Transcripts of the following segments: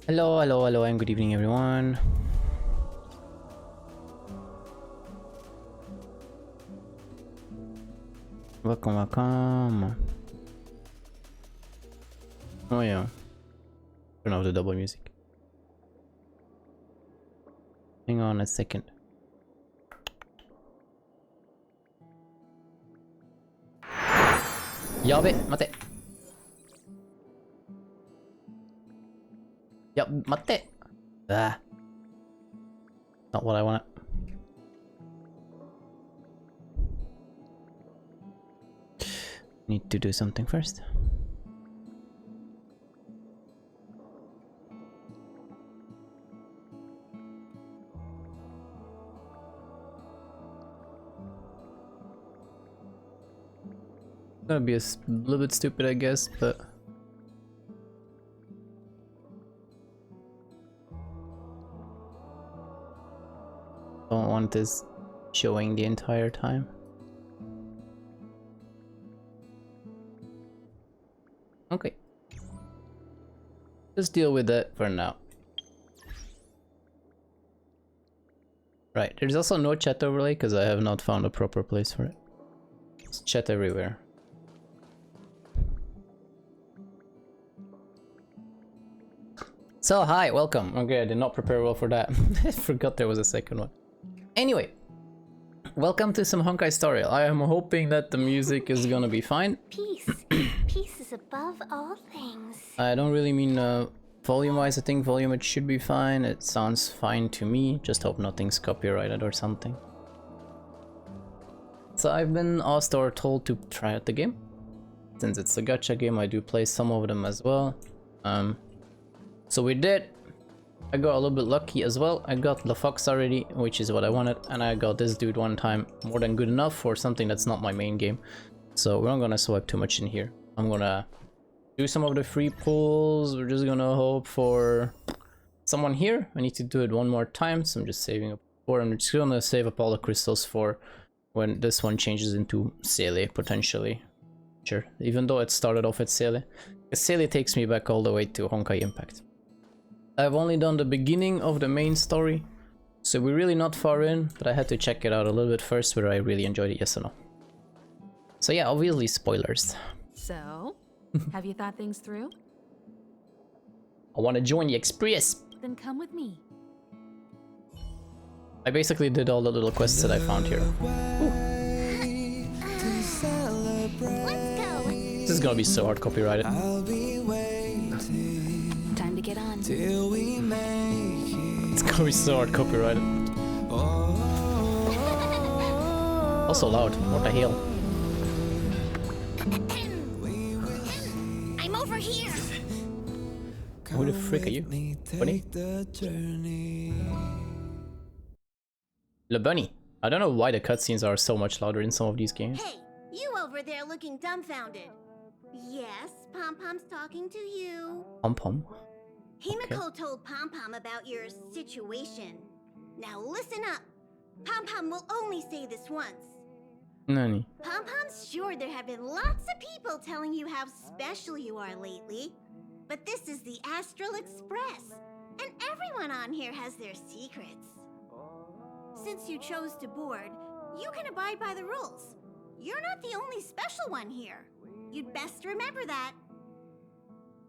Hello, hello, hello, and good evening, everyone. Welcome, welcome. Oh yeah. Turn off the double music. Hang on a second. Yabe, mate. Yup, mate. Ah. Not what I want. Need to do something first. Gonna be a little bit stupid, I guess, but don't want this showing the entire time. Okay. Just deal with that for now. Right, there's also no chat overlay because I have not found a proper place for it. It's chat everywhere. So hi, welcome. Okay, I did not prepare well for that. I forgot there was a second one. Anyway, welcome to some Honkai Star Rail. I am hoping that the music is gonna be fine. Peace. Peace is above all things. I don't really mean volume-wise. I think volume it should be fine. It sounds fine to me. Just hope nothing's copyrighted or something. So I've been asked or told to try out the game. Since it's a gacha game, I do play some of them as well. So we did. I got a little bit lucky as well. I got the Fox already, which is what I wanted, and I got this dude one time. More than good enough for something that's not my main game. So we're not gonna swipe too much in here. I'm gonna do some of the free pulls. We're just gonna hope for someone here. I need to do it one more time, so I'm just saving up for. I'm just gonna save up all the crystals for when this one changes into Sele, potentially. Sure, even though it started off at Sele. Sele takes me back all the way to Honkai Impact. I've only done the beginning of the main story, so we're really not far in, but I had to check it out a little bit first whether I really enjoyed it, yes or no. So yeah, obviously spoilers. So, have you thought things through? I want to join the Express. Then come with me. I basically did all the little quests that I found here. Ooh. Let's go. This is gonna be so hard copyrighted. Time to get on. It's gonna be so hard copyrighted. Also loud, what the hell? I'm over here. Who the frick are you? Bunny? Le Bunny. I don't know why the cutscenes are so much louder in some of these games. Hey, you over there looking dumbfounded. Yes, Pom Pom's talking to you. Pom Pom. Himiko told Pom Pom about your situation. Now listen up. Pom Pom will only say this once. Nani? Pom Pom's sure there have been lots of people telling you how special you are lately. But this is the Astral Express, and everyone on here has their secrets. Since you chose to board, you can abide by the rules. You're not the only special one here. You'd best remember that.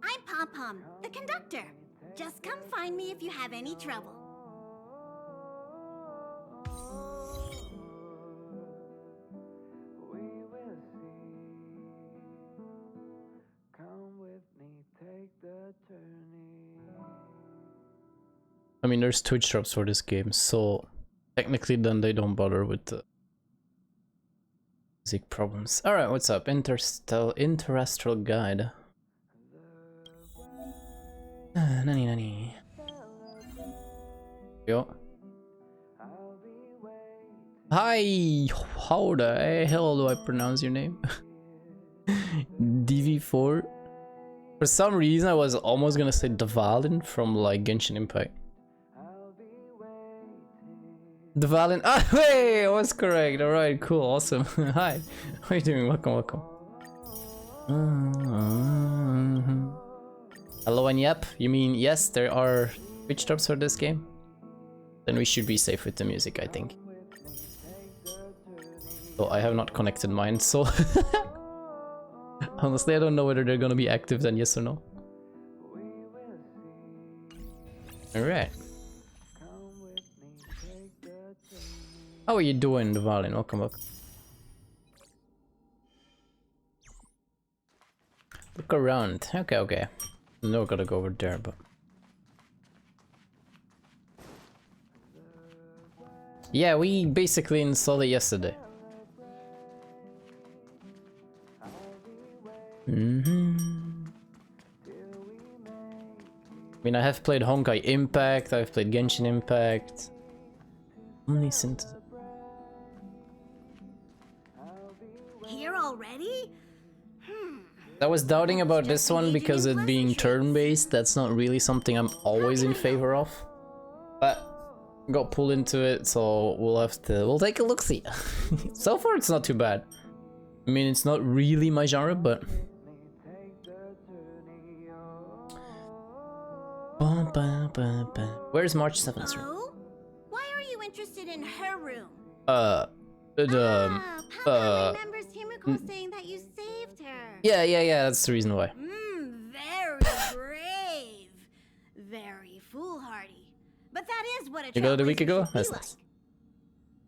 I'm Pom Pom, the conductor. Just come find me if you have any trouble. I mean, there's Twitch drops for this game, so technically then they don't bother with the music problems. Alright, what's up? Interastral Guide. Nani. Yo. Hi! How the hell do I pronounce your name? DV4? For some reason I was almost gonna say Dvalin from like Genshin Impact. Dvalin. Ah, hey, I was correct. Alright, cool, awesome. Hi. How are you doing? Welcome. Hello and yep, you mean yes, there are Twitch drops for this game? Then we should be safe with the music, I think. So I have not connected mine, so... Honestly, I don't know whether they're gonna be active then, yes or no. Alright. How are you doing, Valin? Welcome up. Look around. Okay, okay. No, gotta go over there, but... Yeah, we basically installed it yesterday. I mean, I have played Honkai Impact, I've played Genshin Impact. Only since... Here already? I was doubting about this one because it being turn-based, that's not really something I'm always in favor of. But got pulled into it, so we'll take a look-see. So far it's not too bad. I mean, it's not really my genre, but... Where's March 7th room? Oh? Why are you interested in her room? Papa remembers Himiko saying that you saved her. Yeah, that's the reason why. Very brave. Very foolhardy. But that is what a You got it a week ago? trailblazer should be That's like. nice.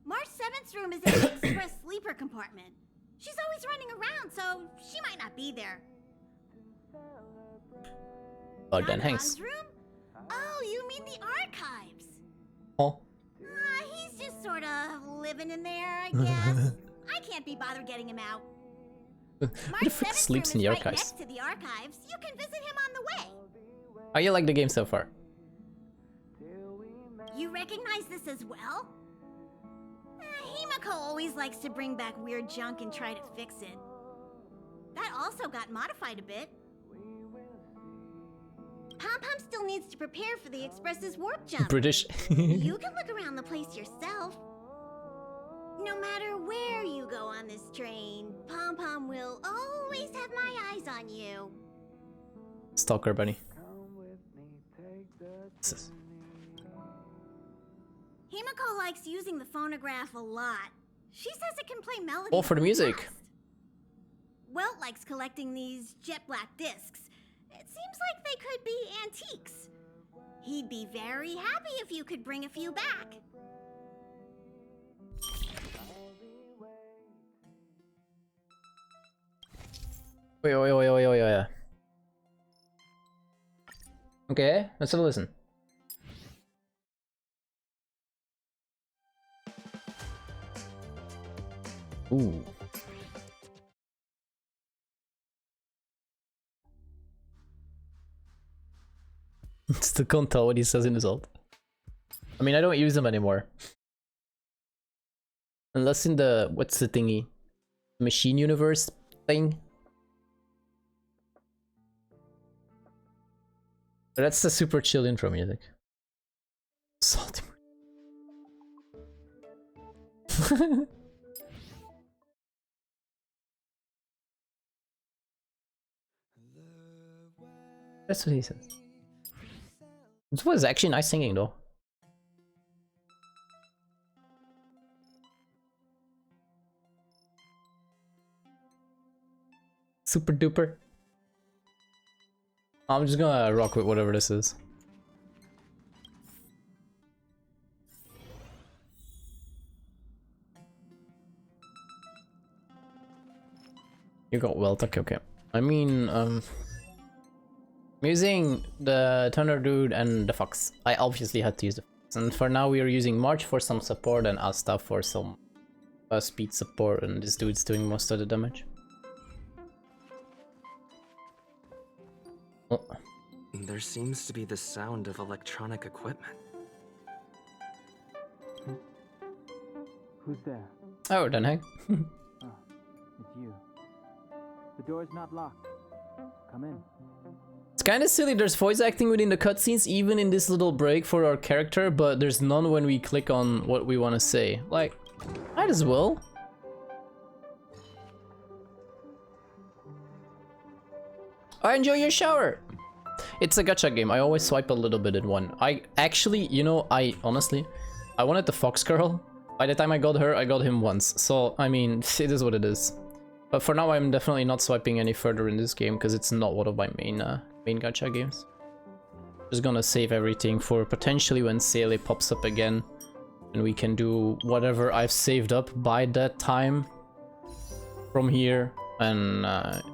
March 7th's room is in the express sleeper compartment. She's always running around, so she might not be there. Oh, Dan Hanks. Han's room? Oh, you mean the archives? Oh. He's just sort of living in there, I guess. I can't be bothered getting him out. Who the frick sleeps in the Right archives? next to the archives. You can visit him on the way. How you like the game so far? You recognize this as well? Himiko always likes to bring back weird junk and try to fix it. That also got modified a bit. Pom-Pom still needs to prepare for the Express's warp jump. British. You can look around the place yourself. No matter where you go on this train, Pom-Pom will always have my eyes on you. Stalker bunny. Himiko likes using the phonograph a lot. She says it can play melodies. Oh, for the music. fast. Welt likes collecting these jet black discs. It seems like they could be antiques. He'd be very happy if you could bring a few back. Wait. Okay, let's have a listen. Ooh. Still can't tell what he says in his ult. I mean, I don't use them anymore. Unless in the... what's the thingy? Machine universe thing? But that's the super chill intro music. Salty. That's what he says. This was actually nice singing though. Super duper. I'm just gonna rock with whatever this is. You got Welt, okay. I mean, I'm using the Thunder Dude and the Fox. I obviously had to use the Fox. And for now we are using March for some support and Asta for some speed support, and this dude's doing most of the damage. Oh. There seems to be the sound of electronic equipment. Who's there? Oh, then hey. Oh, it's you. The door's not locked. Come in. It's kind of silly, there's voice acting within the cutscenes, even in this little break for our character, but there's none when we click on what we want to say. Like, might as well. I enjoy your shower. It's a gacha game. I always swipe a little bit in one. I actually, you know, I honestly, I wanted the fox girl. By the time I got her, I got him once. So, I mean, it is what it is. But for now, I'm definitely not swiping any further in this game because it's not one of my main gacha games. Just gonna save everything for potentially when Sele pops up again. And we can do whatever I've saved up by that time from here. And,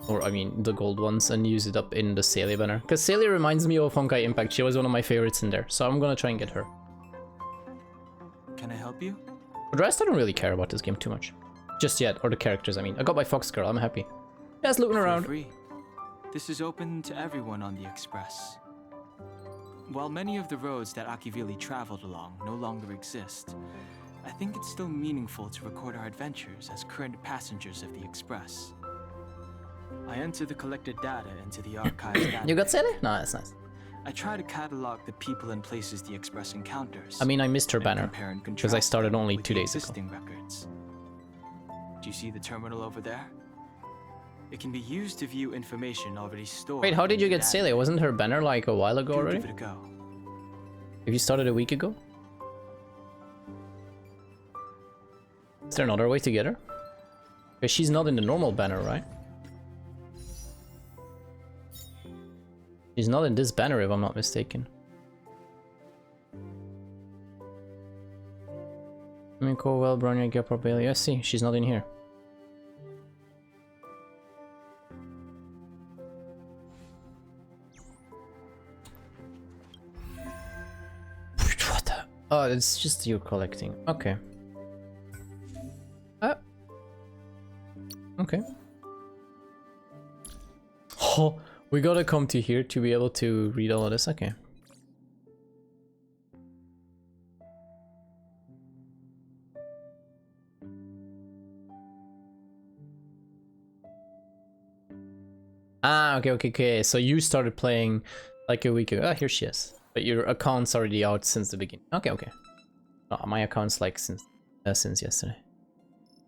or I mean, the gold ones, and use it up in the Sele banner. Because Sele reminds me of Honkai Impact. She was one of my favorites in there. So I'm gonna try and get her. Can I help you? For the rest, I don't really care about this game too much. Just yet, or the characters, I mean. I got my fox girl, I'm happy. Just looking Feel around. free. This is open to everyone on the Express. While many of the roads that Akivili traveled along no longer exist, I think it's still meaningful to record our adventures as current passengers of the Express. I enter the collected data into the archives database. You got Sele? No, that's nice. I try to catalog the people and places the Express encounters. I mean, I missed her and banner. compare and Because I contrast started them only with 2 the days ago. existing records. Do you see the terminal over there? It can be used to view information already stored. Wait, how did you in the get Sele? database. Wasn't her banner like a while ago Do already? Give it a go. Have you started a week ago? Is there another way to get her? Because she's not in the normal banner, right? She's not in this banner if I'm not mistaken. Miko, well, Bronya, Gepra, Bailey. I see, she's not in here. What the? Oh, it's just you collecting. Okay. Okay. Oh, we gotta come to here to be able to read all of this. Okay. Ah, okay. So you started playing like a week ago. Ah, here she is. But your account's already out since the beginning. Okay. Oh, my account's like since yesterday.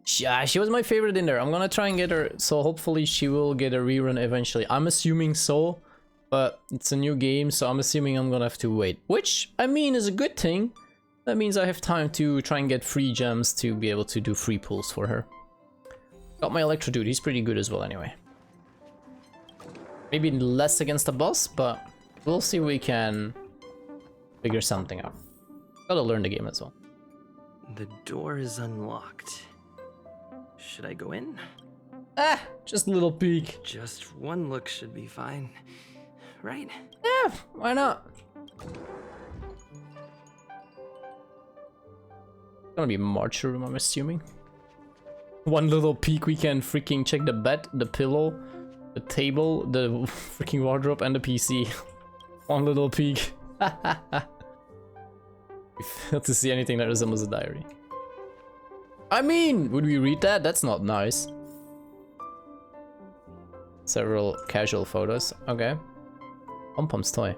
She was my favorite in there. I'm gonna try and get her, so hopefully she will get a rerun eventually. I'm assuming so, but it's a new game, so I'm assuming I'm gonna have to wait. Which, I mean, is a good thing. That means I have time to try and get free gems to be able to do free pulls for her. Got my Electro dude, he's pretty good as well anyway. Maybe less against the boss, but we'll see if we can figure something out. Gotta learn the game as well. The door is unlocked. Should I go in? Ah, just a little peek. Just one look should be fine, right? Yeah, why not? Gonna be March room, I'm assuming. One little peek, we can freaking check the bed, the pillow, the table, the freaking wardrobe, and the PC. One little peek. We failed to see anything that resembles a diary. I mean, would we read that? That's not nice. Several casual photos. Okay. Pom-Pom's toy.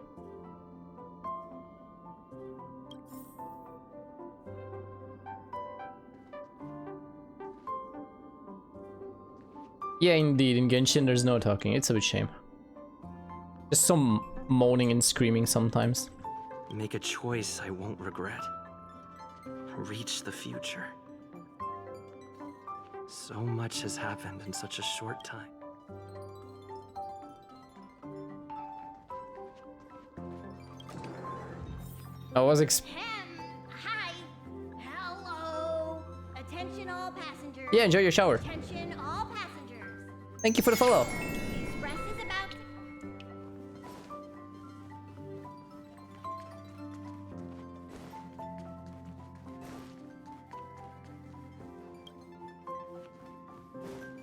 Yeah, indeed. In Genshin, there's no talking. It's a bit shame. Just some moaning and screaming sometimes. Make a choice I won't regret. Reach the future. So much has happened in such a short time. I was Hi. Hello. Attention all passengers. Yeah, enjoy your shower. Attention all passengers. Thank you for the follow. The express is about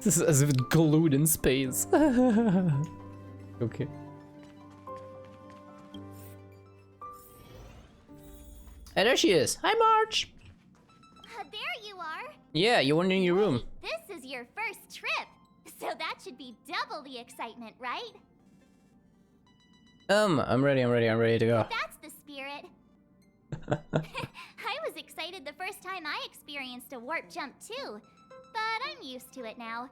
This is as if it glued in space. Okay. Hey, there she is. Hi, March. There you are. Yeah, you weren't in your room. This is your first trip, so that should be double the excitement, right? I'm ready to go. That's the spirit. I was excited the first time I experienced a warp jump too, but I'm used to it now.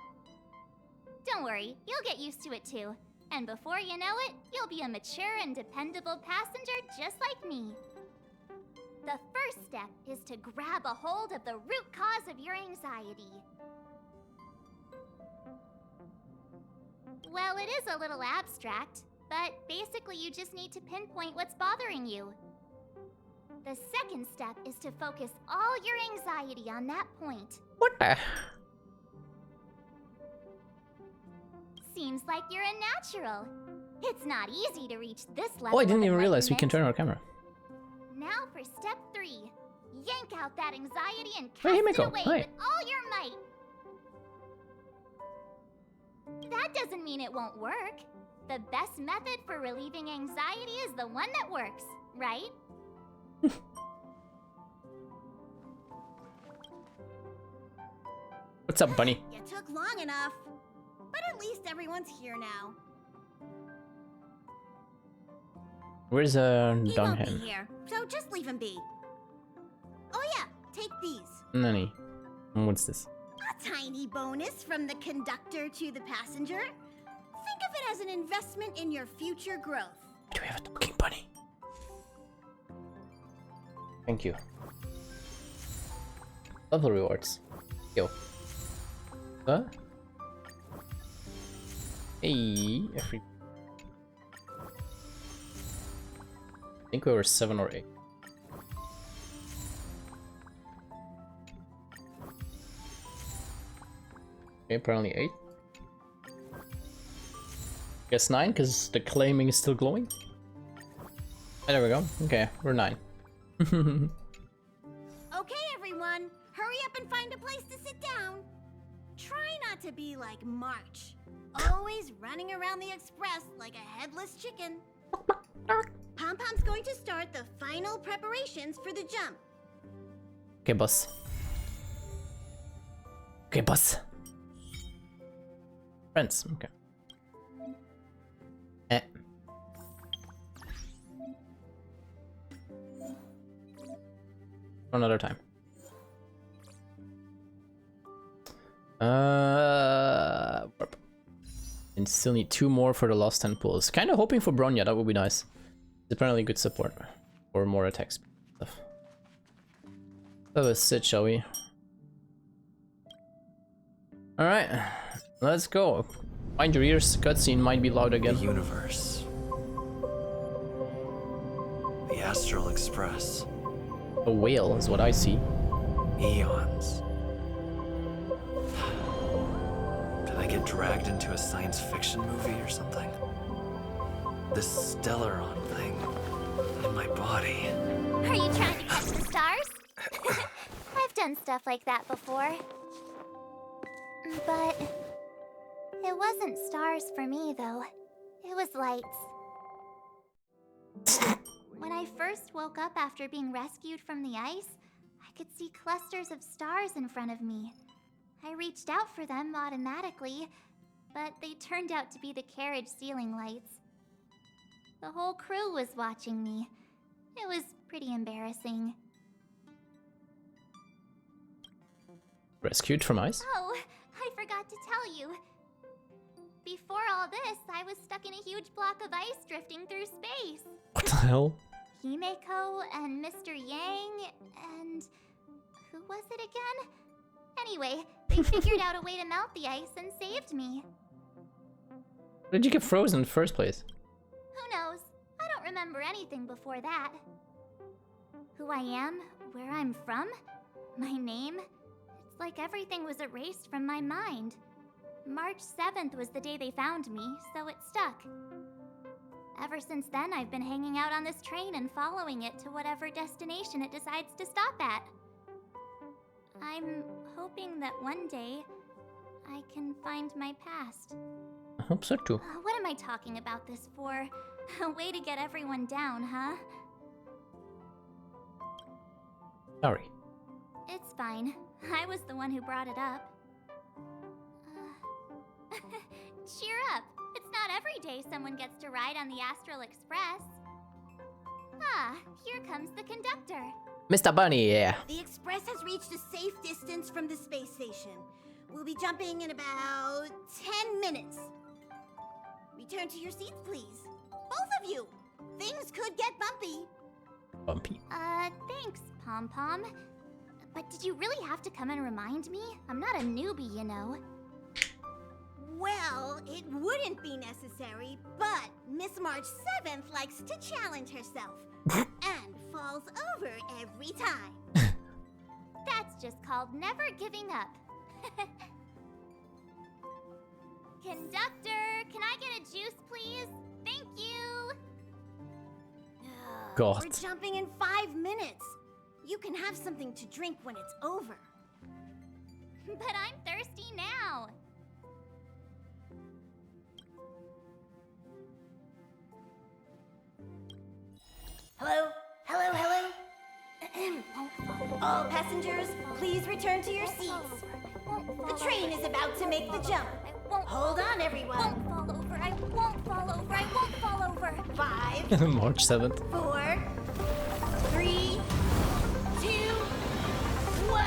Don't worry, you'll get used to it too. And before you know it, you'll be a mature and dependable passenger just like me. The first step is to grab a hold of the root cause of your anxiety. Well, it is a little abstract, but basically you just need to pinpoint what's bothering you. The second step is to focus all your anxiety on that point. What the? Seems like you're a natural. It's not easy to reach this level. Oh, I didn't of even realize we can enlightenment. turn our camera. Now for step 3. Yank out that anxiety and Hey, cast it Himiko, away hi. with all your might. That doesn't mean it won't work. The best method for relieving anxiety is the one that works, right? What's up, bunny? You took long enough. But at least everyone's here now. Where's He won't be Donghan? here, so just leave him be. Oh yeah, take these. Nani? What's this? A tiny bonus from the conductor to the passenger. Think of it as an investment in your future growth. Do we have a talking bunny? Thank you. Level rewards. Yo. Huh? Hey, every. I think we were 7 or 8. Okay, apparently 8. Guess 9, because the claiming is still glowing. Oh, there we go. Okay, we're 9. Okay, everyone, hurry up and find a place to sit down. Try not to be like March, always running around the express like a headless chicken. Pom-Pom's going to start the final preparations for the jump. Okay, boss. Okay, boss. Friends, okay. Another time. And still need 2 more for the last 10 pulls. Kind of hoping for Bronya, that would be nice. It's apparently good support. Or more attack speed stuff. Have a sit, shall we? Alright, let's go. Find your ears, cutscene might be loud again. The universe. The Astral Express. A whale is what I see. Eons. Did I get dragged into a science fiction movie or something? This Stellaron thing in my body. Are you trying to catch the stars? I've done stuff like that before. But it wasn't stars for me, though. It was lights. When I first woke up after being rescued from the ice, I could see clusters of stars in front of me. I reached out for them automatically, but they turned out to be the carriage ceiling lights. The whole crew was watching me. It was pretty embarrassing. Rescued from ice? Oh, I forgot to tell you. Before all this, I was stuck in a huge block of ice drifting through space. What the hell? Himeko and Mr. Yang and... who was it again? Anyway, they figured out a way to melt the ice and saved me. How did you get frozen in the first place? Who knows? I don't remember anything before that. Who I am, where I'm from, my name... it's like everything was erased from my mind. March 7th was the day they found me, so it stuck. Ever since then, I've been hanging out on this train and following it to whatever destination it decides to stop at. I'm hoping that one day I can find my past. I hope so too. What am I talking about this for? A way to get everyone down, huh? Sorry. It's fine. I was the one who brought it up. Cheer up! It's not every day someone gets to ride on the Astral Express. Ah, here comes the conductor. Mr. Bunny, yeah. The express has reached a safe distance from the space station. We'll be jumping in about 10 minutes. Return to your seats, please. Both of you! Things could get bumpy. Bumpy. Thanks, Pom Pom. But did you really have to come and remind me? I'm not a newbie, you know. Well, it wouldn't be necessary, but Miss March 7th likes to challenge herself. And falls over every time. That's just called never giving up. Conductor, can I get a juice, please? Thank you. God. We're jumping in 5 minutes. You can have something to drink when it's over. But I'm thirsty now. Hello? Hello, hello? All passengers, please return to your seats. The train is about to make the jump. Hold on, everyone. Won't fall over. I won't fall over. I won't fall over. 5, March 7th. 4, 3, 2, 1.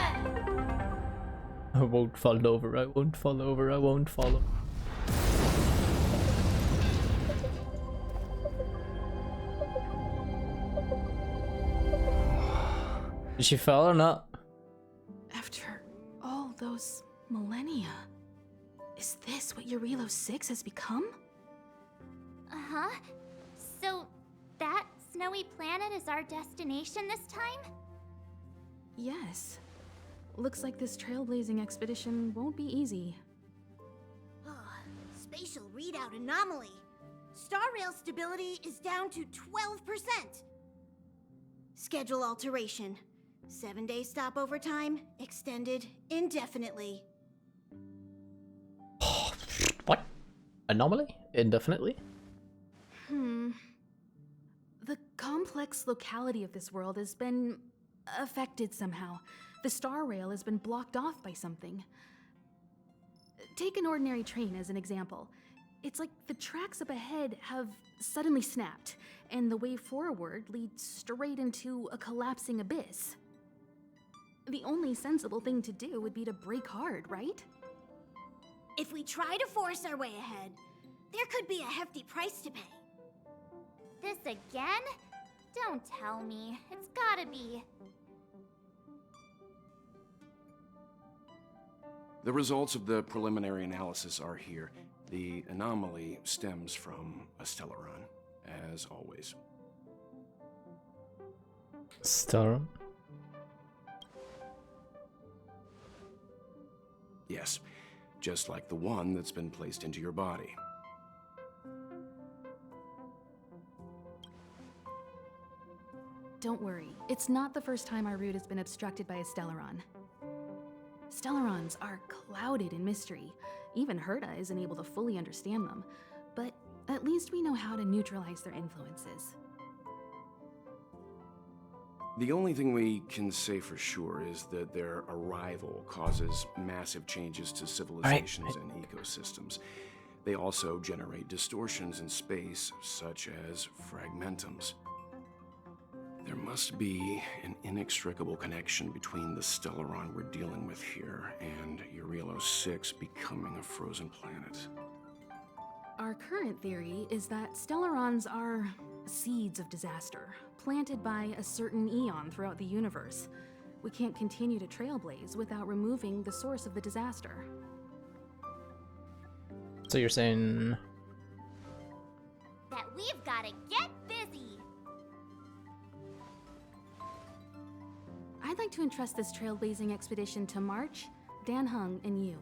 I won't fall over, I won't fall over, I won't fall over. Did she fall or not? After all those millennia, is this what Eurilo 6 has become? Uh-huh. So, that snowy planet is our destination this time? Yes. Looks like this trailblazing expedition won't be easy. Spatial readout anomaly. Star Rail stability is down to 12%. Schedule alteration. 7-day stopover time extended indefinitely. What? Anomaly? Indefinitely? The complex locality of this world has been affected somehow. The Star Rail has been blocked off by something. Take an ordinary train as an example. It's like the tracks up ahead have suddenly snapped, and the way forward leads straight into a collapsing abyss. The only sensible thing to do would be to brake hard, right? If we try to force our way ahead, there could be a hefty price to pay. This again? Don't tell me. It's gotta be. The results of the preliminary analysis are here. The anomaly stems from a Stellaron, as always. Star. Yes, just like the one that's been placed into your body. Don't worry, it's not the first time our route has been obstructed by a Stellaron. Stellarons are clouded in mystery. Even Herta isn't able to fully understand them, but at least we know how to neutralize their influences. The only thing we can say for sure is that their arrival causes massive changes to civilizations and ecosystems. They also generate distortions in space, such as fragmentums. There must be an inextricable connection between the Stellaron we're dealing with here and Eurilo 6 becoming a frozen planet. Our current theory is that Stellarons are seeds of disaster, planted by a certain eon throughout the universe. We can't continue to trailblaze without removing the source of the disaster. So you're saying... That we've gotta get busy. I'd like to entrust this trailblazing expedition to March, Dan Hung, and you.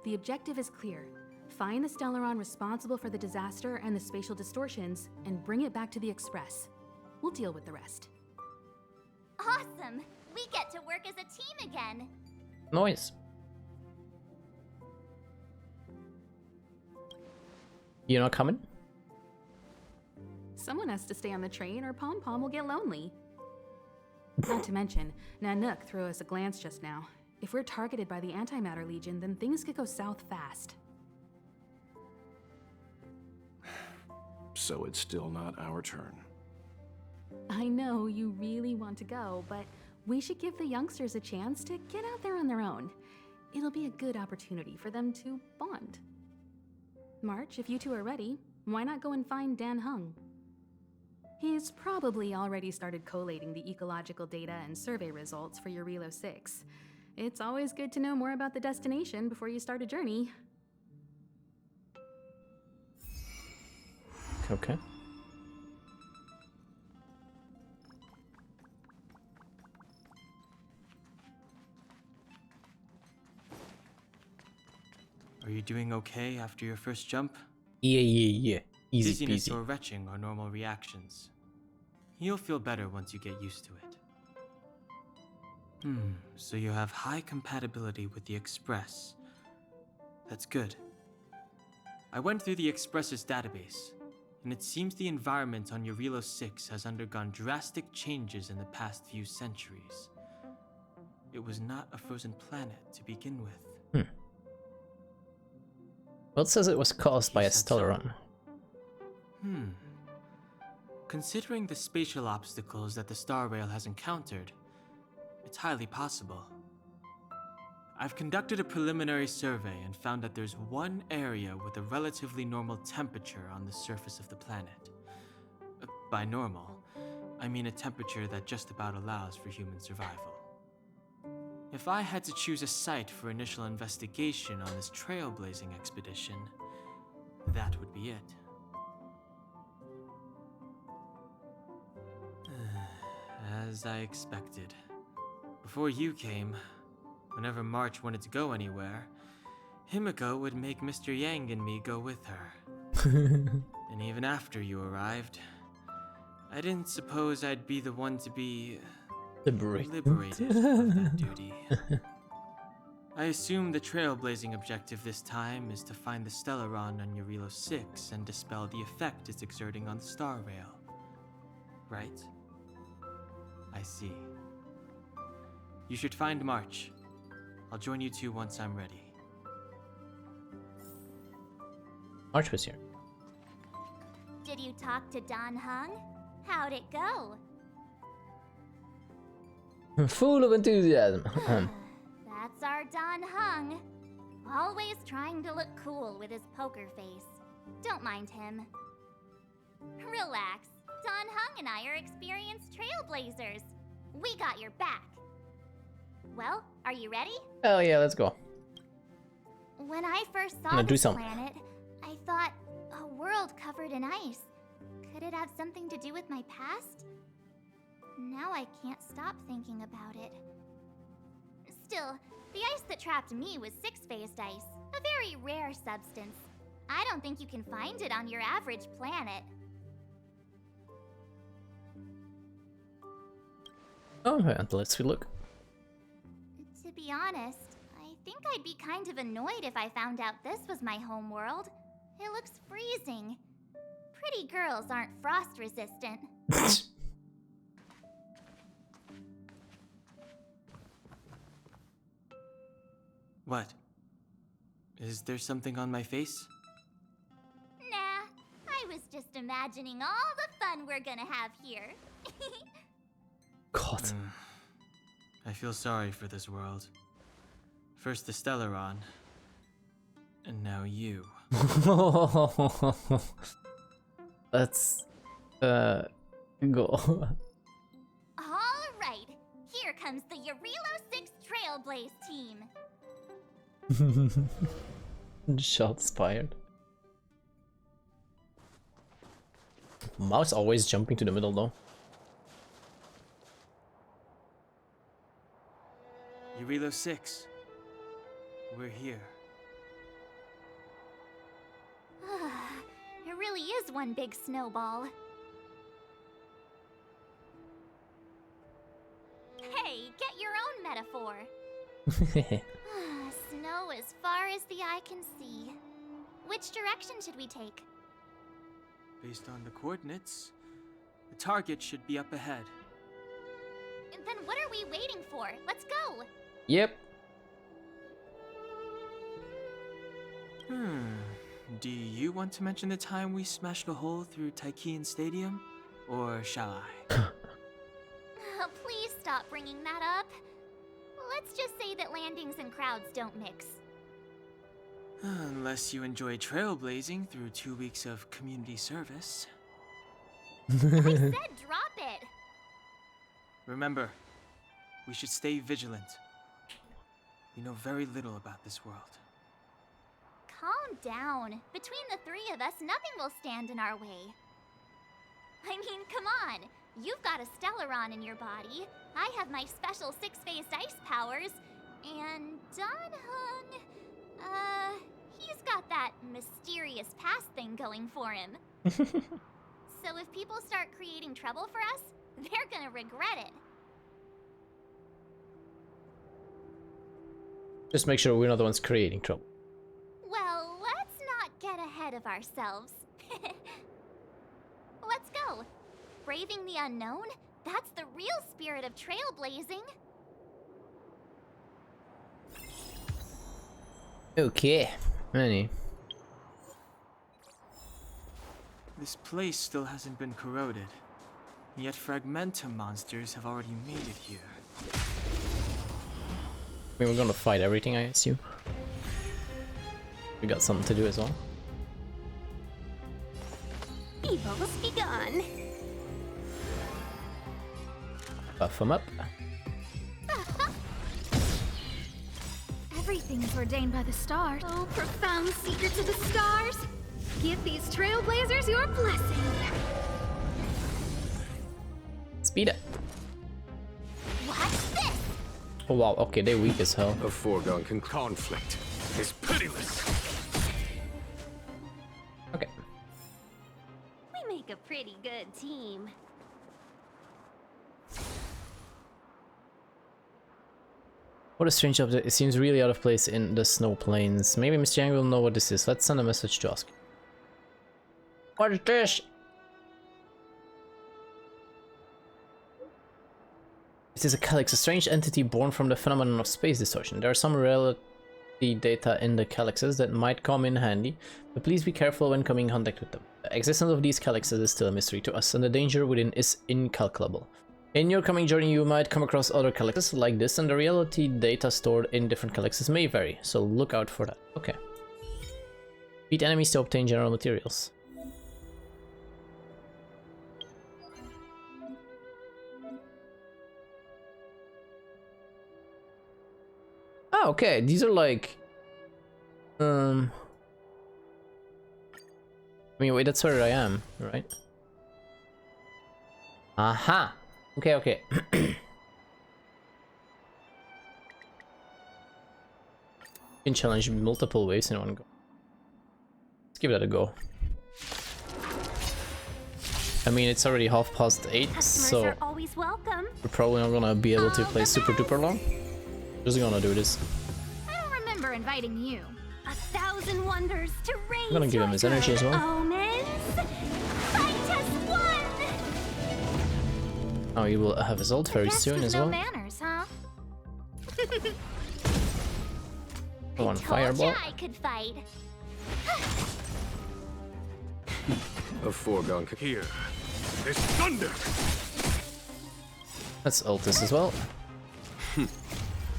The objective is clear. Find the Stellaron responsible for the disaster and the spatial distortions, and bring it back to the Express. We'll deal with the rest. Awesome! We get to work as a team again. Noise. You not coming? Someone has to stay on the train or Pom Pom will get lonely. Not to mention, Nanook threw us a glance just now. If we're targeted by the Antimatter Legion, then things could go south fast. So it's still not our turn. I know you really want to go, but we should give the youngsters a chance to get out there on their own. It'll be a good opportunity for them to bond. March, if you two are ready, why not go and find Dan Hung? He's probably already started collating the ecological data and survey results for your Relo 6. It's always good to know more about the destination before you start a journey. Okay. Are you doing okay after your first jump? Yeah. Easy Dizziness peasy. or retching are normal reactions. You'll feel better once you get used to it. So you have high compatibility with the Express. That's good. I went through the Express's database, and it seems the environment on your Relo 6 has undergone drastic changes in the past few centuries. It was not a frozen planet to begin with. Well, it says it was caused by a He said so. Stellaron. Considering the spatial obstacles that the Star Rail has encountered, it's highly possible. I've conducted a preliminary survey and found that there's one area with a relatively normal temperature on the surface of the planet. By normal, I mean a temperature that just about allows for human survival. If I had to choose a site for initial investigation on this trailblazing expedition, that would be it. As I expected. Before you came, whenever March wanted to go anywhere, Himiko would make Mr. Yang and me go with her. And even after you arrived, I didn't suppose I'd be the one to be liberated of that duty. I assume the trailblazing objective this time is to find the Stellaron on your Relo 6 and dispel the effect it's exerting on the Star Rail. Right? I see. You should find March. I'll join you two once I'm ready. March was here. Did you talk to Don Hung? How'd it go? Full of enthusiasm. That's our Don Hung. Always trying to look cool with his poker face. Don't mind him. Relax. Don Hung and I are experienced trailblazers. We got your back. Well, are you ready? Hell yeah, let's go. When I first saw Gonna do this something. planet, I thought, a world covered in ice. Could it have something to do with my past? Now I can't stop thinking about it. Still, the ice that trapped me was six-phased ice, a very rare substance. I don't think you can find it on your average planet. Oh, and let's look. To be honest, I think I'd be kind of annoyed if I found out this was my home world. It looks freezing. Pretty girls aren't frost resistant. What? Is there something on my face? Nah, I was just imagining all the fun we're gonna have here. God. I feel sorry for this world. First the Stellaron, and now you. Let's go. All right, here comes the Relo 6 Trailblaze team. Shots fired. Mouse always jumping to the middle though. Relo 6. We're here. It really is one big snowball. Hey, get your own metaphor. Snow as far as the eye can see. Which direction should we take? Based on the coordinates, the target should be up ahead. Then what are we waiting for? Let's go! Yep. Do you want to mention the time we smashed a hole through Taikian Stadium? Or shall I? Please stop bringing that up. Let's just say that landings and crowds don't mix. Unless you enjoy trailblazing through 2 weeks of community service. I said drop it. Remember, we should stay vigilant. We know very little about this world. Calm down. Between the three of us, nothing will stand in our way. I mean, come on. You've got a Stellaron in your body. I have my special six-phased ice powers. And Danhung, he's got that mysterious past thing going for him. So if people start creating trouble for us, they're gonna regret it. Just make sure we're not the ones creating trouble. Well, let's not get ahead of ourselves. Let's go. Braving the unknown? That's the real spirit of trailblazing. Okay, Manny. This place still hasn't been corroded, yet Fragmentum monsters have already made it here. I mean, we're gonna fight everything, I assume. We got something to do as well. Evils be gone. Buff them up. Everything's ordained by the stars. Oh, profound secrets of the stars. Give these trailblazers your blessing. Speed up. What's this? Oh wow, okay, they're weak as hell. A foregone conflict is pitiless. Okay. We make a pretty good team. What a strange object. It seems really out of place in the snow plains. Maybe Miss Yang will know what this is. Let's send a message to ask. What is this? This is a calyx, a strange entity born from the phenomenon of space distortion. There are some reality data in the calyxes that might come in handy, but please be careful when coming in contact with them. The existence of these calyxes is still a mystery to us, and the danger within is incalculable. In your coming journey, you might come across other calyxes like this, and the reality data stored in different calyxes may vary, so look out for that. Okay. Beat enemies to obtain general materials. Ah, okay, these are like... I mean, wait, that's where I am, right? Aha! Okay, okay. You can challenge multiple waves in one go. Let's give that a go. I mean, it's already 8:30, so are always welcome. we're probably not gonna be able to play super duper long. Just gonna do this. I don't remember inviting you. 1,000 wonders to raise. I'm gonna give him his energy as well. Omens. Fight as one. Oh, he will have his ult very soon as well. Manners, huh? Go on, Told fireball. ya I could fight. A foregone here. There's thunder. Let's ult this as well.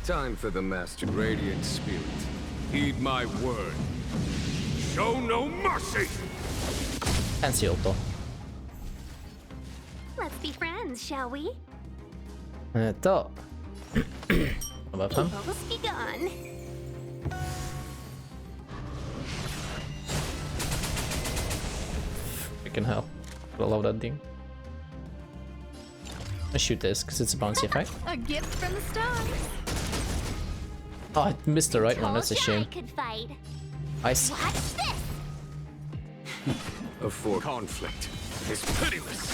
Time for the master radiant spirit. Heed my word. Show no mercy. Fancy ult though. Let's be friends, shall we? How about him? Evils be gone. Freaking hell. I love that thing. I shoot this because it's a bouncy effect. A gift from the stars. Oh, I missed the right one. That's a Told ya shame. I could fight. Ice. What's this? A for conflict is pitiless.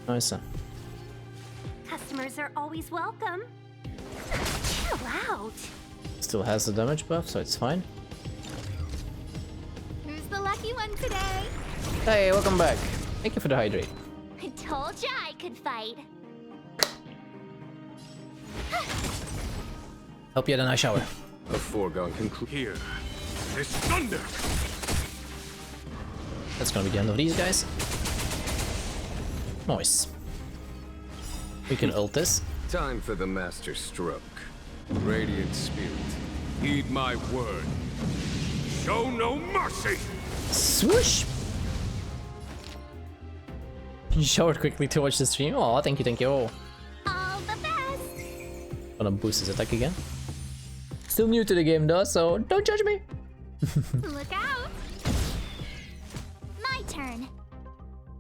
Nice. Customers are always welcome. Chill out. Still has the damage buff, so it's fine. Who's the lucky one today? Hey, welcome back. Thank you for the hydrate. I told ya I could fight. Hope you had a nice shower. A foregone here. There's thunder. That's gonna be the end of these guys. Nice. We can ult this. Time for the master stroke. Radiant spirit. Heed my word. Show no mercy! Swoosh! You showered quickly to watch the stream. Oh, thank you, thank you. All the best! Gonna boost his attack again. Still new to the game though, so don't judge me. Look out! My turn.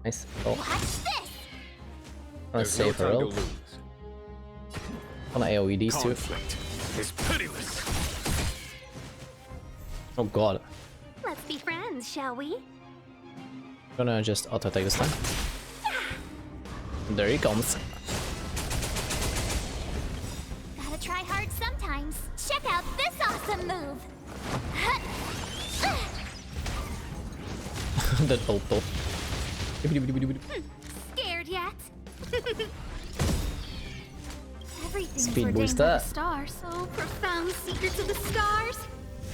Nice. Oh, Watch this! I'm gonna save her ult. I'm gonna AoE these two. Conflict is pitiless. Oh god. Let's be friends, shall we? Gonna just auto attack this time. There he comes. Gotta try hard sometimes. Check out this awesome move! That ult though. Scared yet? Everything's Speed ordained boost by the that. stars. So profound secrets of the stars.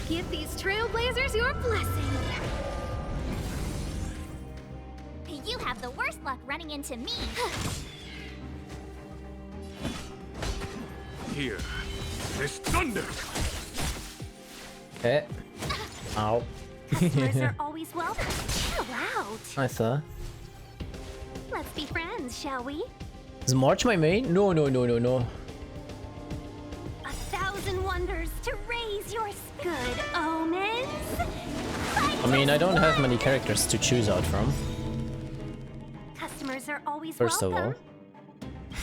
Give these trailblazers your blessing. You have the worst luck running into me. Here, this thunder. Okay. Ow. Customers are always welcome. Chill out. Nice, huh? Let's be friends, shall we? Is March my main? No, no, no, no, no. 1,000 wonders to raise your good omens. I mean, I don't have many characters to choose out from. Customers are always First of welcome.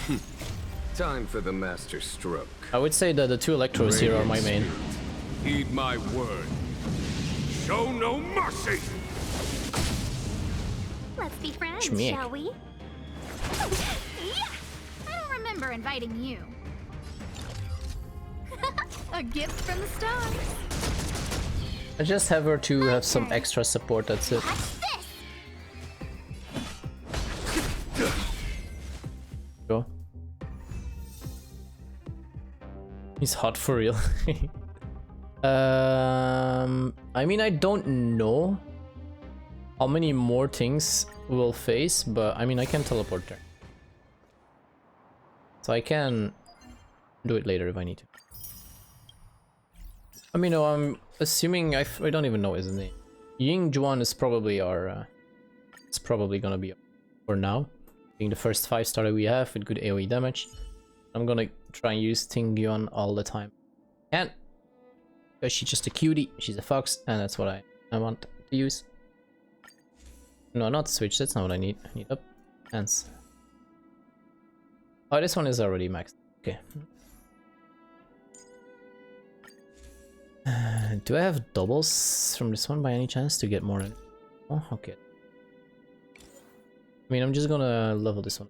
all, Time for the master stroke. I would say that the two Electros here are my main. Heed my word. Show no mercy! Let's be friends, Schmeck. shall we? Yeah! I don't remember inviting you. A gift from the stars. I just have her to have some extra support, that's it. Watch this! Go. He's hot for real. I mean, I don't know how many more things we'll face, but I mean, I can teleport there. So I can do it later if I need to. I mean, no, I'm assuming I don't even know his name. Ying Juan is probably our, it's probably gonna be for now. Being the first 5-star that we have with good AoE damage. I'm gonna try and use Ting Yuan all the time. Can't. Because she's just a cutie, she's a fox, and that's what I want to use. No, not switch, that's not what I need. I need up. Hands. Oh, this one is already maxed. Okay. Do I have doubles from this one by any chance to get more in? Oh, okay. I mean, I'm just gonna level this one.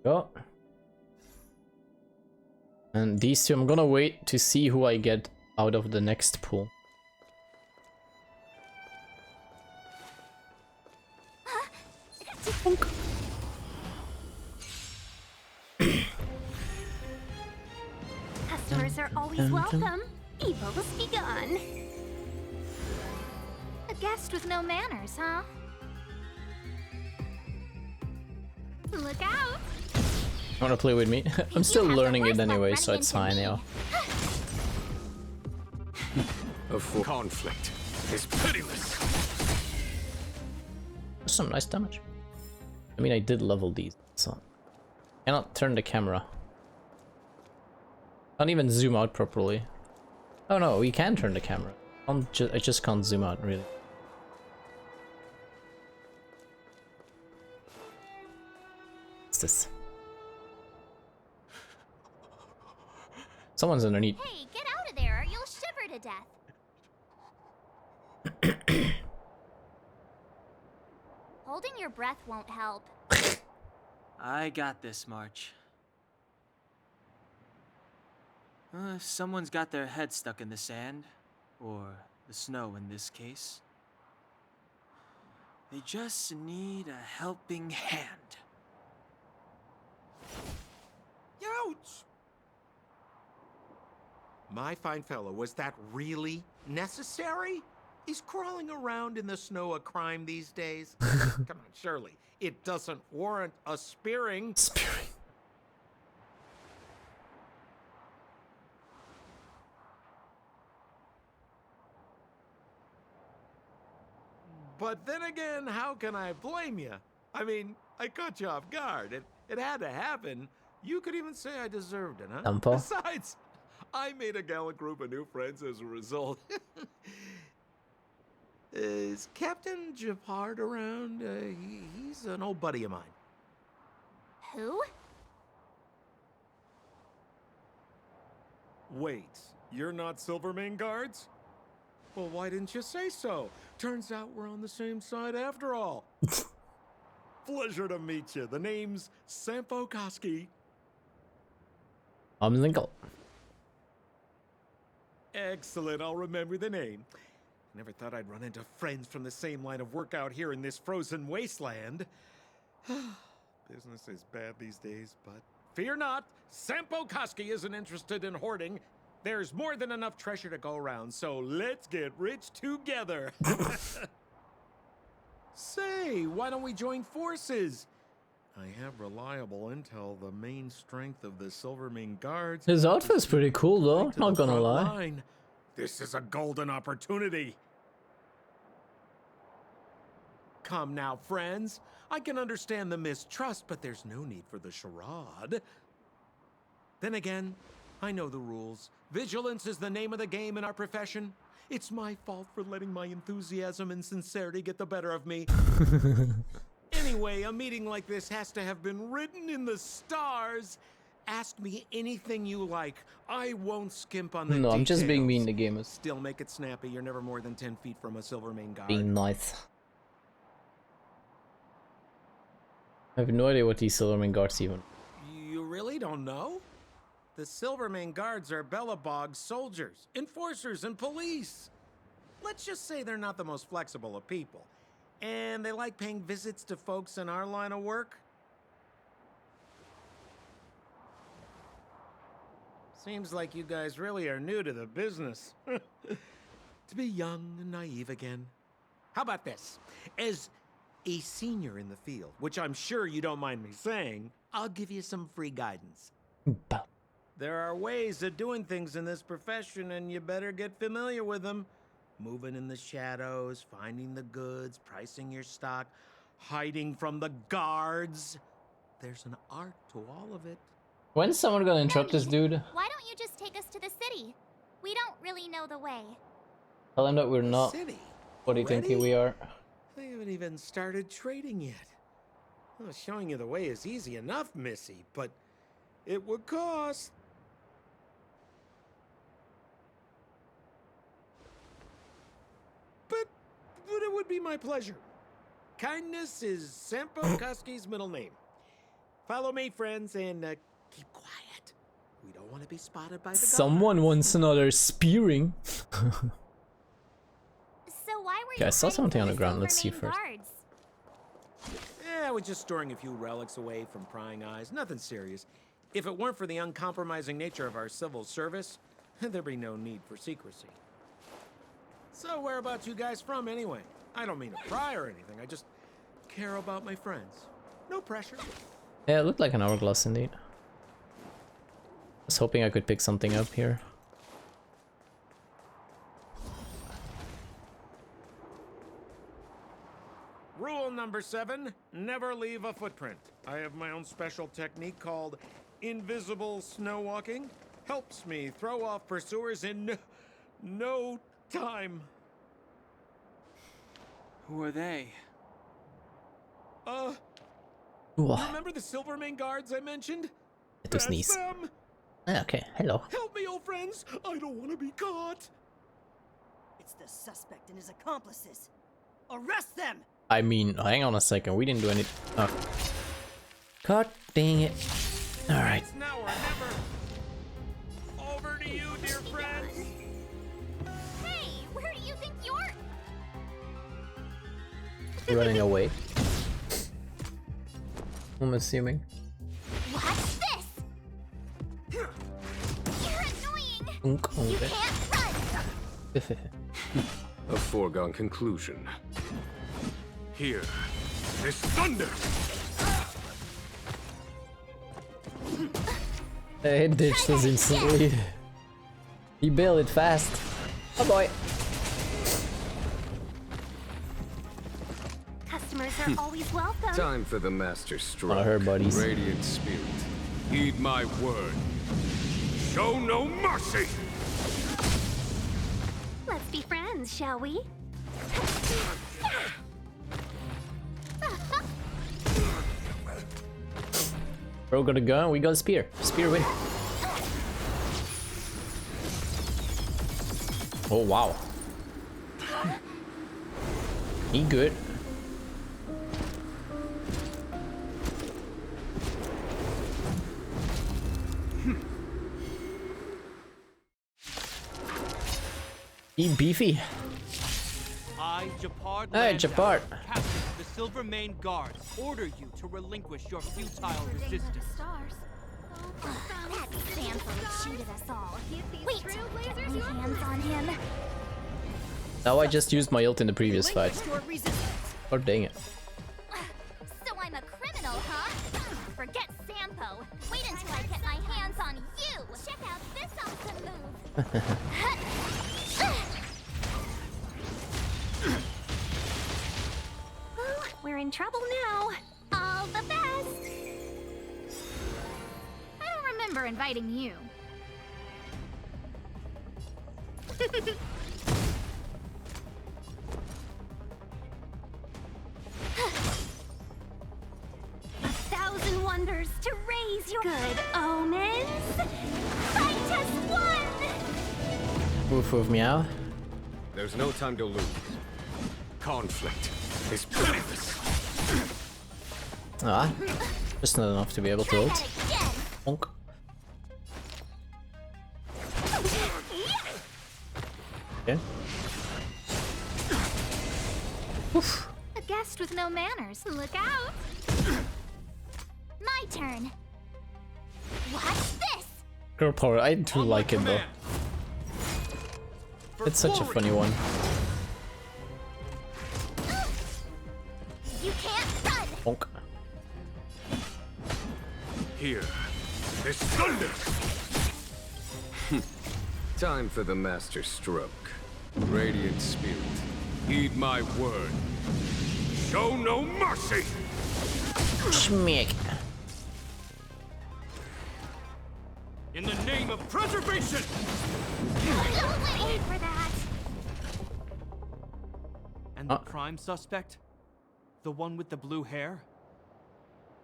Go. And these two, I'm gonna wait to see who I get out of the next pool. Customers are always welcome. Evil's begun. A guest with no manners, huh? Look out! Wanna play with me? I'm still learning it anyway, so it's fine, yeah. A full conflict is pitiless. Some nice damage. I mean, I did level these, so cannot turn the camera. Can't even zoom out properly. Oh no, we can turn the camera. I just can't zoom out really. What's this? Someone's underneath. Hey, get out of there or you'll shiver to death. Holding your breath won't help. I got this, March. If someone's got their head stuck in the sand, or the snow in this case, they just need a helping hand. Ouch! My fine fellow, was that really necessary? Is crawling around in the snow a crime these days? Come on, surely. It doesn't warrant a spearing. Spearing. But then again, how can I blame you? I mean, I caught you off guard. It had to happen. You could even say I deserved it, huh? Tempo. Besides, I made a gallant group of new friends as a result. Is Captain Japard around? He's an old buddy of mine. Who? Wait, you're not Silvermane guards? Well, why didn't you say so? Turns out we're on the same side after all. Pleasure to meet you. The name's Sampo Koski. I'm Lincoln. Excellent, I'll remember the name. Never thought I'd run into friends from the same line of work out here in this frozen wasteland. Business is bad these days, but fear not, Sampo Koski isn't interested in hoarding. There's more than enough treasure to go around, so let's get rich together. Say, why don't we join forces? I have reliable intel, the main strength of the Silvermane guards. His outfit's pretty cool though, To not the gonna front lie. line. This is a golden opportunity. Come now, friends. I can understand the mistrust, but there's no need for the charade. Then again, I know the rules. Vigilance is the name of the game in our profession. It's my fault for letting my enthusiasm and sincerity get the better of me. Anyway, a meeting like this has to have been written in the stars. Ask me anything you like. I won't skimp on the No, I'm just being details. mean to gamers. Still make it snappy. You're never more than 10 feet from a Silvermane guard. Being nice. I have no idea what these Silvermane guards even. You really don't know? The Silvermane guards are Bellabog soldiers, enforcers, and police. Let's just say they're not the most flexible of people. And they like paying visits to folks in our line of work. Seems like you guys really are new to the business. To be young and naive again. How about this? As a senior in the field, which I'm sure you don't mind me saying, I'll give you some free guidance. There are ways of doing things in this profession, and you better get familiar with them. Moving in the shadows, finding the goods, pricing your stock, hiding from the guards. There's an art to all of it. When's someone gonna interrupt this dude? Why don't you just take us to the city? We don't really know the way. Tell him that we're not City. what do you think Already? we are. They haven't even started trading yet. Well, showing you the way is easy enough, Missy, but it would cost. But it would be my pleasure. Kindness is Sampo Koski's middle name. Follow me, friends, and keep quiet. We don't want to be spotted by the Someone guards. wants another spearing. So why were Okay, you I saw hiding something from on the ground. Let's see Silvermane first. guards? Yeah, we're just storing a few relics away from prying eyes. Nothing serious. If it weren't for the uncompromising nature of our civil service, there'd be no need for secrecy. So whereabouts you guys from, anyway? I don't mean to pry or anything. I just care about my friends. No pressure. Yeah, it looked like an hourglass indeed. I was hoping I could pick something up here. Rule number 7, never leave a footprint. I have my own special technique called invisible snow walking. Helps me throw off pursuers in no time. Who are they? Wow. Remember the Silvermane guards I mentioned? It was That's nice. them. Okay, hello. Help me, old friends. I don't want to be caught. It's the suspect and his accomplices. Arrest them! I mean, hang on a second. We didn't do any. Oh. God dang it. Alright. It's now or never. Over to you, dear friends. Hey, where do you think you're? Running away. I'm assuming. What's this? You're annoying. Unk, You okay. can't run. A foregone conclusion. Here, this thunder! He ditched us instantly. He bailed it fast. Oh boy. Customers are always welcome. Time for the master stroke. One of her buddies. Radiant spirit, heed my word. Show no mercy! Let's be friends, shall we? Bro got a gun, we got a spear. Spear win. Oh wow. He good. He beefy. I, Japard Hey, Landau, Japard. Captain of the Silver Mane Guards, order you to relinquish your futile resistance. That Sanford cheated us all. Wait, get my hands on him. Now I just used my ult in the previous fight. Oh dang it. So I'm a criminal, huh? Forget Sampo. Wait until I get my hands on you. Check out this awesome move. Well, we're in trouble now. All the best. I don't remember inviting you. A thousand wonders to raise your good omens. Fight us one. Woof woof meow. There's no time to lose. Conflict is pointless. Ah, just not enough to be able to Try ult. that again. Bonk. Okay. Oof. A guest with no manners. Look out. My turn. Watch this. Girl power, I do On my like it though. command. For It's such a glory. funny one. You can't run. Bonk. Here, this thunder! Time for the master stroke. Radiant spirit, heed my word. Show no mercy! Schmick. In the name of preservation! Don't wait for that. And the prime suspect? The one with the blue hair?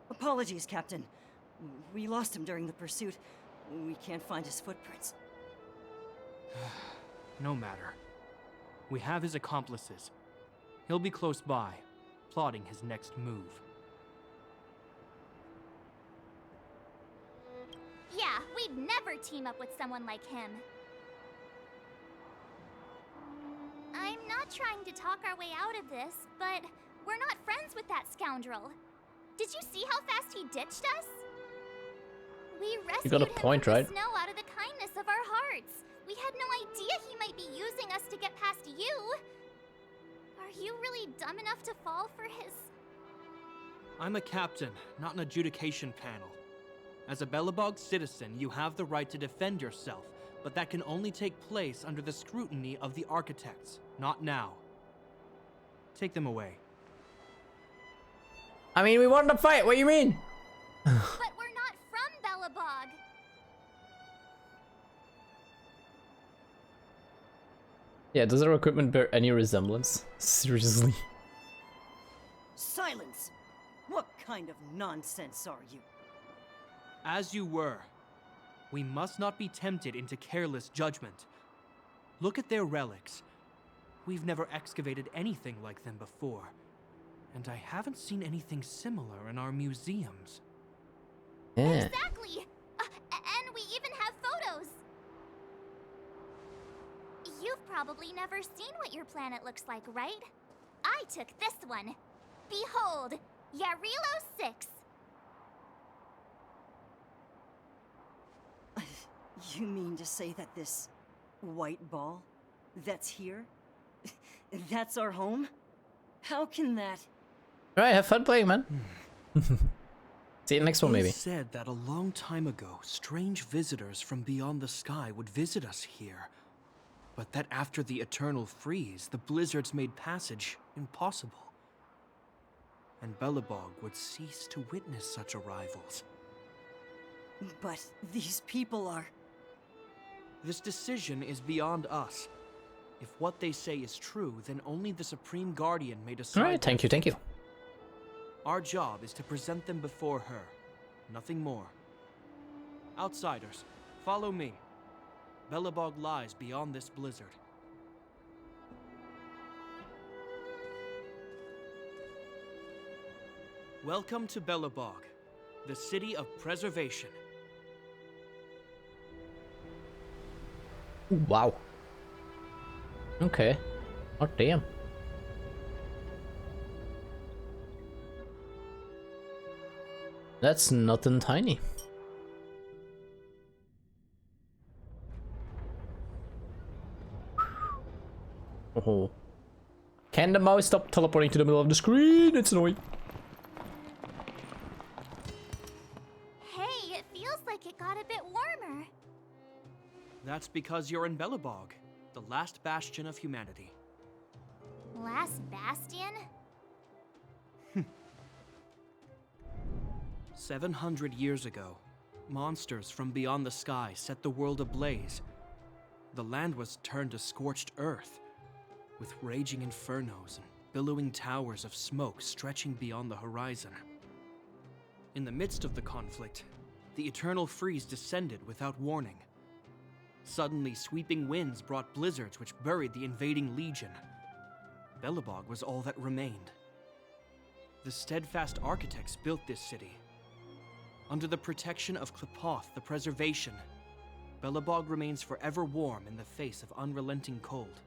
Apologies, Captain. We lost him during the pursuit. We can't find his footprints. No matter. We have his accomplices. He'll be close by, plotting his next move. Yeah, we'd never team up with someone like him. I'm not trying to talk our way out of this, but we're not friends with that scoundrel. Did you see how fast he ditched us? We rescued got a him point, from right? the snow out of the kindness of our hearts. We had no idea he might be using us to get past you. Are you really dumb enough to fall for his... I'm a captain, not an adjudication panel. As a Belobog citizen, you have the right to defend yourself, but that can only take place under the scrutiny of the architects, not now. Take them away. I mean, we wanted to fight. What do you mean? But we're not from Belobog. Yeah, does our equipment bear any resemblance? Seriously. Silence! What kind of nonsense are you? As you were. We must not be tempted into careless judgment. Look at their relics. We've never excavated anything like them before. And I haven't seen anything similar in our museums. Yeah. Exactly! And we even have photos! You've probably never seen what your planet looks like, right? I took this one. Behold, Yarilo 6. You mean to say that this white ball that's here That's our home? How can that... Alright, have fun playing, man. See you next one, maybe. It is said that a long time ago, strange visitors from beyond the sky would visit us here. But that after the eternal freeze, the blizzards made passage impossible. And Belobog would cease to witness such arrivals. But these people are... This decision is beyond us. If what they say is true, then only the Supreme Guardian may decide. Alright, thank you, thank you. Our job is to present them before her. Nothing more. Outsiders, follow me. Belobog lies beyond this blizzard. Welcome to Belobog, the city of preservation. Ooh, wow. Okay. Oh, damn. That's nothing tiny. Oh. Can the mouse stop teleporting to the middle of the screen? It's annoying. Hey, it feels like it got a bit warmer. That's because you're in Belobog, the last bastion of humanity. Last bastion? 700 years ago, monsters from beyond the sky set the world ablaze. The land was turned to scorched earth, with raging infernos and billowing towers of smoke stretching beyond the horizon. In the midst of the conflict, the eternal freeze descended without warning. Suddenly, sweeping winds brought blizzards which buried the invading legion. Belobog was all that remained. The steadfast architects built this city. Under the protection of Klepoth, the preservation, Belobog remains forever warm in the face of unrelenting cold.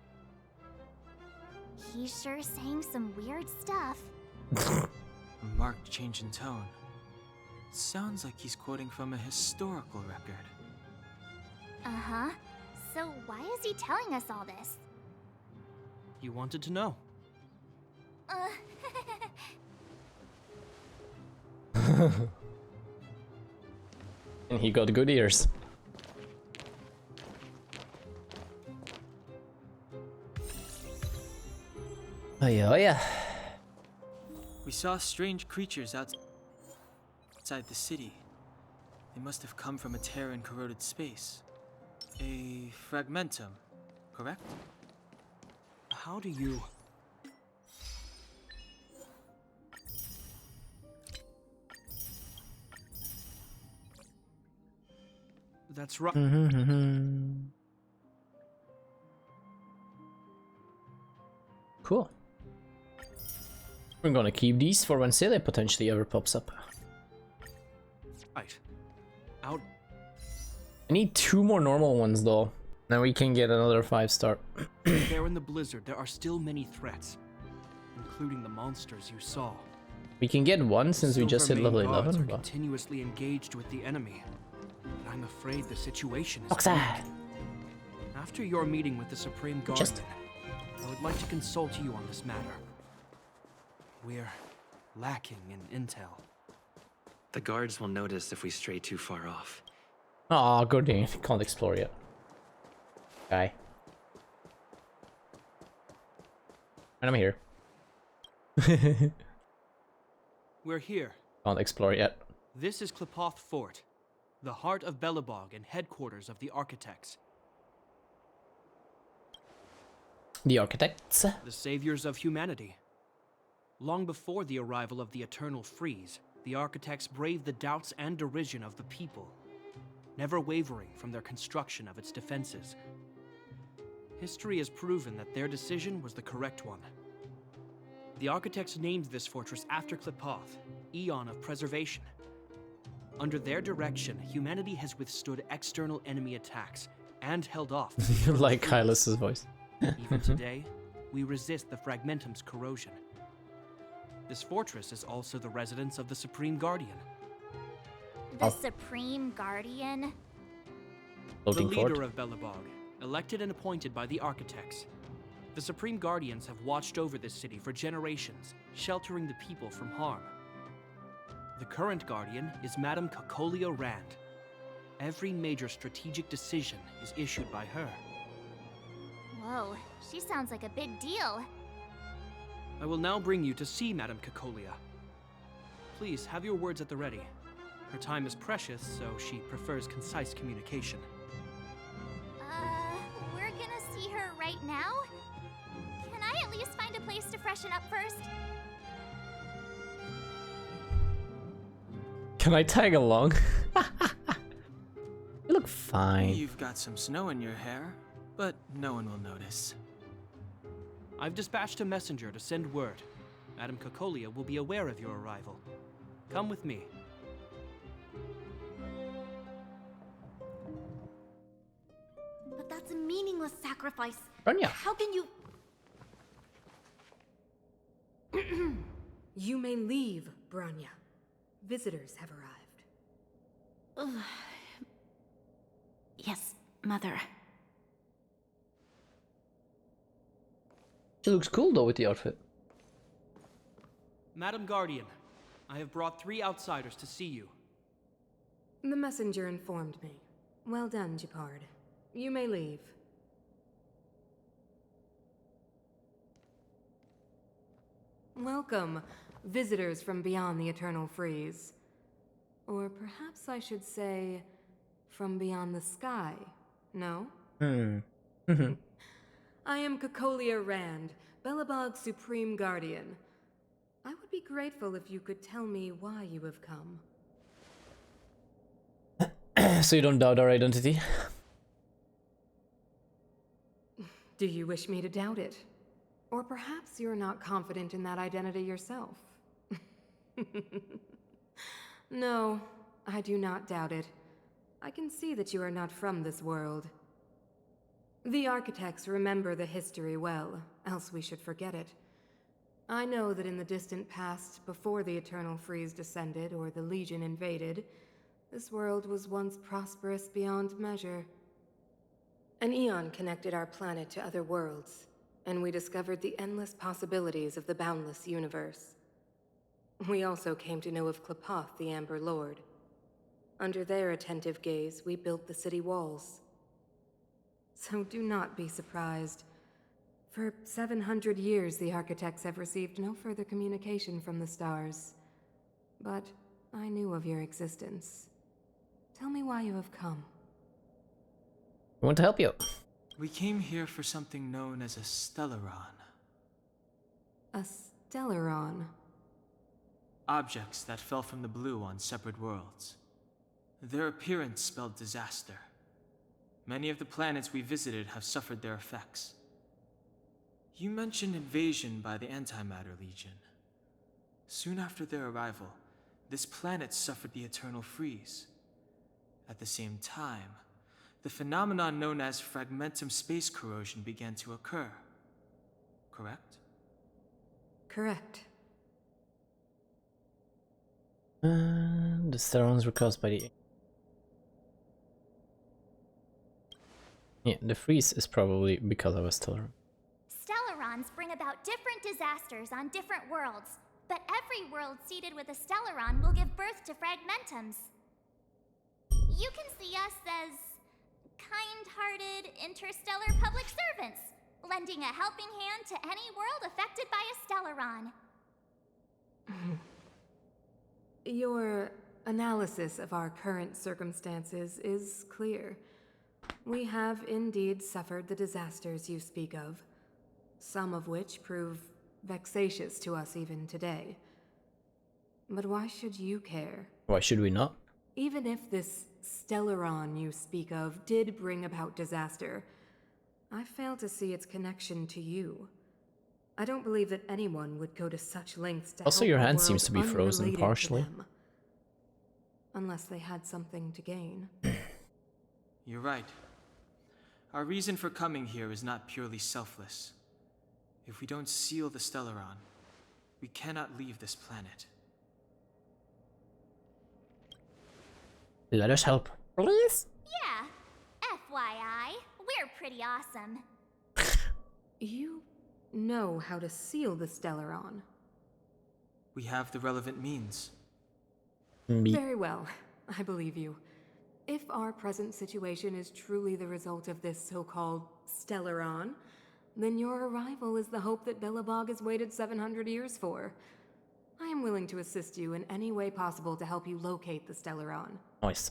He's sure saying some weird stuff. A marked change in tone. Sounds like he's quoting from a historical record. Uh-huh. So why is he telling us all this? You wanted to know. And he got good ears. Oh yeah, oh yeah. We saw strange creatures outside the city. They must have come from a Terran-corroded space. A fragmentum, correct? How do you... That's right. Cool. We're gonna keep these for when Sele potentially ever pops up. Right. Out. I need 2 more normal ones though. Then we can get another 5-star. There in the blizzard, there are still many threats, including the monsters you saw. We can get 1 since we just hit Silver level Mane guards 11. are But... continuously engaged with the enemy. But I'm afraid the situation is Oxa! weak. After your meeting with the Supreme Guardian, I would like to consult you on this matter. We're lacking in intel. The guards will notice if we stray too far off. Aw, good thing. Can't explore yet. Guy. And I'm here. We're here. Can't explore yet. This is Klepoth Fort, the heart of Belobog and headquarters of the architects. The architects. The saviors of humanity. Long before the arrival of the Eternal Freeze, the architects braved the doubts and derision of the people, never wavering from their construction of its defenses. History has proven that their decision was the correct one. The architects named this fortress after Klepoth, Eon of Preservation. Under their direction, humanity has withstood external enemy attacks and held off. Like Hylas's voice. Even today, we resist the Fragmentum's corrosion. This fortress is also the residence of the Supreme Guardian. The Supreme Guardian? The Floating leader fort. of Belobog, elected and appointed by the architects. The Supreme Guardians have watched over this city for generations, sheltering the people from harm. The current Guardian is Madame Cocolia Rand. Every major strategic decision is issued by her. Whoa, she sounds like a big deal. I will now bring you to see Madame Cocolia. Please have your words at the ready. Her time is precious, so she prefers concise communication. We're gonna see her right now? Can I at least find a place to freshen up first? Can I tag along? You look fine. You've got some snow in your hair, but no one will notice. I've dispatched a messenger to send word. Madame Cocolia will be aware of your arrival. Come with me. But that's a meaningless sacrifice. Bronya. How can you... You may leave, Bronya. Visitors have arrived. Yes, Mother. She looks cool though with the outfit. Madame Guardian, I have brought 3 outsiders to see you. The messenger informed me. Well done, Gepard. You may leave. Welcome, visitors from beyond the Eternal Freeze. Or perhaps I should say, from beyond the sky, no? I am Cocolia Rand, Belobog's Supreme Guardian. I would be grateful if you could tell me why you have come. So you don't doubt our identity? Do you wish me to doubt it? Or perhaps you're not confident in that identity yourself? No, I do not doubt it. I can see that you are not from this world. The architects remember the history well, else we should forget it. I know that in the distant past, before the Eternal Freeze descended or the Legion invaded, this world was once prosperous beyond measure. An eon connected our planet to other worlds, and we discovered the endless possibilities of the boundless universe. We also came to know of Klapoth, the Amber Lord. Under their attentive gaze, we built the city walls. So do not be surprised. For 700 years, the architects have received no further communication from the stars. But I knew of your existence. Tell me why you have come. I want to help you. We came here for something known as a Stellaron. A Stellaron? Objects that fell from the blue on separate worlds. Their appearance spelled disaster. Many of the planets we visited have suffered their effects. You mentioned invasion by the Antimatter Legion. Soon after their arrival, this planet suffered the Eternal Freeze. At the same time, the phenomenon known as fragmentum space corrosion began to occur. Correct? Correct. The Stellarons were caused by the... Yeah, the freeze is probably because of a Stellaron. Stellarons bring about different disasters on different worlds, but every world seeded with a Stellaron will give birth to fragmentums. You can see us as kind-hearted interstellar public servants, lending a helping hand to any world affected by a Stellaron. Your analysis of our current circumstances is clear. We have indeed suffered the disasters you speak of, some of which prove vexatious to us even today. But why should you care? Why should we not? Even if this Stellaron you speak of did bring about disaster, I fail to see its connection to you. I don't believe that anyone would go to such lengths to Also, help your a hand world seems to be frozen unrelated to partially. them. Unless they had something to gain. You're right. Our reason for coming here is not purely selfless. If we don't seal the Stellaron, we cannot leave this planet. Let us help. Please? Yeah, FYI, we're pretty awesome. You know how to seal the Stellaron. We have the relevant means. Very well, I believe you. If our present situation is truly the result of this so-called Stellaron, then your arrival is the hope that Belobog has waited 700 years for. I am willing to assist you in any way possible to help you locate the Stellaron. Nice.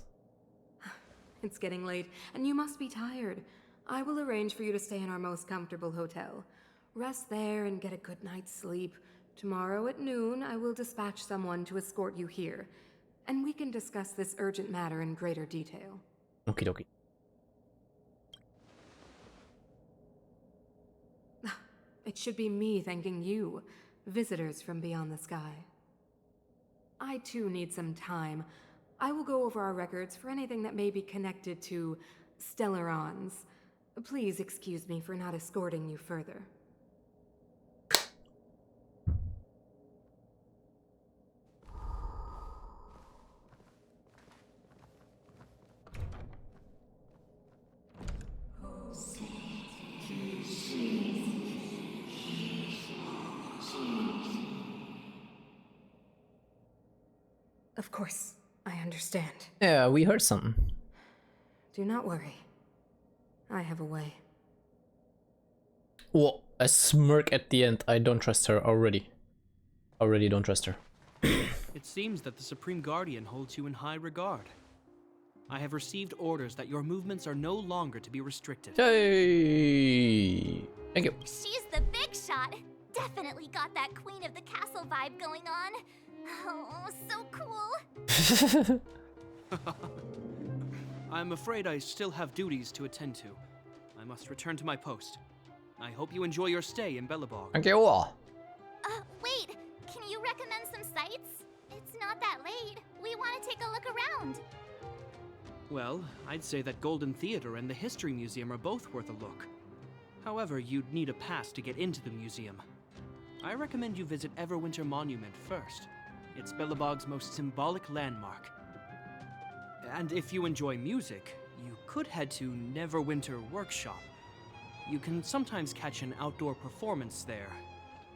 It's getting late, and you must be tired. I will arrange for you to stay in our most comfortable hotel. Rest there and get a good night's sleep. Tomorrow at noon, I will dispatch someone to escort you here, and we can discuss this urgent matter in greater detail. Okie dokie. It should be me thanking you, visitors from beyond the sky. I too need some time. I will go over our records for anything that may be connected to Stellarons. Please excuse me for not escorting you further. Of course, I understand. Yeah, we heard something. Do not worry. I have a way. Whoa, a smirk at the end. I don't trust her already. Already don't trust her. It seems that the Supreme Guardian holds you in high regard. I have received orders that your movements are no longer to be restricted. Hey! Thank you. She's the big shot. Definitely got that Queen of the Castle vibe going on. Oh, so cool. I'm afraid I still have duties to attend to. I must return to my post. I hope you enjoy your stay in Belobog. Thank you all. Wait, can you recommend some sites? It's not that late. We want to take a look around. Well, I'd say that Golden Theater and the History Museum are both worth a look. However, you'd need a pass to get into the museum. I recommend you visit Everwinter Monument first. It's Belobog's most symbolic landmark. And if you enjoy music, you could head to Neverwinter Workshop. You can sometimes catch an outdoor performance there.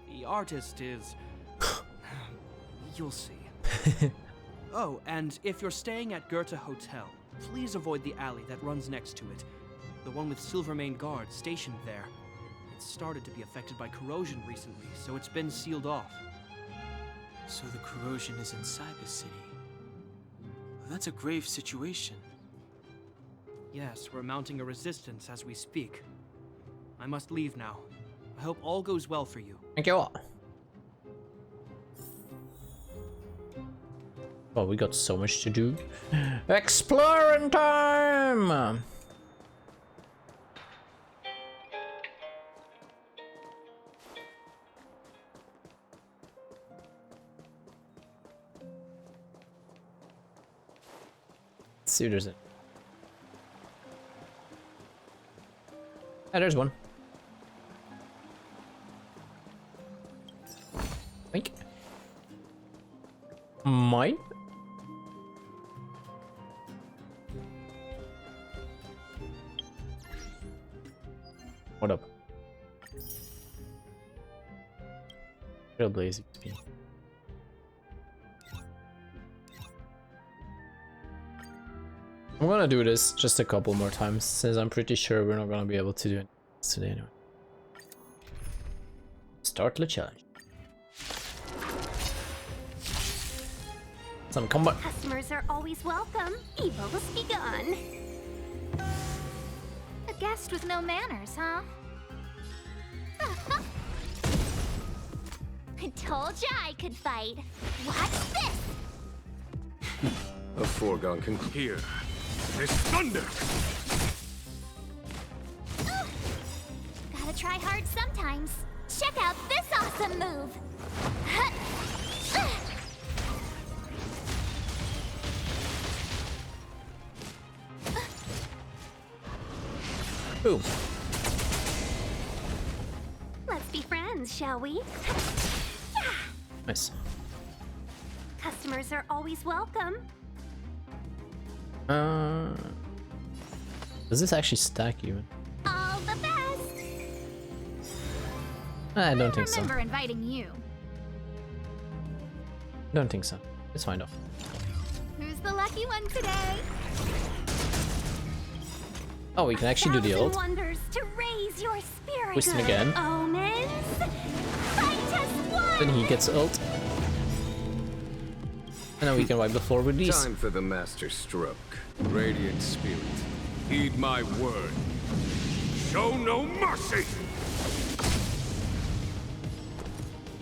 The artist is... you'll see. Oh, and if you're staying at Goethe Hotel, please avoid the alley that runs next to it. The one with Silvermane guards stationed there. It's started to be affected by corrosion recently, so it's been sealed off. So the corrosion is inside the city. That's a grave situation. Yes, we're mounting a resistance as we speak. I must leave now. I hope all goes well for you. Thank you all. Well, we got so much to do. Exploring time! Let's see if there's it. Ah, there's one. Think. Mine? What up? Trailblazing XP. I'm gonna do this just a couple more times since I'm pretty sure we're not gonna be able to do it today anyway. Start the challenge. Some combat. Customers are always welcome. Evil has begun. A guest with no manners, huh? I told ya I could fight. Watch this! A foregone conclusion. Here, there's thunder! Gotta try hard sometimes. Check out this awesome move! Boom. Let's be friends, shall we? Yeah. Nice. Customers are always welcome. Does this actually stack even? All the best! I don't think so. remember inviting you. Don't think so. Let's find out. Who's the lucky one today? Oh, we can actually do the ult. Wonders to raise your spirit. Twist him again. Omens. Fight us one. Then he gets ult. And then we can wipe the floor with these. Time for the master stroke. Radiant spirit, heed my word. Show no mercy!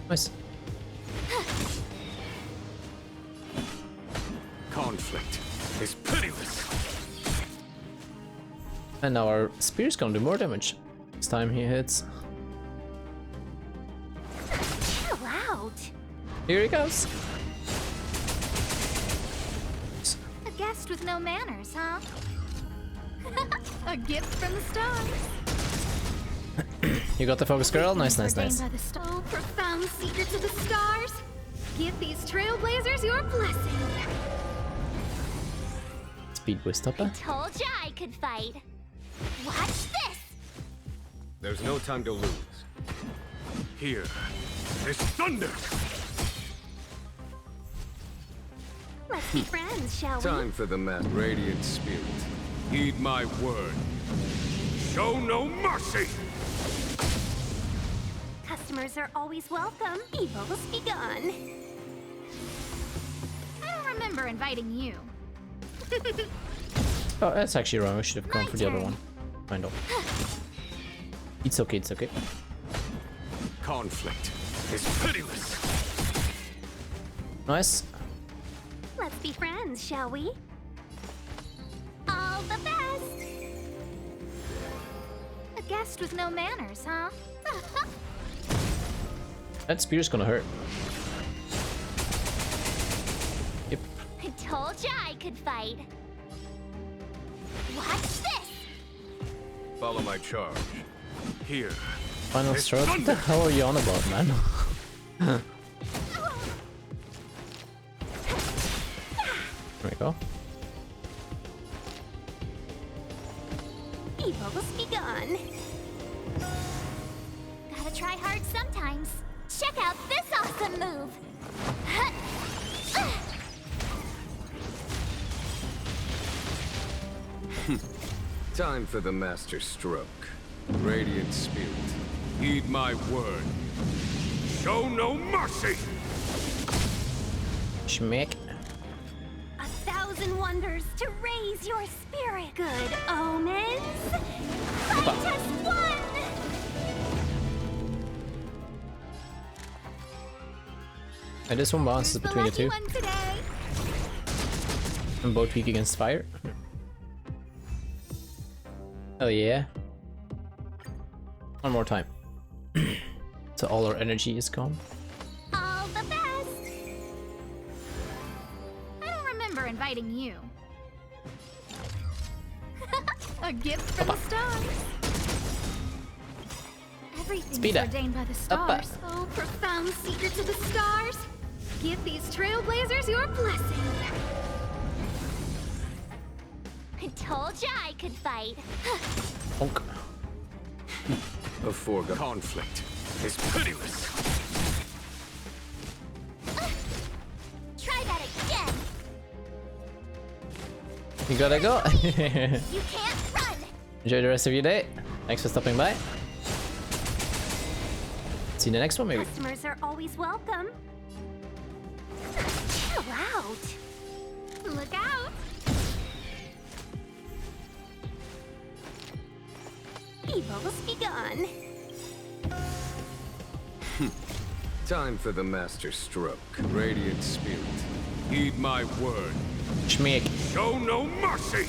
Nice. Conflict is pitiless. And now our spear's gonna do more damage. This time he hits. Chill out. Here he goes. A guest with no manners, huh? A gift from the stars. You got the focus girl? Nice, nice, nice. By the profound secrets of the stars. Give these trailblazers your blessing. Speed boost up. I told ya I could fight. Watch this. There's no time to lose. Here is thunder! Let's be friends, shall we? Time for the radiant spirit. Heed my word. Show no mercy! Customers are always welcome. Evils be gone. I don't remember inviting you. Oh, that's actually wrong. We should have gone for the other one. Kind of. It's okay, it's okay. Conflict is pitiless. Nice. Let's be friends, shall we? All the best. A guest with no manners, huh? That spear's gonna hurt. Yep. I told ya I could fight. Watch this. Follow my charge. Here. Final stroke? What the hell are you on about, man? There we go. Evils be gone. Gotta try hard sometimes. Check out this awesome move. Time for the master stroke. Radiant spirit, heed my word. Show no mercy! Schmick. 1,000 wonders to raise your spirit. Good omens. Fight us one. And this one bounces between the two. And both weak against fire. Oh yeah. One more time. So all our energy is gone. All the best. I don't remember inviting you. A gift from the stars. Everything's ordained by the stars. Oh, profound secrets of the stars. Give these trailblazers your blessing. I told ya I could fight. Honk. A foregone conflict is pitiless. Try that again. You gotta go. You can't run. Enjoy the rest of your day. Thanks for stopping by. See you in the next one, maybe. Customers are always welcome. Chill out. Look out. Evils be gone. Time for the master stroke. Radiant spirit, heed my word. Schmick. Show no mercy!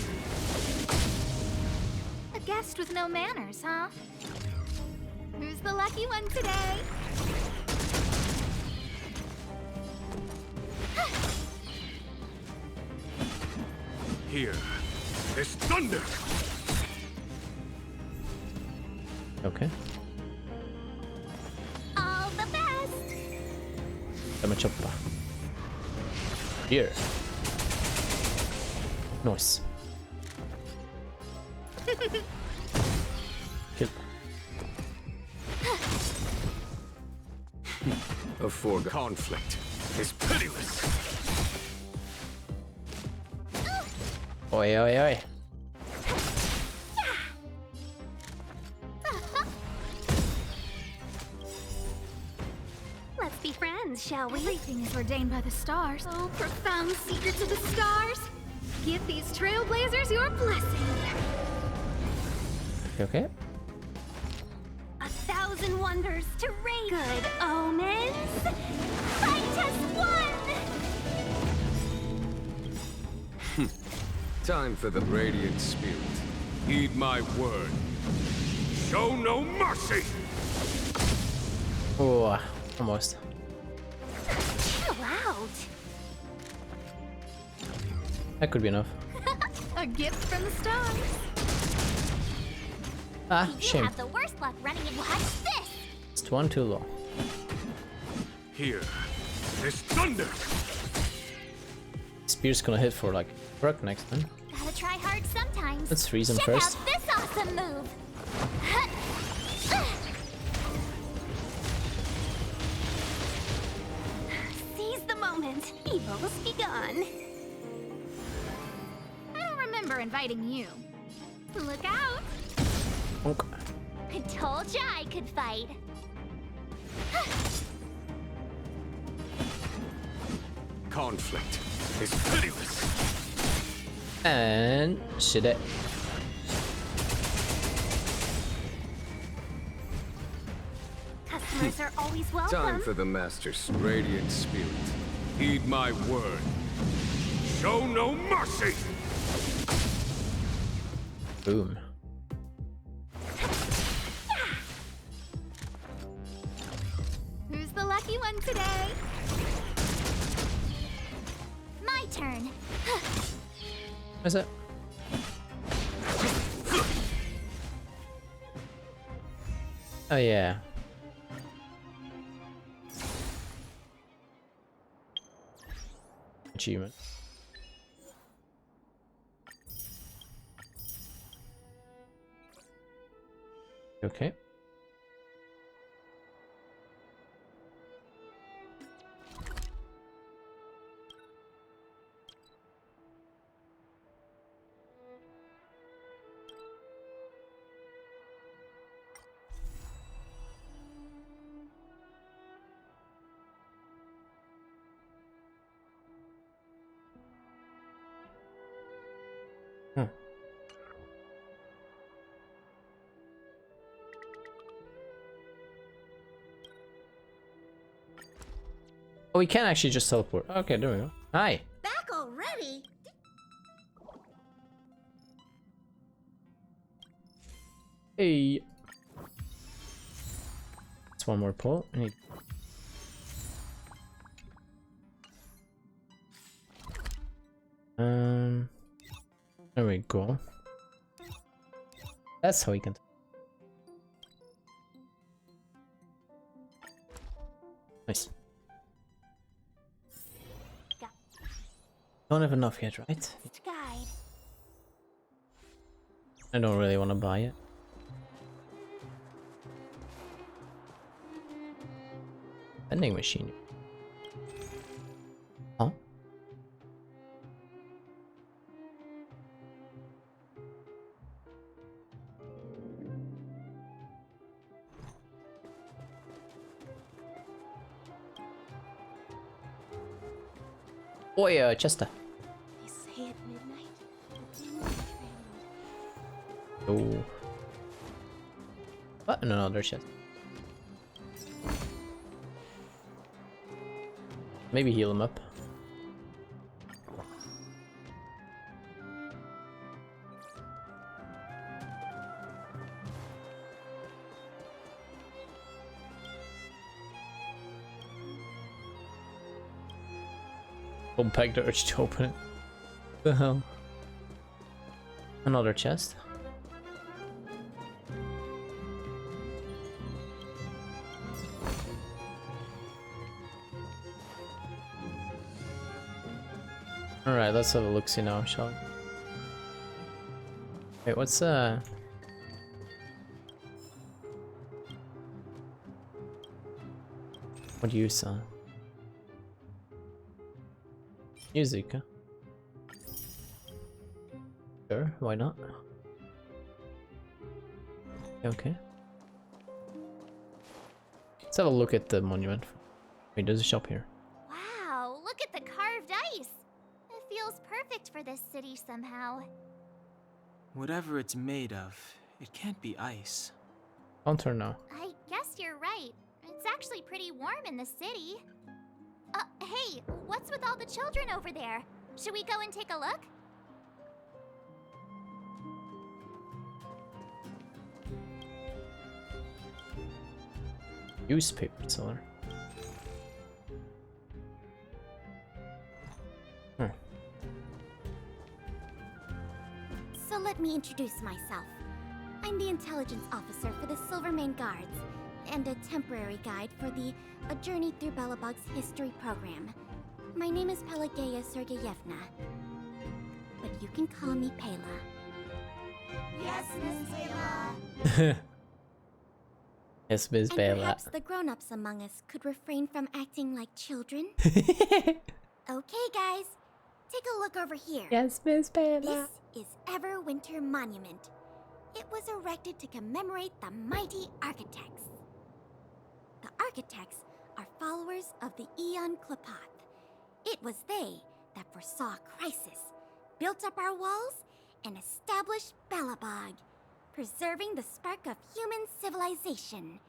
A guest with no manners, huh? Who's the lucky one today? Here is thunder! Okay. All the best. Damage up. Here. Nice. Kill. A foregone conflict is pitiless. Oi, oi, oi. Let's be friends, shall we? Everything is ordained by the stars. Oh, profound secrets of the stars. Give these trailblazers your blessing. Okay. 1,000 wonders to raise. Good omens. Fight as one. Time for the Radiant Spirit. Heed my word. Show no mercy! Oh, almost. Chill out. That could be enough. A gift from the stars. Ah, You shame. have the worst luck running in. Watch this. It's one too low. Here is thunder! Spear's gonna hit for like Brook next time. Gotta try hard sometimes. Let's freeze him Check first. out this awesome move. Seize the moment. Evil's begun. I don't remember inviting you. Look out. Bonk. I told ya I could fight. Conflict is pitiless. And shit it. Customers are always welcome. Time for the Master's Radiant Spirit. Heed my word. Show no mercy! Boom. Who's the lucky one today? My turn. Is it? Oh yeah. Achievement. Okay. Oh, we can actually just teleport. Okay, there we go. Hi. Back already? Hey. It's one more pull. I need. There we go. That's how we can. Nice. Don't have enough yet, right? Guide. I don't really want to buy it. Vending machine. Huh? Oh yeah, Chester. They say at midnight, the dim is Oh. What? No, there's chest. Maybe heal him up. Don't pack the urge to open it. The hell? Another chest. Alright, let's have a look-see now, shall we? Wait, what's What do you saw? Music, huh? Sure, why not? Okay. Let's have a look at the monument. Wait, there's a shop here. Wow, look at the carved ice. It feels perfect for this city somehow. Whatever it's made of, it can't be ice. Counter now. I guess you're right. It's actually pretty warm in the city. Hey, what's with all the children over there? Should we go and take a look? Newspaper seller. So let me introduce myself. I'm the intelligence officer for the Silvermane Guards, and a temporary guide for the A Journey Through Belobog's history program. My name is Pelageya Sergeyevna, but you can call me Pela. Yes, Miss Pela. Yes, Miss And Bella. perhaps the grown-ups among us could refrain from acting like children. Okay, guys, take a look over here. Yes, Miss Bella. This is Everwinter Monument. It was erected to commemorate the mighty architects. The architects are followers of the Aeon Klapoth. It was they that foresaw crisis, built up our walls, and established Belobog, preserving the spark of human civilization.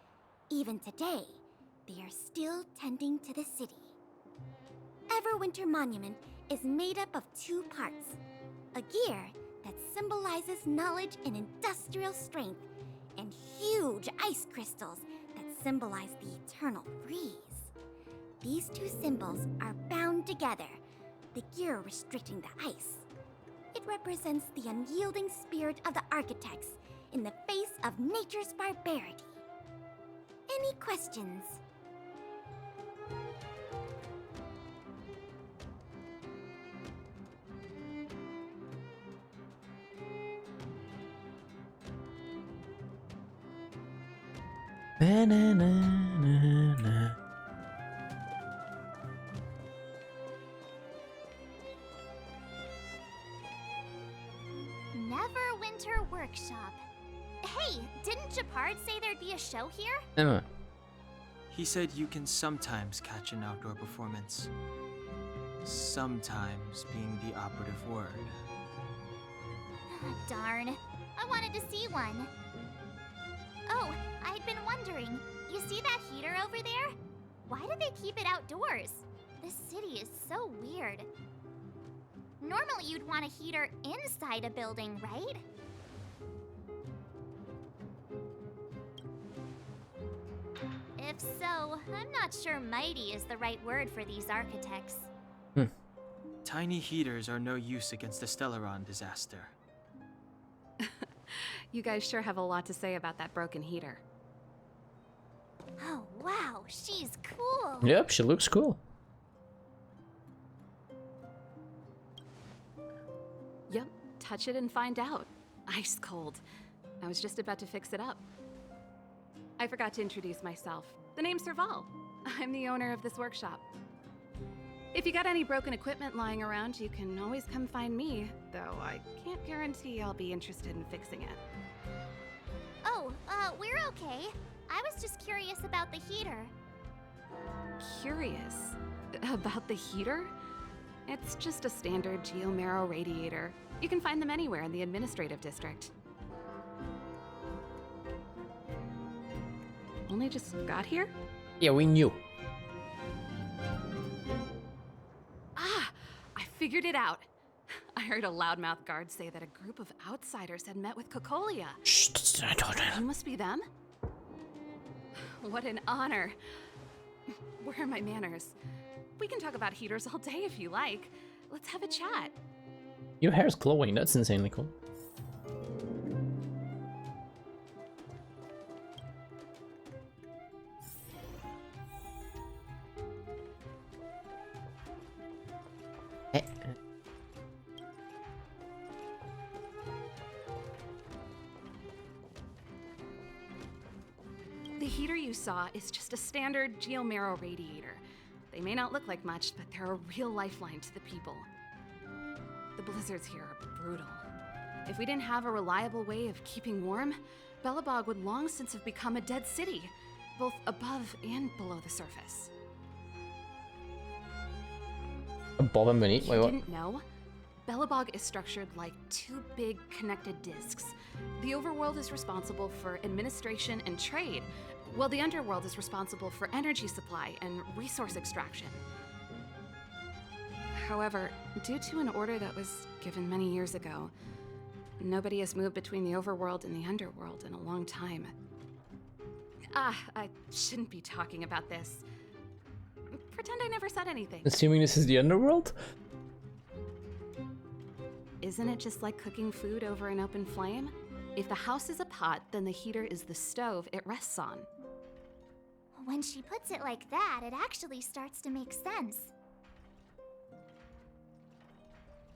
Even today, they are still tending to the city. Everwinter Monument is made up of 2 parts. A gear that symbolizes knowledge and industrial strength, and huge ice crystals that symbolize the eternal freeze. These 2 symbols are bound together, the gear restricting the ice. It represents the unyielding spirit of the architects in the face of nature's barbarity. Any questions? Ba-na-na-na-na. Neverwinter Workshop. Hey, didn't Japard say there'd be a show here? Emma. He said you can sometimes catch an outdoor performance. Sometimes being the operative word. Darn. I wanted to see one. Oh, I'd been wondering. You see that heater over there? Why do they keep it outdoors? This city is so weird. Normally you'd want a heater inside a building, right? If so, I'm not sure mighty is the right word for these architects. Tiny heaters are no use against the Stellaron disaster. You guys sure have a lot to say about that broken heater. Oh, wow, she's cool. Yep, she looks cool. Yep, touch it and find out. Ice cold. I was just about to fix it up. I forgot to introduce myself. The name's Serval. I'm the owner of this workshop. If you got any broken equipment lying around, you can always come find me, though I can't guarantee I'll be interested in fixing it. Oh, we're okay. I was just curious about the heater. Curious? About the heater? It's just a standard geomarrow radiator. You can find them anywhere in the administrative district. Only just got here? Yeah, we knew. Ah! I figured it out. I heard a loudmouth guard say that a group of outsiders had met with Cocolia. Shh, I told her. You must be them? What an honor. Where are my manners? We can talk about heaters all day if you like. Let's have a chat. Your hair's glowing, that's insanely cool. The heater you saw is just a standard geomarrow radiator. They may not look like much, but they're a real lifeline to the people. The blizzards here are brutal. If we didn't have a reliable way of keeping warm, Belobog would long since have become a dead city, both above and below the surface. Above and beneath? Wait, You what? didn't know? Belobog is structured like two big connected disks. The overworld is responsible for administration and trade, while the underworld is responsible for energy supply and resource extraction. However, due to an order that was given many years ago, nobody has moved between the overworld and the underworld in a long time. I shouldn't be talking about this. Pretend I never said anything. Assuming this is the underworld? Isn't it just like cooking food over an open flame? If the house is a pot, then the heater is the stove it rests on. When she puts it like that, it actually starts to make sense.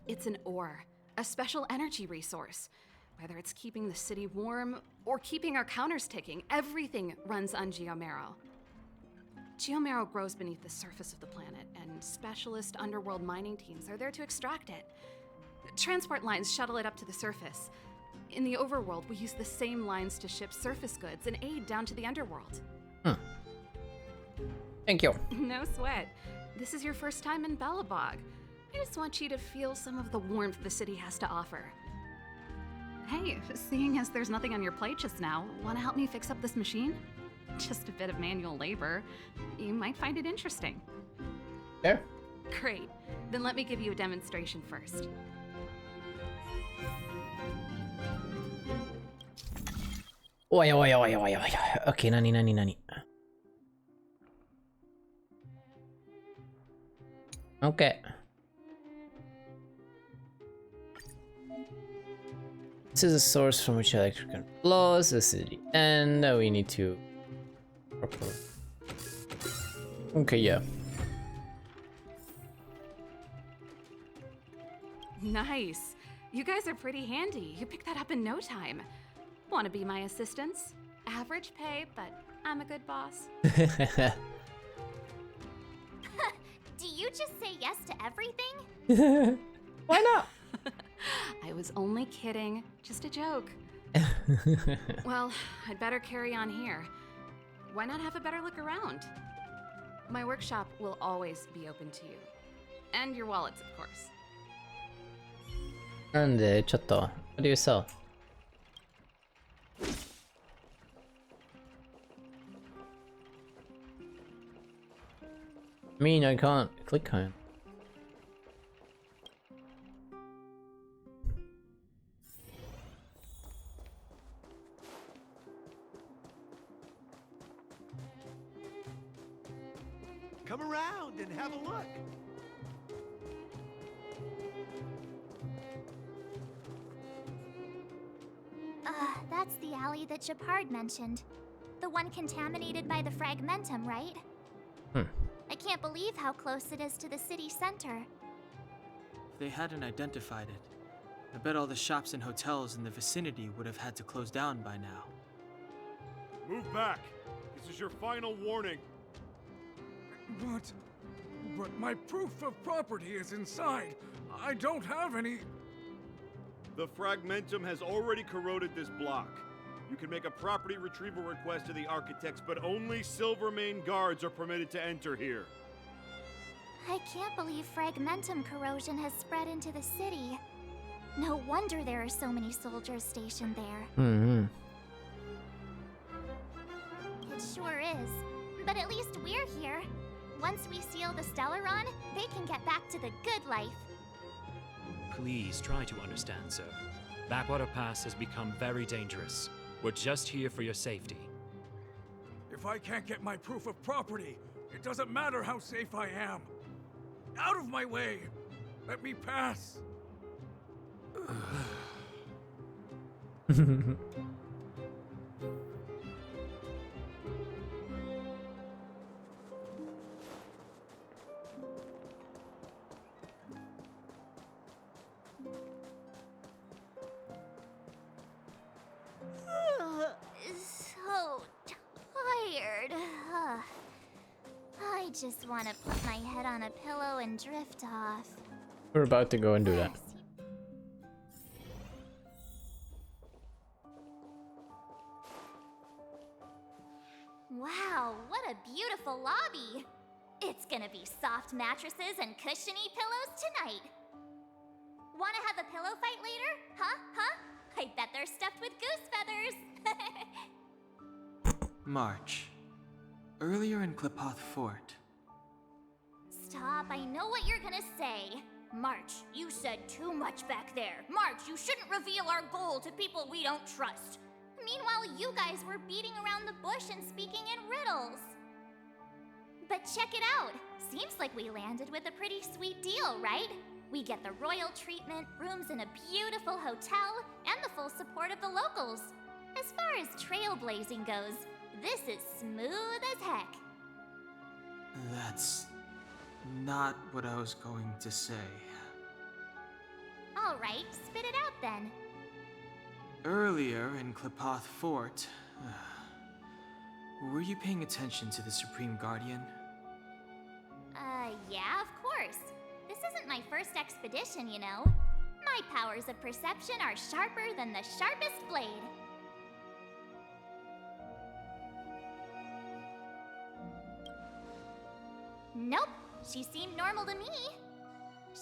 It's an ore, a special energy resource. Whether it's keeping the city warm or keeping our counters ticking, everything runs on geomarrow. Geomarrow grows beneath the surface of the planet, and specialist underworld mining teams are there to extract it. Transport lines shuttle it up to the surface. In the overworld, we use the same lines to ship surface goods and aid down to the underworld. Thank you. No sweat. This is your first time in Belobog. I just want you to feel some of the warmth the city has to offer. Hey, seeing as there's nothing on your plate just now, want to help me fix up this machine? Just a bit of manual labor. You might find it interesting. There. Great. Then let me give you a demonstration first. Oi. Okay, nani. Okay. This is a source from which electric current flows. This is the end. Now we need to. Okay, yeah. Nice. You guys are pretty handy. You picked that up in no time. Want to be my assistants? Average pay, but I'm a good boss. Do you just say yes to everything? Why not? I was only kidding. Just a joke. Well, I'd better carry on here. Why not have a better look around? My workshop will always be open to you. And your wallets, of course. And chatto. What do you sell? I mean, I can't click on it. Come around and have a look. That's the alley that Shepard mentioned. The one contaminated by the fragmentum, right? I can't believe how close it is to the city center. If they hadn't identified it, I bet all the shops and hotels in the vicinity would have had to close down by now. Move back. This is your final warning. But my proof of property is inside. I don't have any. The fragmentum has already corroded this block. You can make a property retrieval request to the architects, but only Silvermane guards are permitted to enter here. I can't believe fragmentum corrosion has spread into the city. No wonder there are so many soldiers stationed there. It sure is. But at least we're here. Once we seal the Stellaron, they can get back to the good life. Please try to understand, sir. Backwater Pass has become very dangerous. We're just here for your safety. If I can't get my proof of property, it doesn't matter how safe I am. Out of my way! Let me pass! So tired. just want to put my head on a pillow and drift off. We're about to go and do that. Wow, what a beautiful lobby! It's gonna be soft mattresses and cushiony pillows tonight. Wanna have a pillow fight later? Huh? I bet they're stuffed with goose feathers. March. Earlier in Klipoth Fort. Stop, I know what you're gonna say. March, you said too much back there. March, you shouldn't reveal our goal to people we don't trust. Meanwhile, you guys were beating around the bush and speaking in riddles. But check it out. Seems like we landed with a pretty sweet deal, right? We get the royal treatment, rooms in a beautiful hotel, and the full support of the locals. As far as trailblazing goes, this is smooth as heck. That's not what I was going to say. Alright, spit it out then. Earlier in Klipoth Fort, were you paying attention to the Supreme Guardian? Yeah, of course. This isn't my first expedition, you know. My powers of perception are sharper than the sharpest blade. Nope, she seemed normal to me.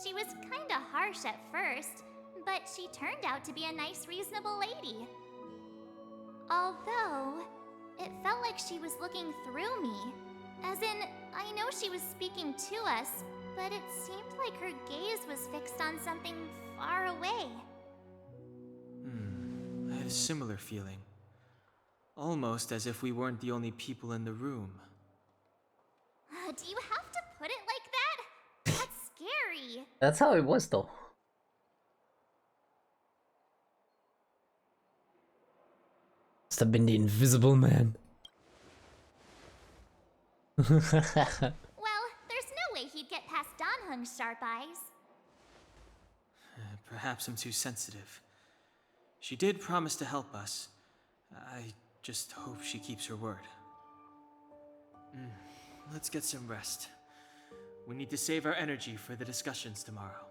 She was kinda harsh at first, but she turned out to be a nice, reasonable lady. Although, it felt like she was looking through me. As in, I know she was speaking to us, but it seemed like her gaze was fixed on something far away. I had a similar feeling. Almost as if we weren't the only people in the room. Do you have to put it like that? That's scary. That's how it was though. Must have been the Invisible Man. Well, there's no way he'd get past Danhung's sharp eyes. Perhaps I'm too sensitive. She did promise to help us. I just hope she keeps her word. Let's get some rest. We need to save our energy for the discussions tomorrow.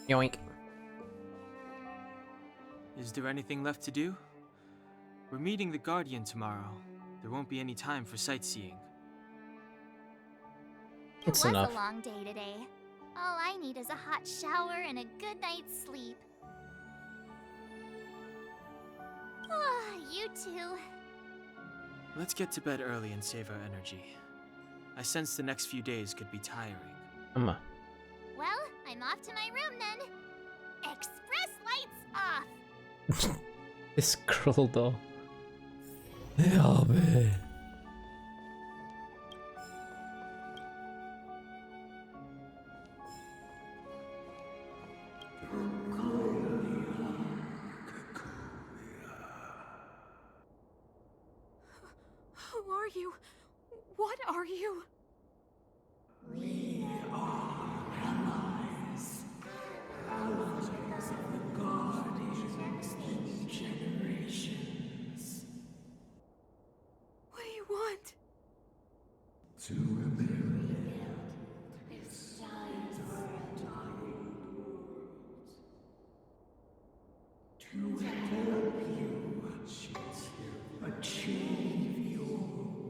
Yoink. Is there anything left to do? We're meeting the Guardian tomorrow. There won't be any time for sightseeing. It's It was enough. a long day today. All I need is a hot shower and a good night's sleep. You too. Let's get to bed early and save our energy. I sense the next few days could be tiring. Well, I'm off to my room then. Express lights off! This girl though. Yeah, man. Who are you? What are you? We are allies. Allies of the Guardians through generations. What do you want? To rebuild its sides of dying world. To help you achieve your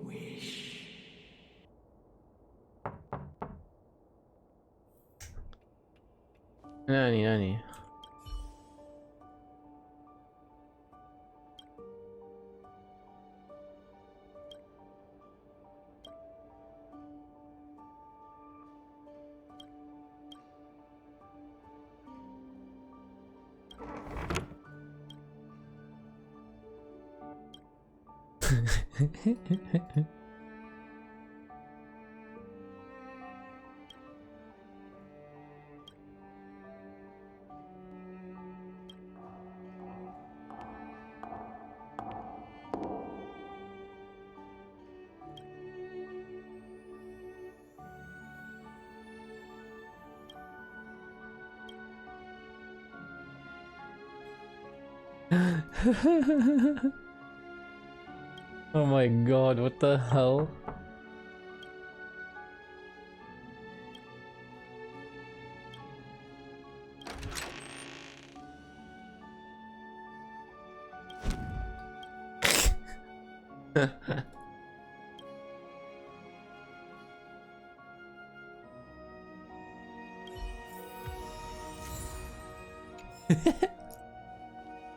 wish. Nani. Oh my god, what the hell?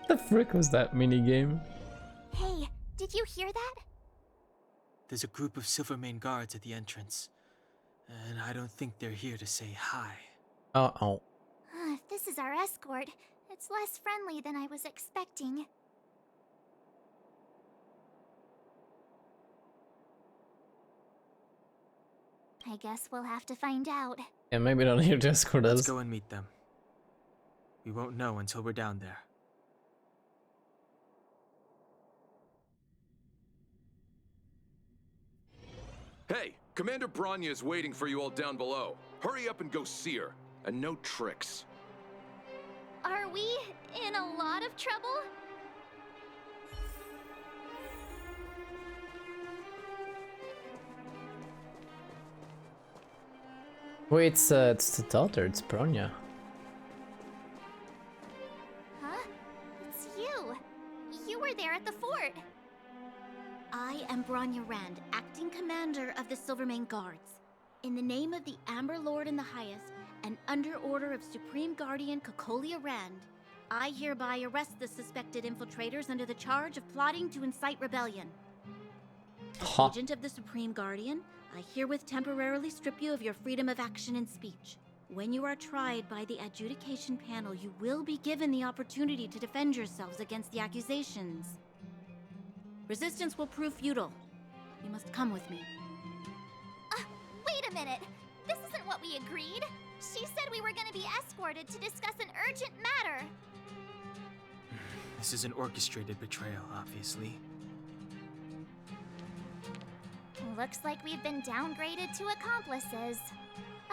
The frick was that minigame? Hey, did you hear that? There's a group of Silvermane guards at the entrance, and I don't think they're here to say hi. Uh-oh. If this is our escort, it's less friendly than I was expecting. I guess we'll have to find out. Yeah, maybe not here to escort us. Let's go and meet them. We won't know until we're down there. Hey, Commander Bronya is waiting for you all down below. Hurry up and go see her. And no tricks. Are we in a lot of trouble? Wait, it's the daughter, it's Bronya. Huh? It's you. You were there at the fort. I am Bronya Rand, acting commander of the Silvermane Guards. In the name of the Amber Lord in the Highest, and under order of Supreme Guardian Cocolia Rand, I hereby arrest the suspected infiltrators under the charge of plotting to incite rebellion. As agent of the Supreme Guardian, I herewith temporarily strip you of your freedom of action and speech. When you are tried by the adjudication panel, you will be given the opportunity to defend yourselves against the accusations. Resistance will prove futile. You must come with me. Wait a minute! This isn't what we agreed! She said we were gonna be escorted to discuss an urgent matter! This is an orchestrated betrayal, obviously. Looks like we've been downgraded to accomplices.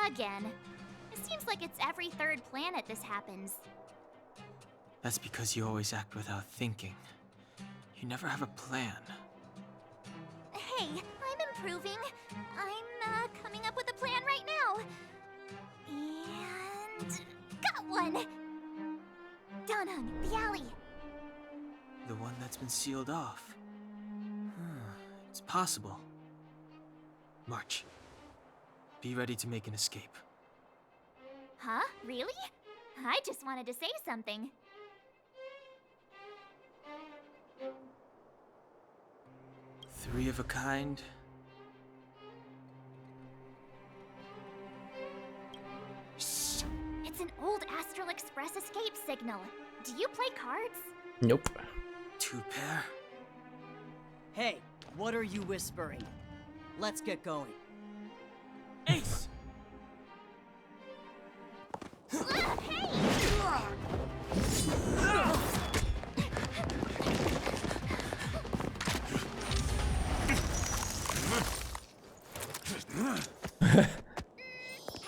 Again. It seems like it's every third planet this happens. That's because you always act without thinking. You never have a plan. Hey, I'm improving. I'm coming up with a plan right now. And got one! Danheng, the alley. The one that's been sealed off. It's possible. March. Be ready to make an escape. Huh? Really? I just wanted to say something. Three of a kind. Shh! It's an old Astral Express escape signal. Do you play cards? Nope. Two pair. Hey, what are you whispering? Let's get going. Ace!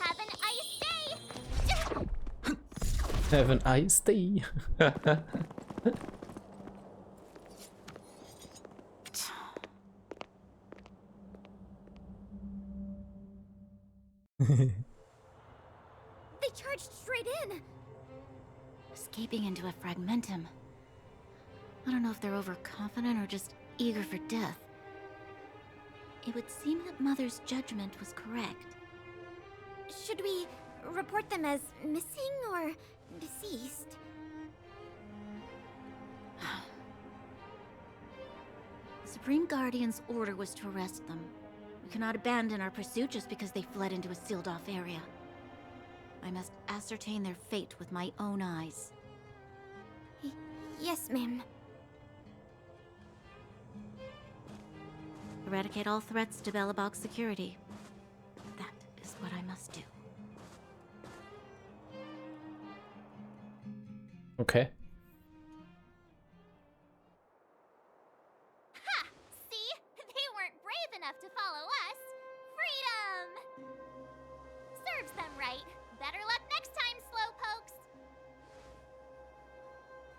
Have an ice day! Have an iced tea. They charged straight in! Escaping into a fragmentum. I don't know if they're overconfident or just eager for death. It would seem that Mother's judgment was correct. Should we report them as missing or deceased? The Supreme Guardian's order was to arrest them. We cannot abandon our pursuit just because they fled into a sealed-off area. I must ascertain their fate with my own eyes. Yes, ma'am. Eradicate all threats to Belobog security. That is what I must do. Okay. Ha! See? They weren't brave enough to follow us. Freedom! Serves them right. Better luck next time, slowpokes.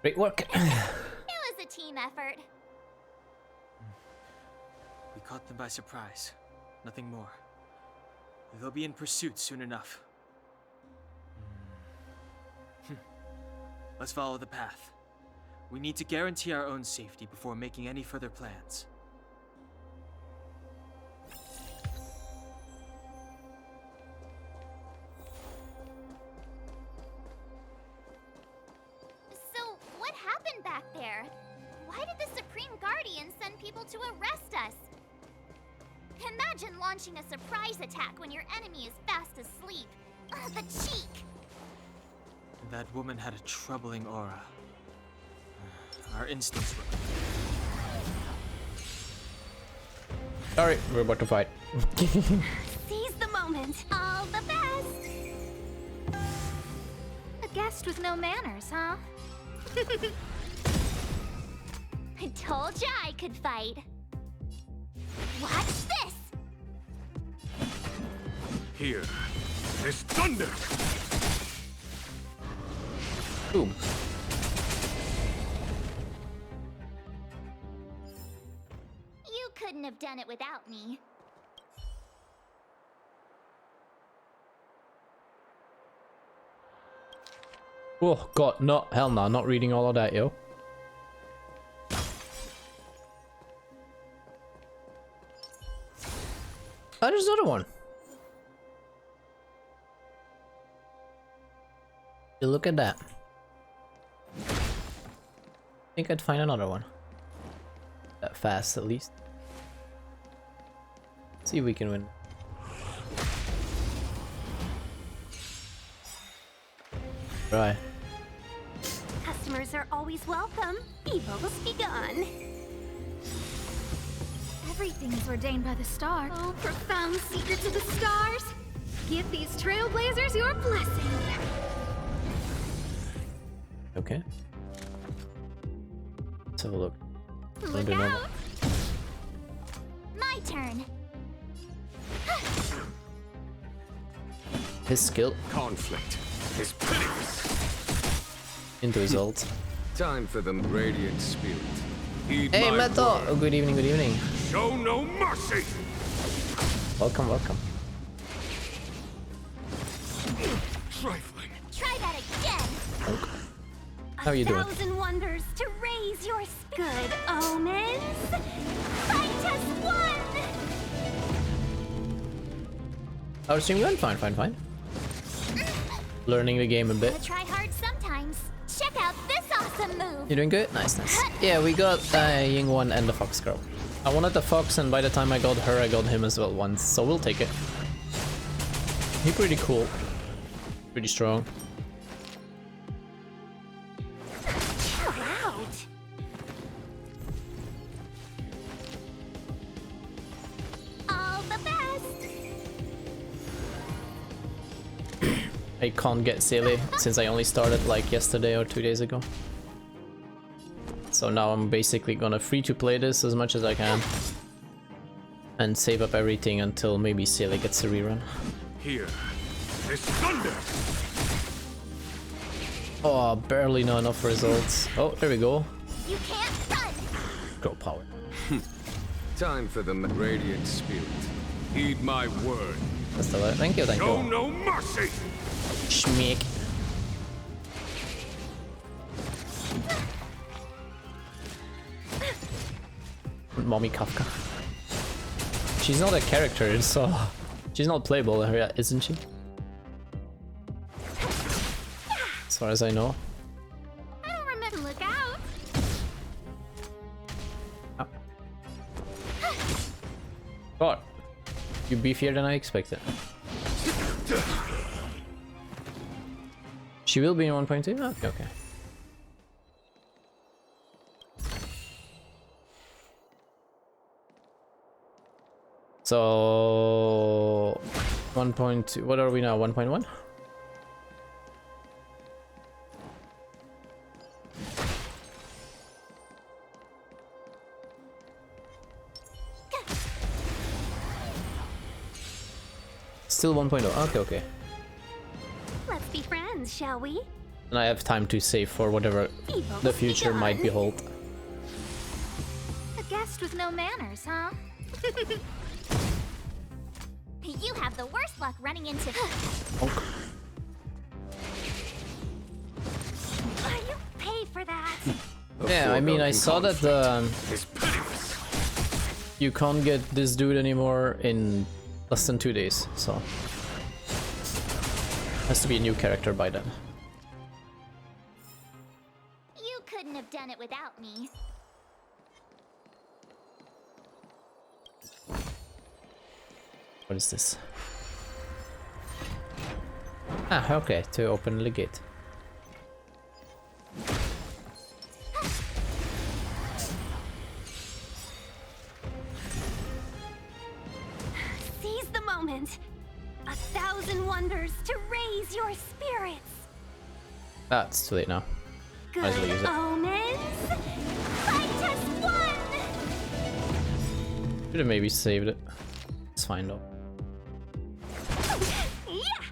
Great work. It was a team effort. We caught them by surprise. Nothing more. They'll be in pursuit soon enough. Let's follow the path. We need to guarantee our own safety before making any further plans. So, what happened back there? Why did the Supreme Guardian send people to arrest us? Imagine launching a surprise attack when your enemy is fast asleep. The cheek! That woman had a troubling aura. Our instincts were... Sorry, we're about to fight. Seize the moment. All the best. A guest with no manners, huh? I told ya I could fight. Watch this! Here, this thunder! Boom. You couldn't have done it without me. Oh god, no, hell no, not reading all of that, yo. Oh, there's another one. You look at that. I think I'd find another one. That fast, at least. See if we can win. Right. Customers are always welcome. Evil's begun. Everything is ordained by the star. Oh, profound secrets of the stars. Give these trailblazers your blessing. Okay. Let's have a look. Look out! My turn. His skill Conflict is pitiless. into his ult. Time for the radiant spirit. Heed Hey, my Metal! word. Oh, good evening, good evening. Show no mercy. Welcome, welcome. Trifling. Try that again. How are you doing? 1,000 wonders to raise your good omens. Fight us one. How is stream going? Fine, fine, fine. Learning the game a bit. Gotta try hard sometimes. Check out this awesome move. You doing good? Nice, nice. Yeah, we got Ying one and the Fox Girl. I wanted the Fox, and by the time I got her, I got him as well once, so we'll take it. He's pretty cool. Pretty strong. Chill out. All the best. I can't get silly since I only started like yesterday or 2 days ago. So now I'm basically gonna free to play this as much as I can. And save up everything until maybe Silly gets a rerun. Here, this thunder. Oh, barely know enough results. Oh, there we go. You can't run. Girl power. Time for the radiant spirit. Heed my word. That's the way. Thank you, thank Show you. no mercy. Schmeek. Mommy Kafka. She's not a character, so she's not playable, isn't she? As far as I know. I don't remember. Look out. God, you're beefier than I expected. She will be in 1.2? Okay, okay. So 1.2, what are we now? 1.1? Still 1.0. Okay, okay. Let's be friends, shall we? And I have time to save for whatever the future might behold. A guest with no manners, huh? You have the worst luck running into... You pay for that. Yeah, I mean, I saw that you can't get this dude anymore in less than 2 days, so has to be a new character by then. You couldn't have done it without me. What is this? Ah, okay, to open the gate. Seize the moment. 1,000 wonders to raise your spirits. Ah, it's too late now. Might as well use Good it. omens. Fight as one. Should have maybe saved it. It's fine though. Yeah!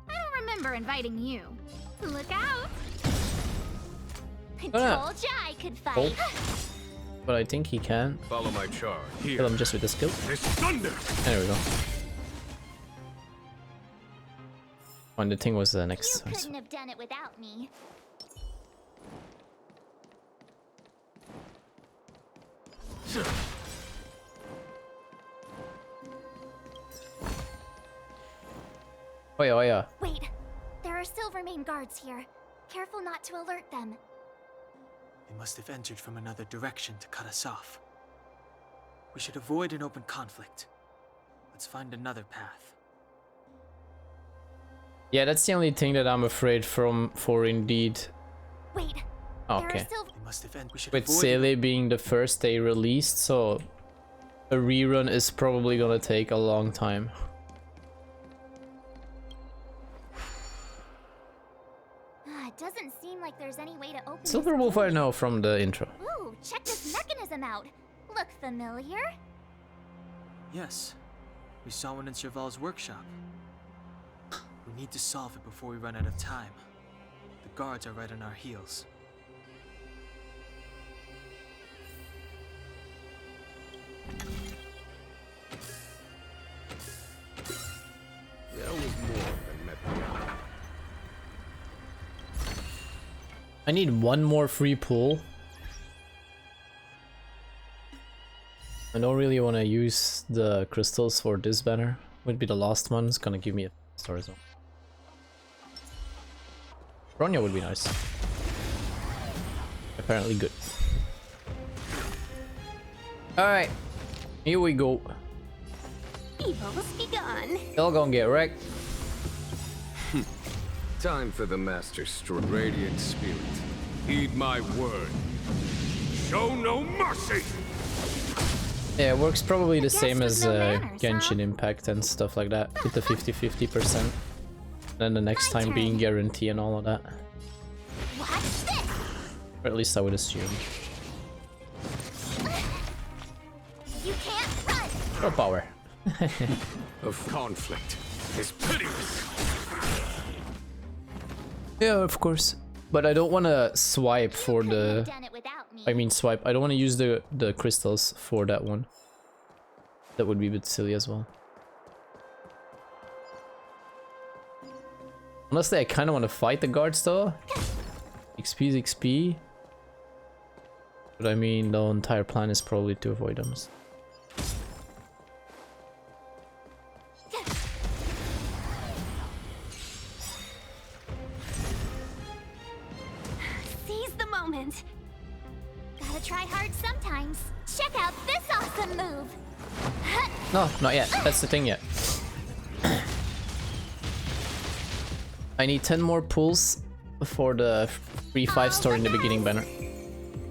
I don't remember inviting you. Look out! Told ya I could fight. Oh. But I think he can. Follow my charge. Here. Kill him just with the skill. There we go. And the thing was the next. You couldn't have done it without me. Oh yeah, oh yeah. Wait, there are Silvermane guards here. Careful not to alert them. They must have entered from another direction to cut us off. We should avoid an open conflict. Let's find another path. Yeah, that's the only thing that I'm afraid for indeed. Wait. Okay. They must have we should With avoid Sele being the first day released, so a rerun is probably gonna take a long time. It doesn't seem like there's any way to open Silver Wolf I know from the intro. Ooh, check this mechanism out. Look familiar? Yes. We saw one in Cheval's workshop. We need to solve it before we run out of time. The guards are right on our heels. There was more than met the eye. I need one more free pull. I don't really want to use the crystals for this banner. Would be the last one. It's gonna give me a star zone. Bronya would be nice. Apparently good. Alright, here we go. Evil's begun. Y'all gonna get wrecked. Time for the Master Stroke. Radiant Spirit. Heed my word. Show no mercy! Yeah, it works probably the same as Genshin Impact and stuff like that, with the 50-50%. Then the next time being guarantee and all of that. Or at least I would assume. You can't run. Or power. Of conflict is pitiless. Yeah, of course. But I don't want to swipe for the... I mean swipe. I don't want to use the crystals for that one. That would be a bit silly as well. Honestly, I kind of want to fight the guards though. XP is XP. But I mean, the entire plan is probably to avoid them. Seize the moment. Gotta try hard sometimes. Check out this awesome move. No, not yet. That's the thing yet. I need 10 more pulls for the free 5-star in the beginning banner.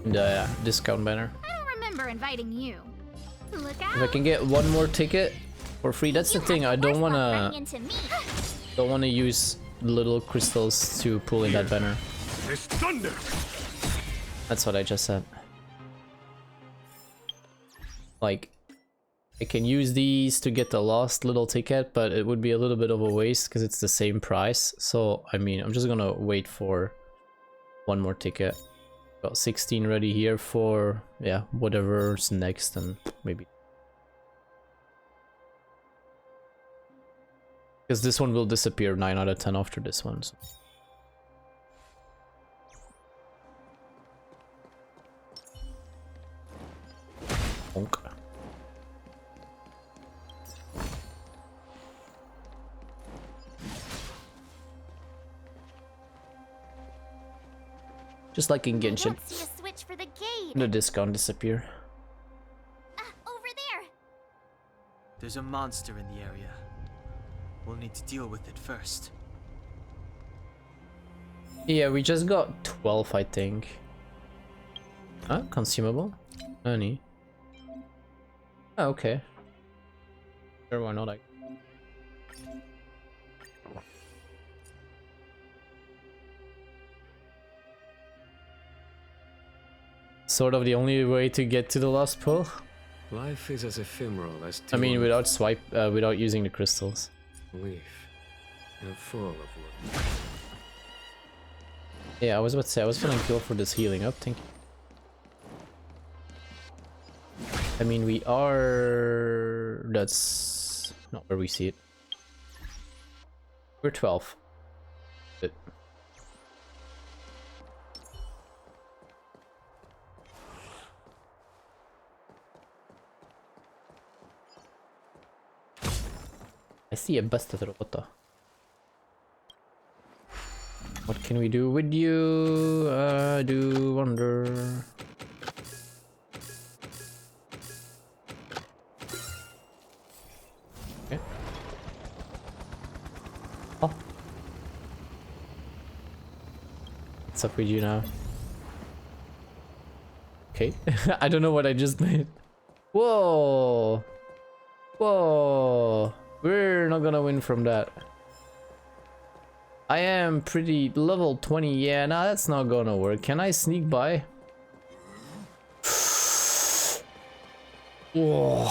In the discount banner. I don't remember inviting you. Look out. If I can get one more ticket for free, that's the thing. I don't wanna use little crystals to pull in that banner. It's thunder. That's what I just said. Like, I can use these to get the last little ticket, but it would be a little bit of a waste because it's the same price. So, I mean, I'm just gonna wait for one more ticket. Got 16 ready here for, yeah, whatever's next, and maybe. Because this one will disappear 9 out of 10 after this one. So. Honk. Just like in Genshin. See a switch for the gate. The discount disappear. Over there. There's a monster in the area. We'll need to deal with it first. Yeah, we just got 12, I think. Huh? Consumable? Money. Oh, okay. Sure, why not? Sort of the only way to get to the last pull. Life is as ephemeral as I mean, without using the crystals. Leaf and full of work. Yeah, I was about to say I was gonna go for this healing up. Thank you. I mean, we are. That's not where we see it. We're 12. But I see a busted robot. What can we do with you? I do wonder. Okay. Oh. What's up with you now? Okay. I don't know what I just made. Whoa. Whoa. We're not gonna win from that. I am pretty level 20. Yeah, nah, that's not gonna work. Can I sneak by? Whoa.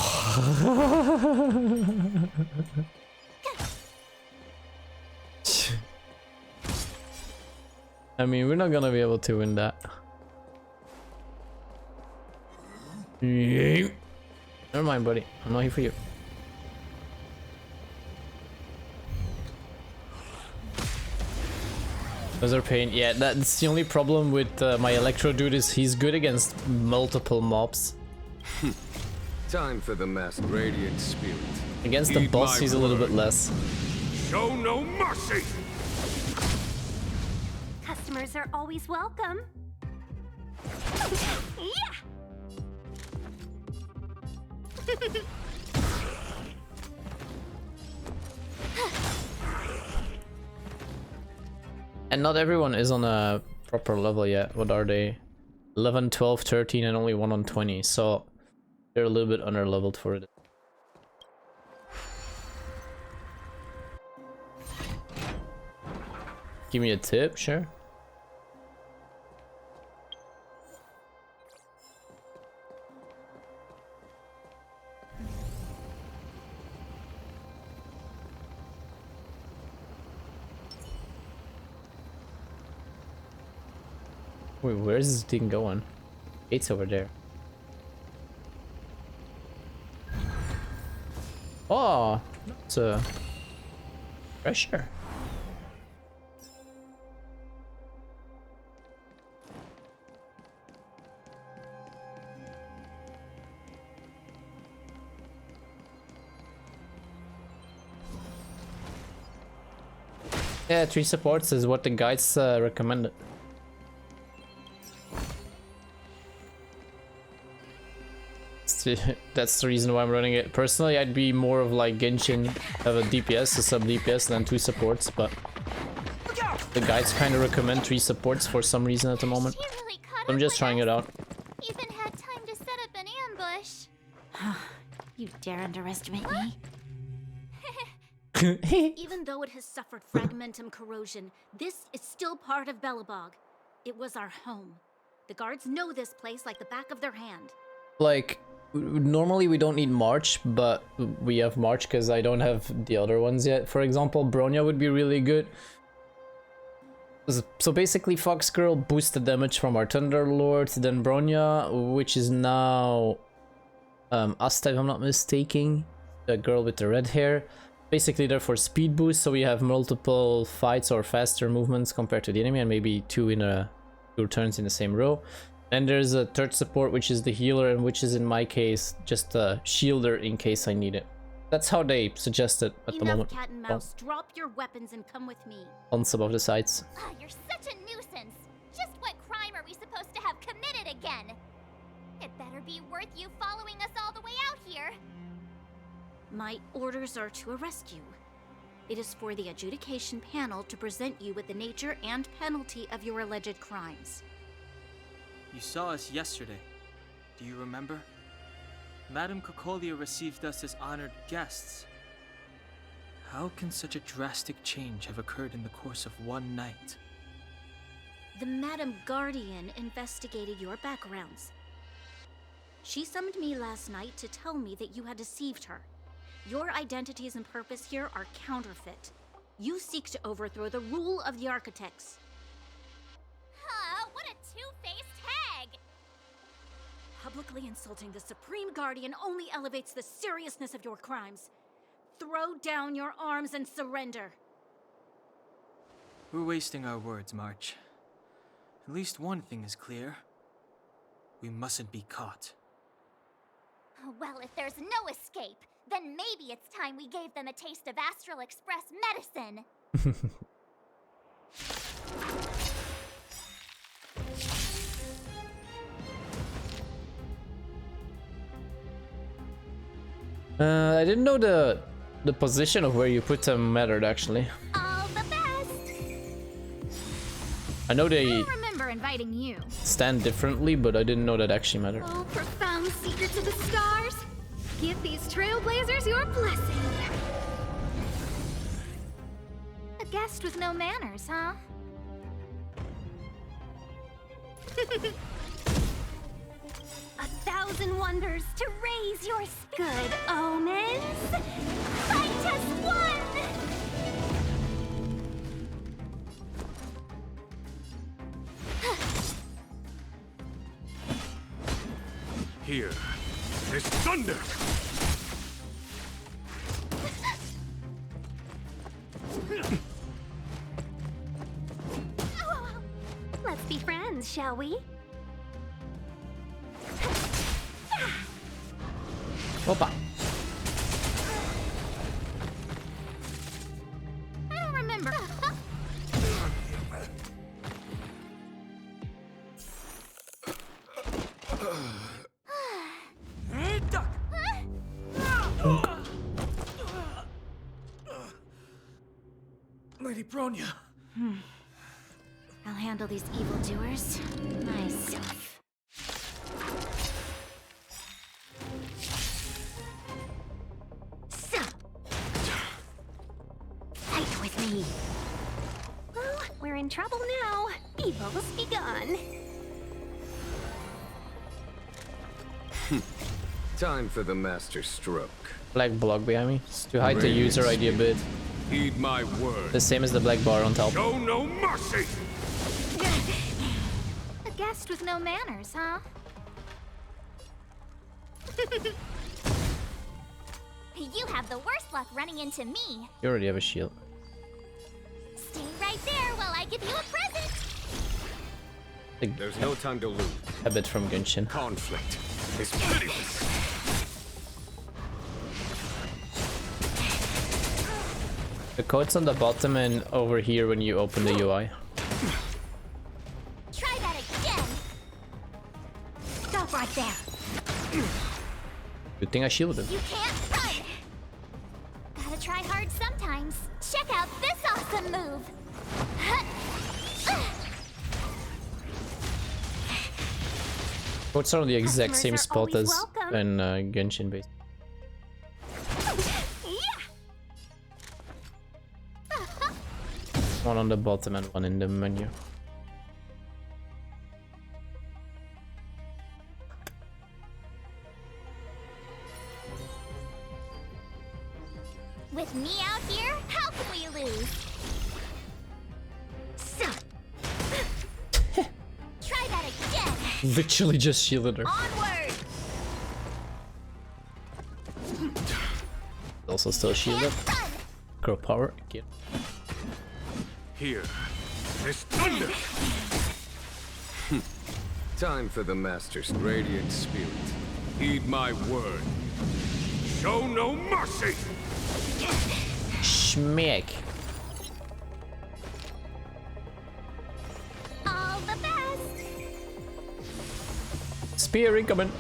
I mean, we're not gonna be able to win that. Never mind, buddy. I'm not here for you. Those are pain. Yeah, that's the only problem with my Electro dude is he's good against multiple mobs. Time for the masked radiant spirit. Against the boss, he's a little bit less. Show no mercy! Customers are always welcome. Yeah! And not everyone is on a proper level yet. What are they? 11, 12, 13, and only one on 20. So they're a little bit under leveled for it. Give me a tip, sure. Wait, where's this thing going? It's over there. Oh, that's a pressure. Yeah, 3 supports is what the guides recommended. That's the reason why I'm running it. Personally, I'd be more of like Genshin, have a DPS, a sub DPS, than 2 supports, but the guides kind of recommend 3 supports for some reason at the moment. Really I'm just trying it out. Even had time to set up an ambush. You dare underestimate me? Even though it has suffered fragmentum corrosion, this is still part of Belobog. It was our home. The guards know this place like the back of their hand. Like, normally we don't need March, but we have March because I don't have the other ones yet. For example, Bronya would be really good. So basically Fox Girl boosted damage from our Thunderlord, then Bronya, which is now Asta if I'm not mistaken, the girl with the red hair. Basically they're for speed boost, so we have multiple fights or faster movements compared to the enemy, and maybe two turns in the same row. And there's a third support, which is the healer, and which is in my case just a shielder in case I need it. That's how they suggest it at the moment. Cat and mouse, drop your weapons and come with me. On some of the sides. You're such a nuisance. Just what crime are we supposed to have committed again? It better be worth you following us all the way out here. My orders are to arrest you. It is for the adjudication panel to present you with the nature and penalty of your alleged crimes. You saw us yesterday. Do you remember? Madame Cocolia received us as honored guests. How can such a drastic change have occurred in the course of one night? The Madame Guardian investigated your backgrounds. She summoned me last night to tell me that you had deceived her. Your identities and purpose here are counterfeit. You seek to overthrow the rule of the Architects. What a two-faced hag! Publicly insulting the Supreme Guardian only elevates the seriousness of your crimes. Throw down your arms and surrender. We're wasting our words, March. At least one thing is clear. We mustn't be caught. Well, if there's no escape, then maybe it's time we gave them a taste of Astral Express medicine. I didn't know the position of where you put them mattered actually. All the best. I know they I remember inviting you. stand differently, but I didn't know that actually mattered. Oh, profound secrets of the stars. Give these trailblazers your blessing. A guest with no manners, huh? 1,000 wonders to raise your good omens. Fight as one! Here is thunder! Let's be friends, shall we? Opa. I don't remember. Lady Bronya. I'll handle these evildoers myself. So, fight with me. Well, we're in trouble now. Evil's begun. Time for the master stroke. Black block behind me. Just to hide the user ID a bit. Heed my word. The same as the black bar on top. Show no mercy! A guest with no manners, huh? You have the worst luck running into me. You already have a shield. Stay right there while I give you a present. There's no time to lose. A bit from Genshin. Conflict is pitiless. The code's on the bottom and over here when you open the UI. Try that again. Stop right there. Good thing I shielded him. You can't run. Gotta try hard sometimes. Check out this awesome move. Codes are on the exact Customers same are spot always as welcome. in Genshin base. One on the bottom and one in the menu. With me out here, how can we lose? So, Literally just shielded her. Onward! Also still shielded. Girl power. Get. Here. This thunder! Time for the Master's radiant spirit. Heed my word. Show no mercy! Schmeck. All the best! Spear incoming.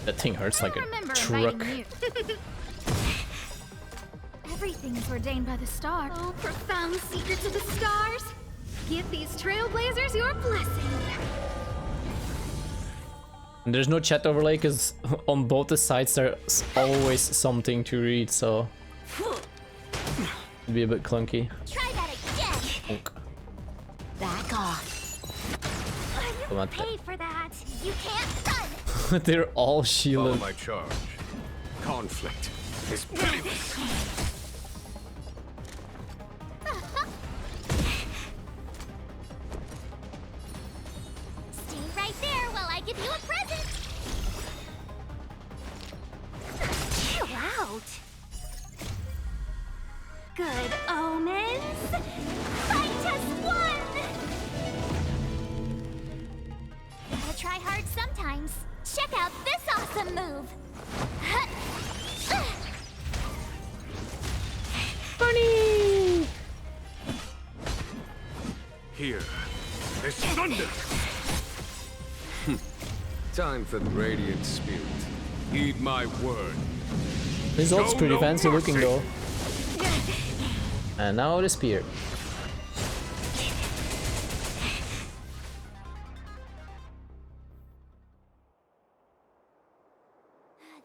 That thing hurts like a truck. Everything's ordained by the star. Oh, profound secrets of the stars. Give these trailblazers your blessing. And there's no chat overlay because on both the sides there's always something to read, so it'd be a bit clunky. Try that again. Back off. Come on. Pay for that. You can't run. They're all shielded. Follow my charge. Conflict is pitiless. Stay right there while I give you a present. Chill out. Good omens. Fight us one. Gotta try hard sometimes. Check out this awesome move. Bunny. Here. This thunder! Time for the radiant spirit. Heed my word. This ult's Show pretty no fancy mercy. looking though. And now the spear.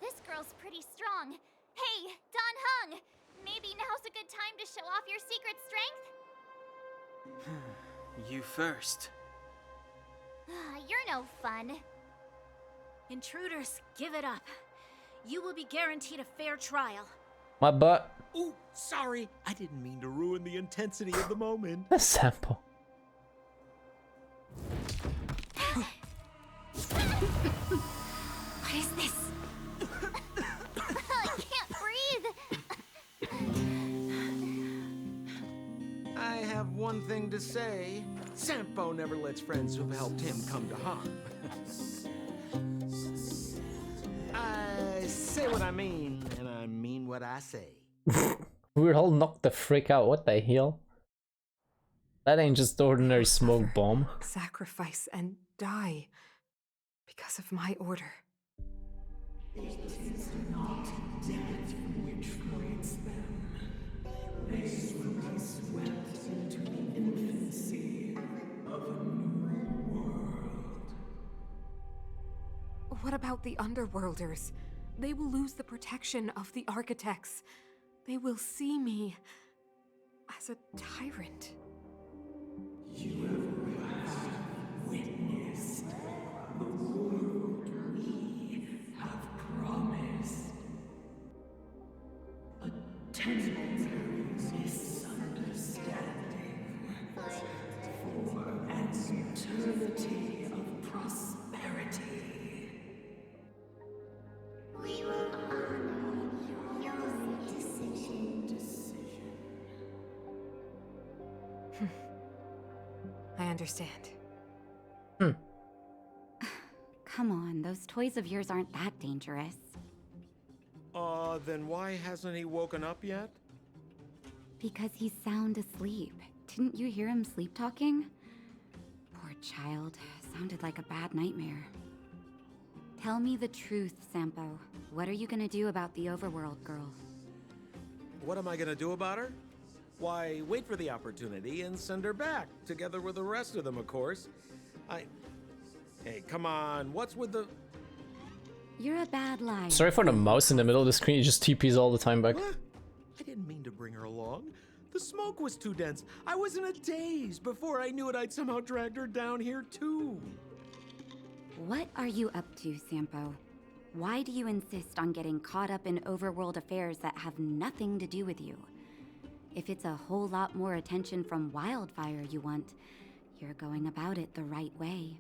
This girl's pretty strong. Hey, Don Hung! Maybe now's a good time to show off your secret strength? You first. You're no fun. Intruders, give it up. You will be guaranteed a fair trial. My butt. Ooh, sorry. I didn't mean to ruin the intensity of the moment. A sample. What is this? I can't breathe. I have one thing to say. Sampo never lets friends who've helped him come to harm. I say what I mean, and I mean what I say. We're all knocked the frick out. What the hell? That ain't just ordinary smoke bomb. Sacrifice and die because of my order. It is not death which frees them. They will be swept into the infancy of a new world. What about the Underworlders? They will lose the protection of the Architects. They will see me as a tyrant. You have witnessed the world we have promised. A temporary misunderstanding for an eternity of prosperity. We will honor your decision. I understand. Come on, those toys of yours aren't that dangerous. Then why hasn't he woken up yet? Because he's sound asleep. Didn't you hear him sleep talking? Poor child. Sounded like a bad nightmare. Tell me the truth, Sampo. What are you gonna do about the overworld girl? What am I gonna do about her? Why, wait for the opportunity and send her back, together with the rest of them, of course. Hey, come on, what's with the... You're a bad liar. Sorry for the mouse in the middle of the screen. It just TPs all the time back. What? I didn't mean to bring her along. The smoke was too dense. I was in a daze. Before I knew it, I'd somehow dragged her down here, too. What are you up to, Sampo? Why do you insist on getting caught up in overworld affairs that have nothing to do with you? If it's a whole lot more attention from Wildfire you want, You're going about it the right way.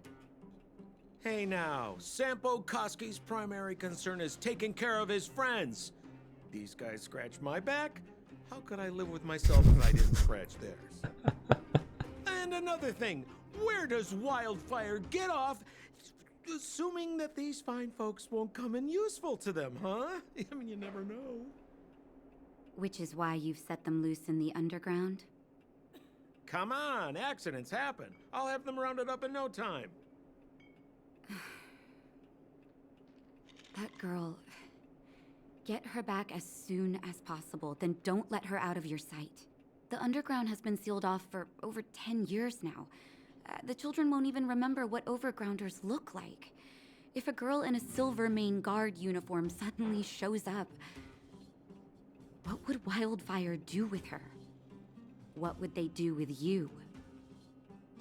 Hey now, Sampo Koski's primary concern is taking care of his friends. These guys scratch my back. How could I live with myself if I didn't scratch theirs? And another thing, where does Wildfire get off assuming that these fine folks won't come in useful to them, huh? I mean, you never know. Which is why you've set them loose in the underground? Come on, accidents happen. I'll have them rounded up in no time. That girl... Get her back as soon as possible, then don't let her out of your sight. The underground has been sealed off for over 10 years now. The children won't even remember what overgrounders look like. If a girl in a Silvermane Guard uniform suddenly shows up, what would Wildfire do with her? What would they do with you?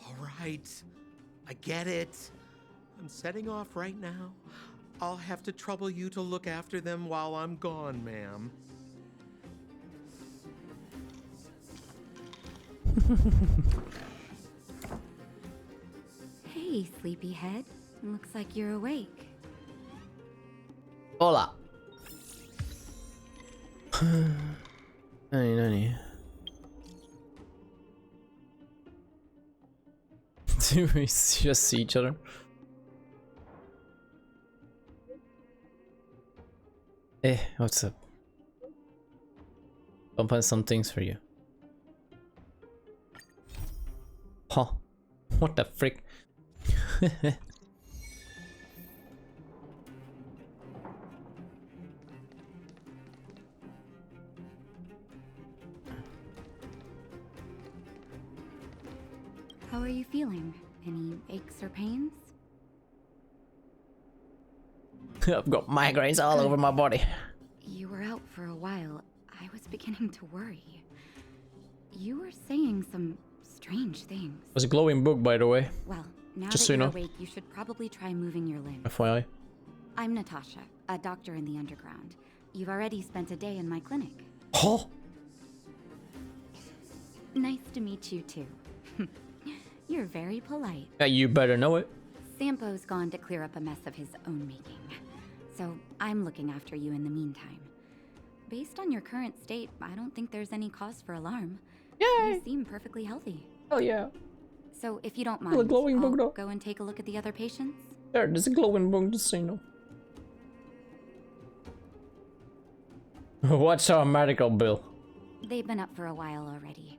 All right, I get it. I'm setting off right now. I'll have to trouble you to look after them while I'm gone, ma'am. Hey, sleepyhead. Looks like you're awake. Hola. Nani. Do we just see each other? Hey, what's up? I'll find some things for you. Huh? What the frick? How are you feeling? Any aches or pains? I've got migraines all over my body. You were out for a while. I was beginning to worry. You were saying some strange things. It was a glowing book, by the way. Well, now just that so you you're know. awake, you should probably try moving your limbs. FYI. I'm Natasha, a doctor in the underground. You've already spent a day in my clinic. Oh! Nice to meet you too. You're very polite. Yeah, you better know it. Sampo's gone to clear up a mess of his own making. So I'm looking after you in the meantime. Based on your current state, I don't think there's any cause for alarm. Yay! You seem perfectly healthy. Oh yeah. So if you don't Well, a mind, glowing book, I'll though. go and take a look at the other patients. There's a glowing book, just so you know. What's our medical bill? They've been up for a while already.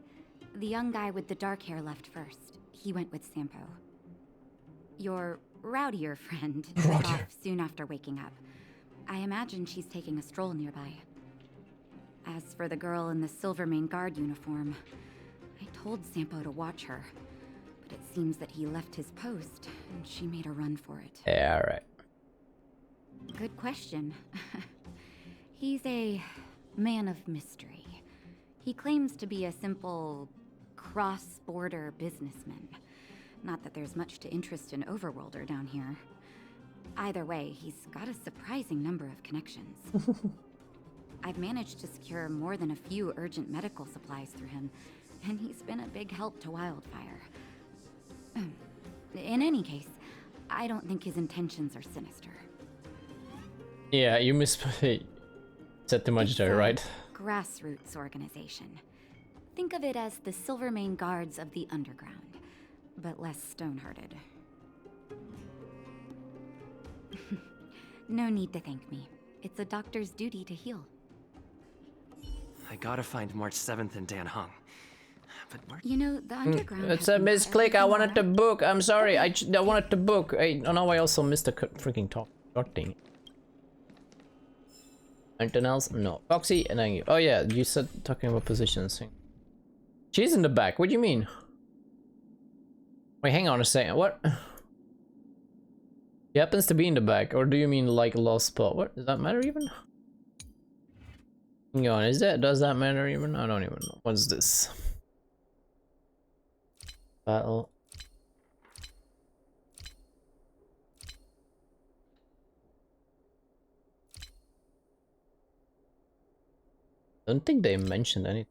The young guy with the dark hair left first. He went with Sampo. Your rowdier friend took off soon after waking up. I imagine she's taking a stroll nearby. As for the girl in the Silvermane Guard uniform, I told Sampo to watch her, but it seems that he left his post and she made a run for it. Yeah, alright. Good question. He's a man of mystery. He claims to be a simple cross-border businessman. Not that there's much to interest in Overworlder down here. Either way, he's got a surprising number of connections. I've managed to secure more than a few urgent medical supplies through him, and he's been a big help to Wildfire. In any case, I don't think his intentions are sinister. Yeah, you said too much there, right? Grassroots organization. Think of it as the Silvermane Guards of the Underground, but less stone-hearted. No need to thank me. It's a doctor's duty to heal. I gotta find March 7th in Dan Hung. But where... You know, the Underground... It's a misclick, I wanted to book. I'm sorry, I wanted to book. Now I also missed the freaking talk. God dang it. Anything else? No. Foxy, and then you. Oh yeah, you said talking about positions. She's in the back, what do you mean? Wait, hang on a second, what? She happens to be in the back, or do you mean like a lost spot? What, does that matter even? Hang on, does that matter even? I don't even know. What's this? Battle. Don't think they mentioned anything.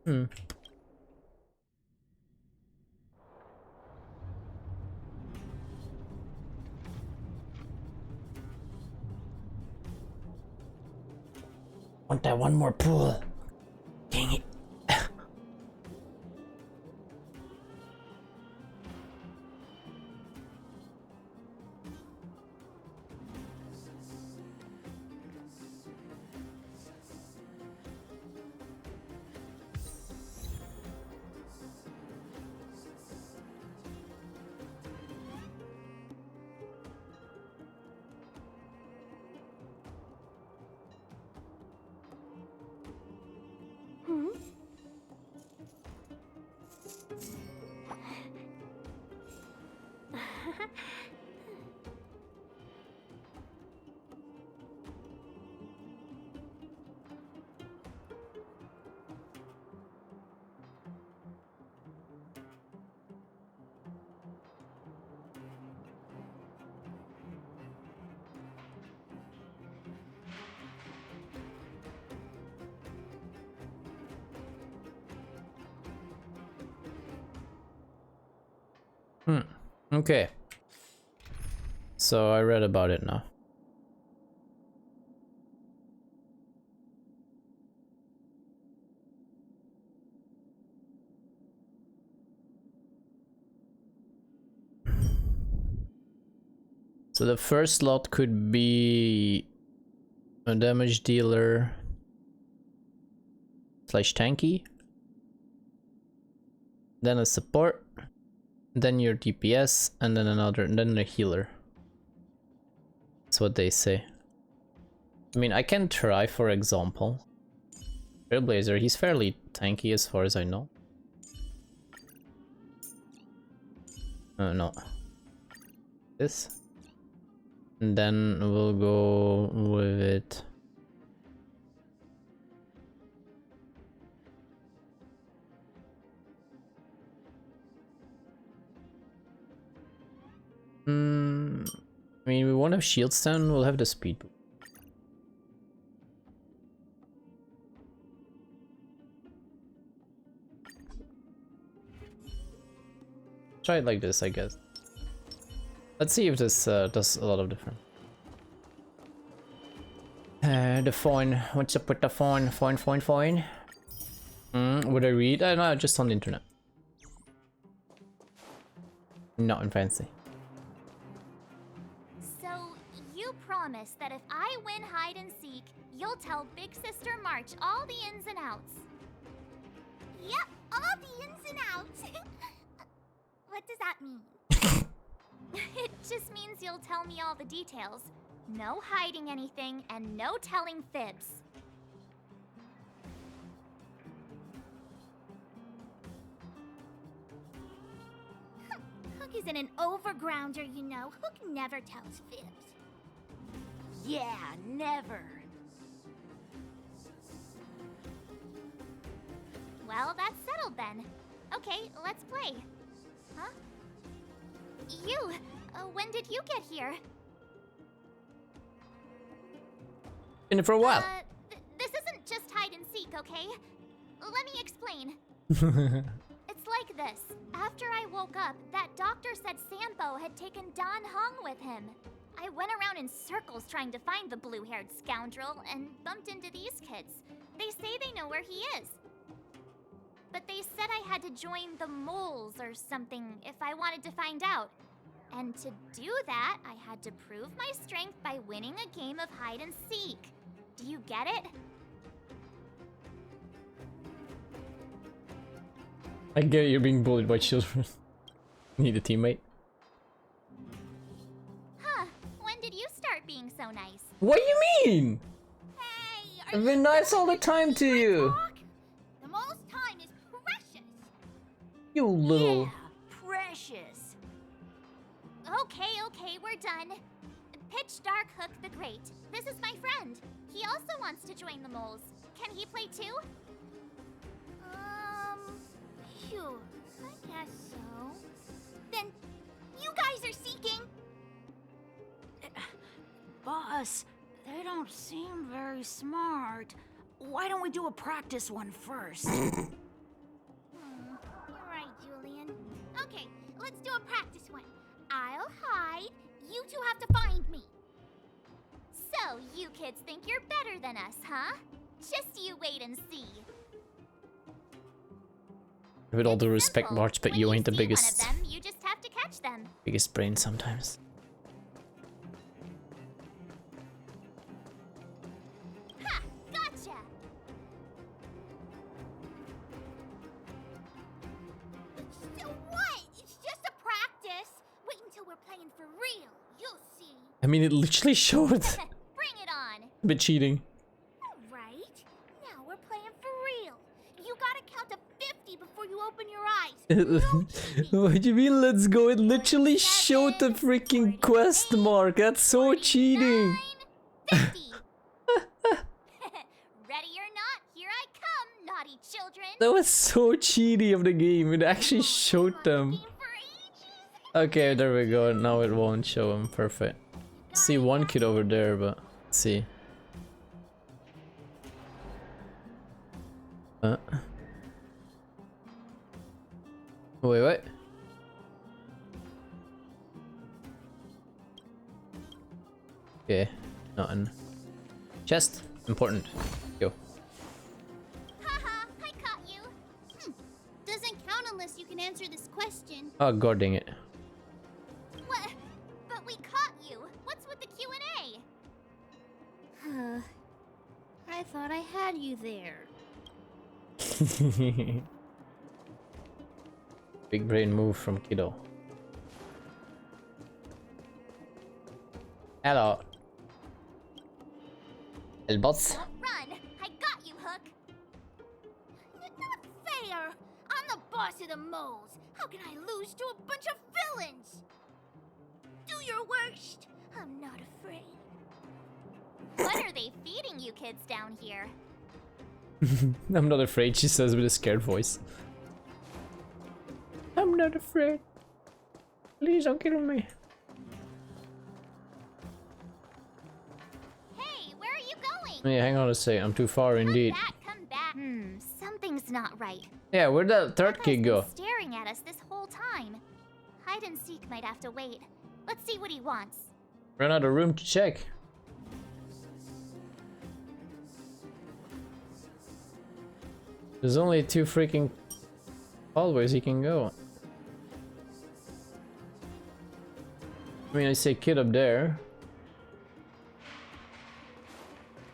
Hmm. Want that one more pool. Dang it. Okay. So I read about it now. So the first slot could be a damage dealer / tanky, then a support, then your DPS, and then then a healer. That's what they say. I mean, I can try, for example. Trailblazer, he's fairly tanky as far as I know. No. This. And then we'll go with it. I mean, we won't have shield stand, we'll have the speed boost. Try it like this, I guess. Let's see if this does a lot of difference. The phone. What's up with the phone? Phone. Would I read? No, just on the internet. Not fancy. So, you promise that if I win hide and seek, you'll tell Big Sister March all the ins and outs. Yep, all the ins and outs. What does that mean? It just means you'll tell me all the details. No hiding anything, and no telling fibs. Hook isn't an overgrounder, you know. Hook never tells fibs. Yeah, never. Well, that's settled then. Okay, let's play. Huh? You, when did you get here? Been for a while. This isn't just hide and seek, okay? Let me explain. It's like this. After I woke up, that doctor said Sampo had taken Don Hong with him. I went around in circles trying to find the blue-haired scoundrel and bumped into these kids. They say they know where he is. But they said I had to join the moles or something if I wanted to find out. And to do that, I had to prove my strength by winning a game of hide and seek. Do you get it? I get it, you're being bullied by children. Need a teammate. Huh, when did you start being so nice? What do you mean? Hey, I've been nice all the time to you. The most time is precious. You little... Yeah, precious. Okay, we're done. Pitch Dark Hook the Great. This is my friend. He also wants to join the moles. Can he play too? Sure, I guess so. Then, you guys are seeking? Boss, they don't seem very smart. Why don't we do a practice one first? kids think you're better than us, huh? Just you wait and see. With all the respect, March, but you ain't the biggest. One of them, you just have to catch them. Biggest brain sometimes. Ha! Gotcha! So what? It's just a practice. Wait until we're playing for real. You'll see. I mean, it literally showed. Bring it on. A bit cheating. Right? Now we're playing for real. You gotta count to 50 before you open your eyes. What do you mean, let's go? It literally showed the freaking quest mark. That's so cheating. Ready or not, here I come, naughty children. That was so cheaty of the game. It actually showed them. Okay, there we go. Now it won't show them. Perfect. See one kid over there, but let's see. Wait. Okay, nothing. Chest, important. Go. Haha, I caught you. Doesn't count unless you can answer this question. Oh god dang it. What? But we caught you. What's with the Q&A? I thought I had you there. Big brain move from Kiddo. Hello. Elbots. Run! I got you, Hook. Not fair. I'm the boss of the moles. How can I lose to a bunch of villains? Do your worst. I'm not afraid. What are they feeding you kids down here? I'm not afraid, she says with a scared voice. I'm not afraid. Please don't kill me. Hey, where are you going? Yeah, hang on a sec. I'm too far indeed. Come back. Something's not right. Yeah, where'd that third kid go? Staring at us this whole time. Hide and seek might have to wait. Let's see what he wants. Ran out of room to check. There's only 2 freaking hallways he can go. I mean, I say kid up there.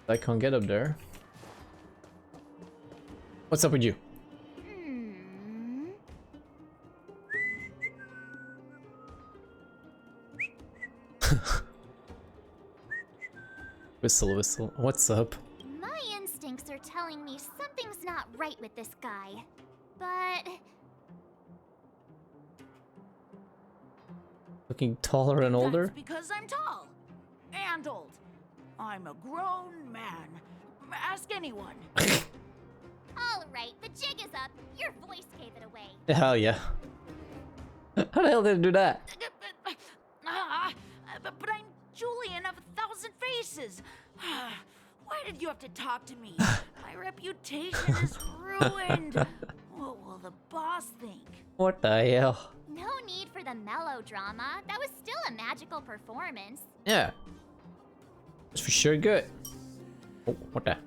I can't get up there. What's up with you? Whistle, whistle. What's up? My instincts are telling me something's not right with this guy. But Looking taller and older? That's because I'm tall. And old. I'm a grown man. Ask anyone. all right, the jig is up. Your voice gave it away. Hell yeah. How the hell did it do that? But I'm Julian of 1,000 Faces. Why did you have to talk to me? My reputation is ruined. What will the boss think? What the hell? No need for the melodrama. That was still a magical performance. Yeah. It's for sure good. Oh, what the?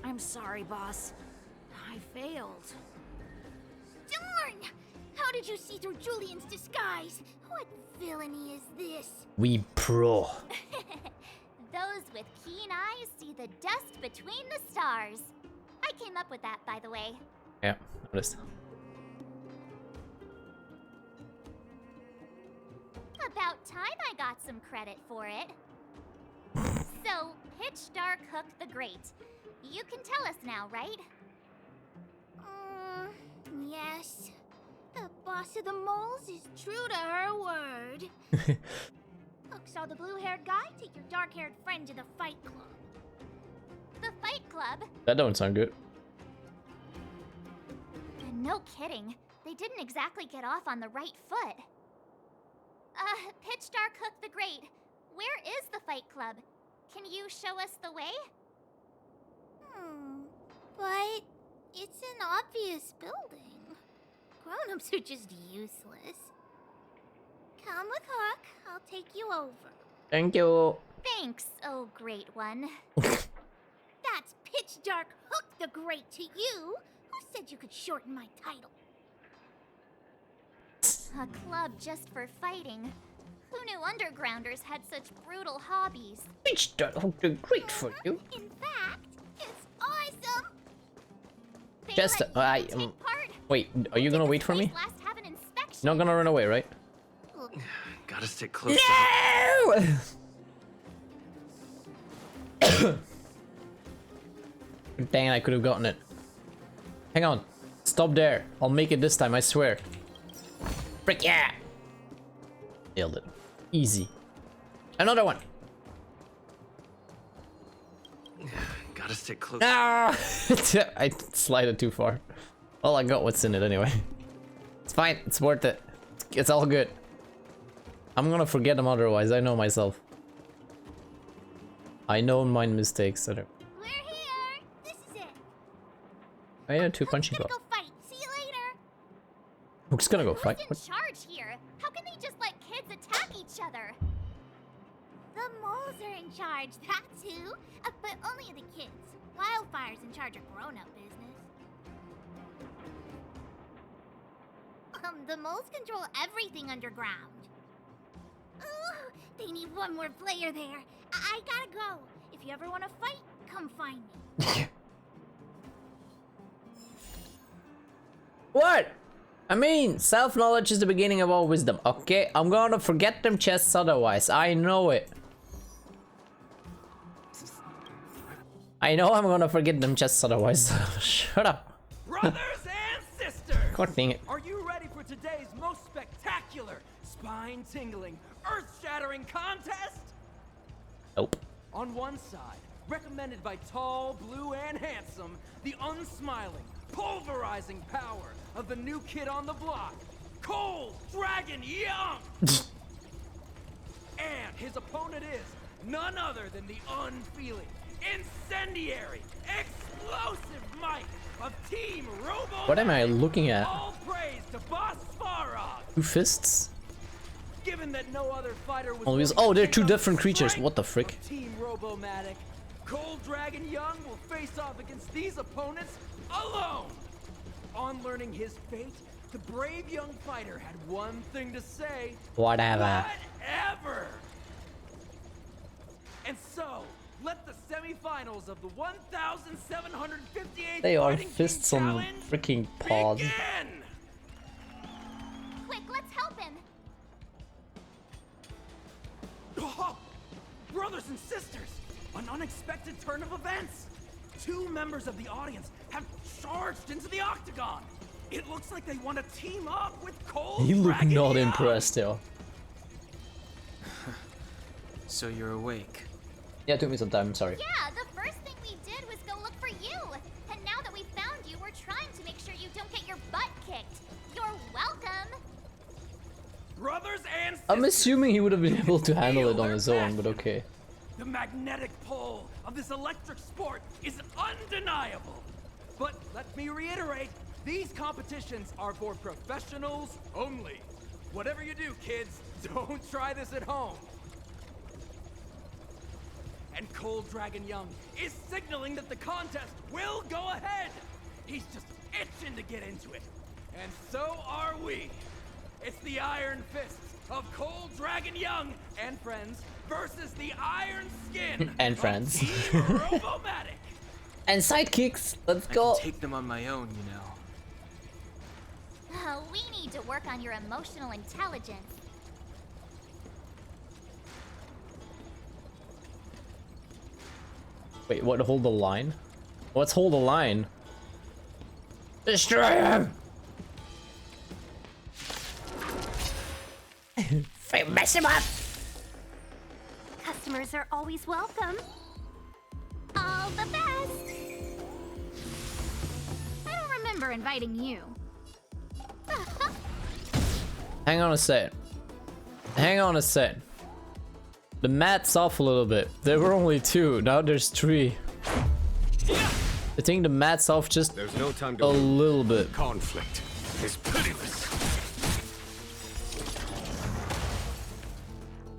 I'm sorry, boss. I failed. Darn! How did you see through Julian's disguise? What villainy is this? We pro. Those with keen eyes see the dust between the stars. I came up with that, by the way. Yeah, noticed. About time I got some credit for it. So, Pitch Dark Hook the Great. You can tell us now, right? Yes. The boss of the moles is true to her word. Hook saw the blue-haired guy take your dark-haired friend to the Fight Club. The Fight Club? That don't sound good. And no kidding. They didn't exactly get off on the right foot. Pitch Dark Hook the Great. Where is the Fight Club? Can you show us the way? But it's an obvious building. Grown-ups are just useless. Come with Hook. I'll take you over. Thank you. Thanks, oh great one. That's Pitch Dark Hook the Great to you. Who said you could shorten my title? A club just for fighting. Who knew undergrounders had such brutal hobbies? Pitch Dark Hook the Great for you. In fact, it's awesome. They Just let you take part. wait, are you gonna wait for me? Last have an inspection. Not gonna run away, right? Gotta stay close No! Dang it, I could have gotten it. Hang on. Stop there. I'll make it this time, I swear. Frick yeah! Nailed it. Easy. Another one. Gotta stay close. No! I slided too far. Well, I got what's in it anyway. It's fine. It's worth it. It's all good. I'm gonna forget them otherwise. I know myself. I know my mistakes. We're here. This is it. Oh yeah, two punching Go gloves. fight. See you later. Who's gonna go fight? Who's in charge here? How can they just let kids attack each other? The moles are in charge. That's who. But only the kids. Wildfire's in charge of grown-up business. The moles control everything underground. Ooh, they need one more player there. I gotta go. If you ever want to fight, come find me. What? I mean, self-knowledge is the beginning of all wisdom, okay? I'm gonna forget them chests otherwise. I know it. I know I'm gonna forget them chests otherwise. Shut up. Brothers and sisters! God dang it. Are you ready for today's most spectacular, spine-tingling, earth-shattering contest? Nope. On one side, recommended by tall, blue, and handsome, the unsmiling, pulverizing power of the new kid on the block, Cold Dragon Young! And his opponent is none other than the unfeeling, incendiary, explosive might of Team Robo. What am I looking at? All praise to Boss Farah. Two fists? Given that no other fighter was Always. willing Oh, to they're take two on different the creatures. strength What the frick? of Team Robomatic, Cold Dragon Young will face off against these opponents alone. On learning his fate, the brave young fighter had one thing to say. Whatever. Whatever. And so, let the semifinals of the 1,758th They are Fighting King fists on Challenge freaking paws. begin. Quick, let's help him. Oh, brothers and sisters, an unexpected turn of events. Two members of the audience have charged into the octagon. It looks like they want to team up with Cold You look Dragon not Young. impressed, yo. So you're awake. Yeah, it took me some time. I'm sorry. Yeah, the first thing we did was go look for you. And now that we found you, we're trying to make sure you don't get your butt kicked. You're welcome. Brothers and sisters, I'm assuming he would have been able to handle it on his own, but okay. the magnetic pull of this electric sport is undeniable. But let me reiterate, these competitions are for professionals only. Whatever you do, kids, don't try this at home. And Cold Dragon Young is signaling that the contest will go ahead. He's just itching to get into it. And so are we. It's the Iron Fists of Cold Dragon Young and friends versus the Iron Skin And of friends. Team Robomatic. And sidekicks. Let's I go. can take them on my own, you know. We need to work on your emotional intelligence. Wait, what? Hold the line? Let's hold the line. Destroy him! Mess him up! Customers are always welcome. All the best. I don't remember inviting you. Hang on a sec. Hang on a sec. The mat's off a little bit. There were only two, now there's three. I think the mat's off just There's no time to a little bit. Conflict is pitiless.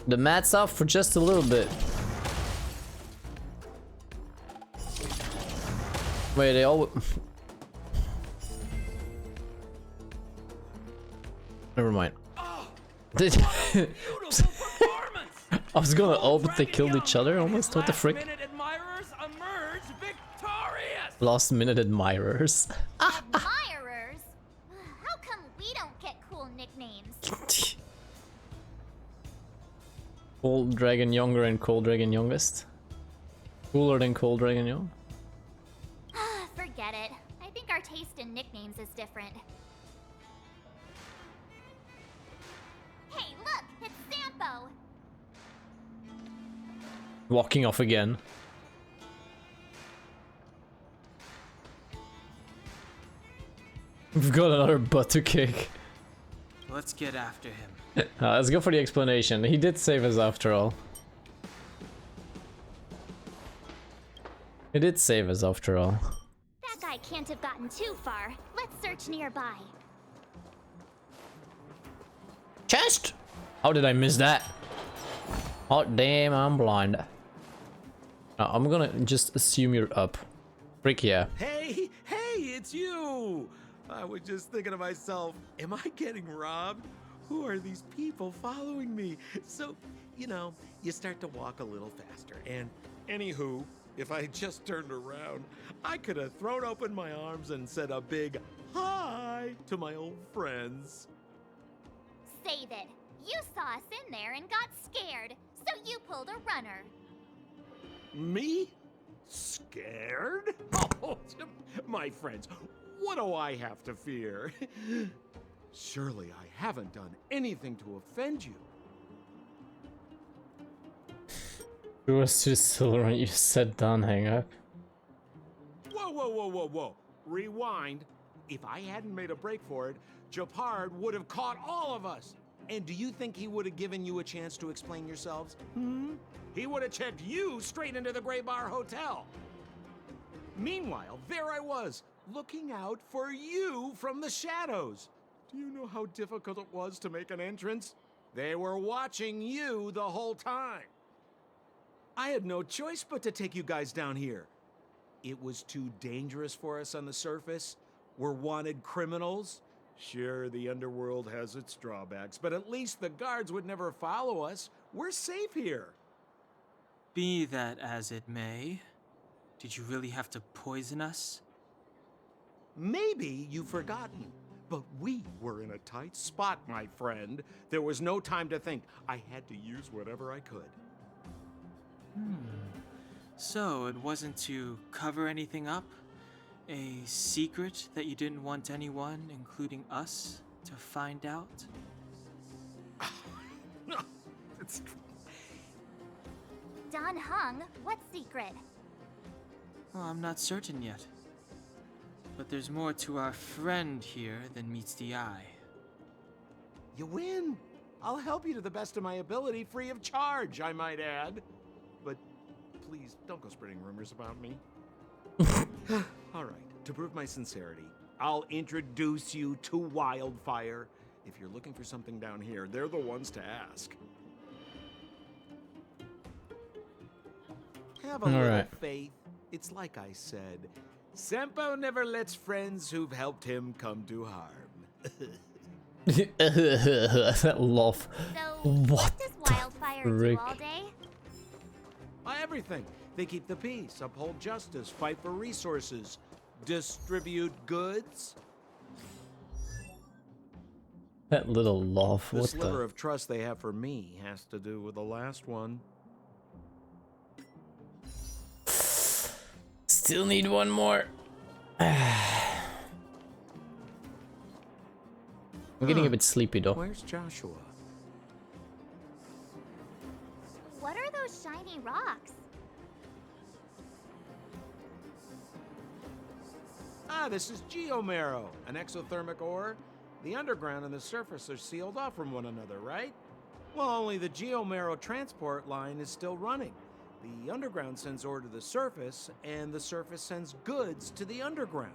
The mat's off for just a little bit. Wait, they all... Never mind. Did I was gonna ult, but they killed each other almost. What the frick? Last minute admirers. Admirers? How come we don't get cool nicknames? Cold Dragon Younger and Cold Dragon Youngest. Cooler than Cold Dragon Young. Forget it. I think our taste in nicknames is different. Hey, look! It's Sampo! Walking off again. We've got another butt to kick. Let's get after him. Let's go for the explanation. He did save us after all. He did save us after all. That guy can't have gotten too far. Let's search nearby. Chest! How did I miss that? Oh damn, I'm blind. I'm gonna just assume you're up. Frick yeah. Hey, it's you! I was just thinking to myself, am I getting robbed? Who are these people following me? So, you know, you start to walk a little faster. And anywho, if I just turned around, I could have thrown open my arms and said a big hi to my old friends. Save it. You saw us in there and got scared, so you pulled a runner. Me? Scared? Oh, my friends, what do I have to fear? Surely I haven't done anything to offend you. It was too silver when you said done, hang up. Whoa. Rewind. If I hadn't made a break for it, Japard would have caught all of us. And do you think he would have given you a chance to explain yourselves? He would have checked you straight into the Gray Bar Hotel. Meanwhile, there I was, looking out for you from the shadows. Do you know how difficult it was to make an entrance? They were watching you the whole time. I had no choice but to take you guys down here. It was too dangerous for us on the surface. We're wanted criminals. Sure, the underworld has its drawbacks, but at least the guards would never follow us. We're safe here. Be that as it may, did you really have to poison us? Maybe you've forgotten, but we were in a tight spot, my friend. There was no time to think. I had to use whatever I could. So it wasn't to cover anything up? A secret that you didn't want anyone, including us, to find out? Don Hung, what secret? Well, I'm not certain yet. But there's more to our friend here than meets the eye. You win. I'll help you to the best of my ability, free of charge, I might add. But please, don't go spreading rumors about me. All right, to prove my sincerity, I'll introduce you to Wildfire. If you're looking for something down here, they're the ones to ask. Have a little faith. It's like I said, Sempo never lets friends who've helped him come to harm. That laugh. So, What does Wildfire do all day? Everything. They keep the peace, uphold justice, fight for resources, distribute goods. That little laugh. The What sliver the? of trust they have for me has to do with the last one. Still need one more. I'm getting a bit sleepy though. Where's Joshua? What are those shiny rocks? This is geomarrow, an exothermic ore. The underground and the surface are sealed off from one another, right? Well, only the geomarrow transport line is still running. The underground sends ore to the surface, and the surface sends goods to the underground.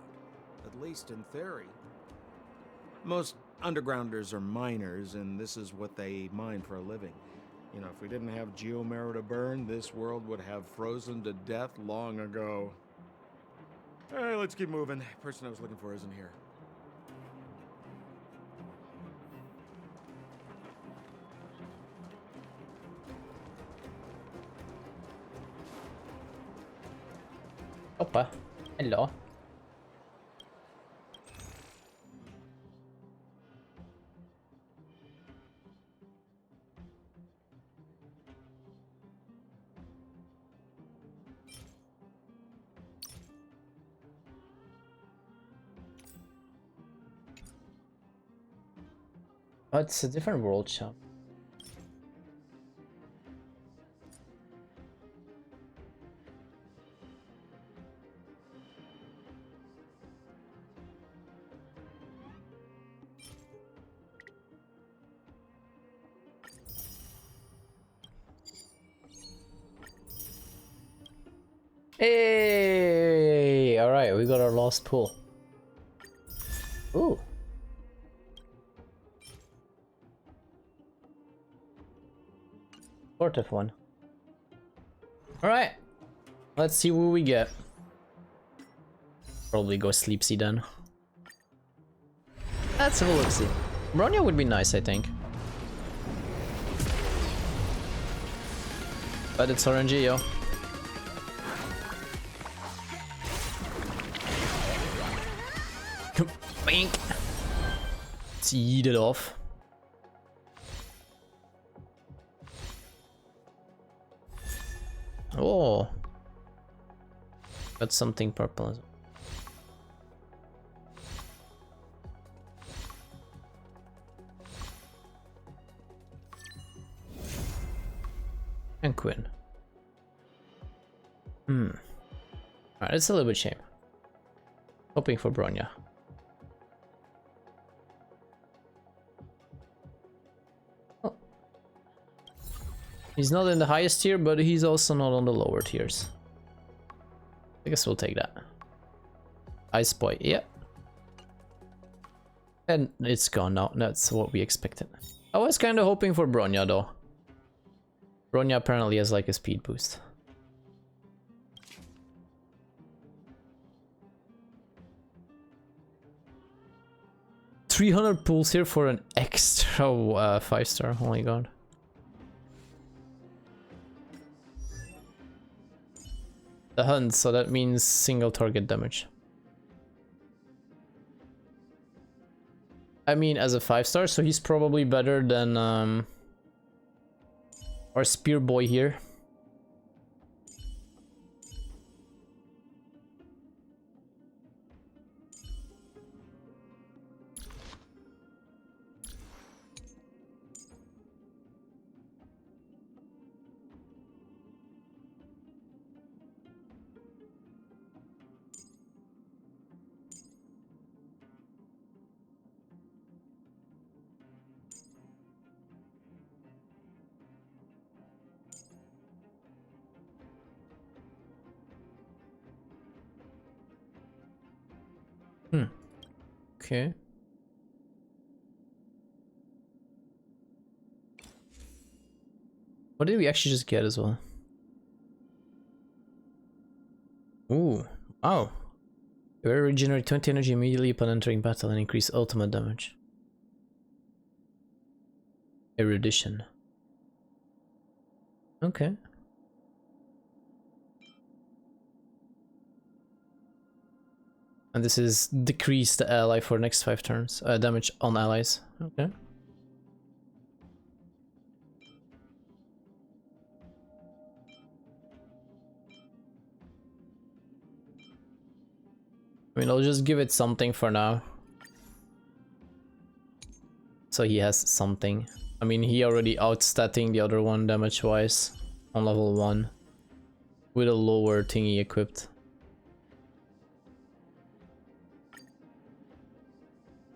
At least in theory. Most undergrounders are miners, and this is what they mine for a living. You know, if we didn't have Geomarrow to burn, this world would have frozen to death long ago. All right, let's keep moving. Person I was looking for isn't here. Opa. Hello. Oh, it's a different world shop. Hey! Alright, we got our last pull. Ooh. Sort of one. Alright. Let's see what we get. Probably go sleepsy then. Let's have a look-see. Bronya would be nice, I think. But it's RNG, yo. Bink. Let's eat it off. Oh. Got something purple as well. And Quinn. Alright, it's a little bit shame. Hoping for Bronya. Oh. He's not in the highest tier, but he's also not on the lower tiers. I guess we'll take that. Ice Boy, yeah. And it's gone now, that's what we expected. I was kind of hoping for Bronya though. Bronya apparently has like a speed boost. $300 pulls here for an extra 5-star, oh my god. The hunt, so that means single target damage. I mean, as a 5-star, so he's probably better than our spear boy here. Okay. What did we actually just get as well? Ooh, wow. You regenerate 20 energy immediately upon entering battle and increase ultimate damage. Erudition. Okay. And this is decrease the ally for next 5 turns. Damage on allies. Okay. I mean, I'll just give it something for now. So he has something. I mean, he already outstatting the other one damage-wise on level 1. With a lower thingy equipped.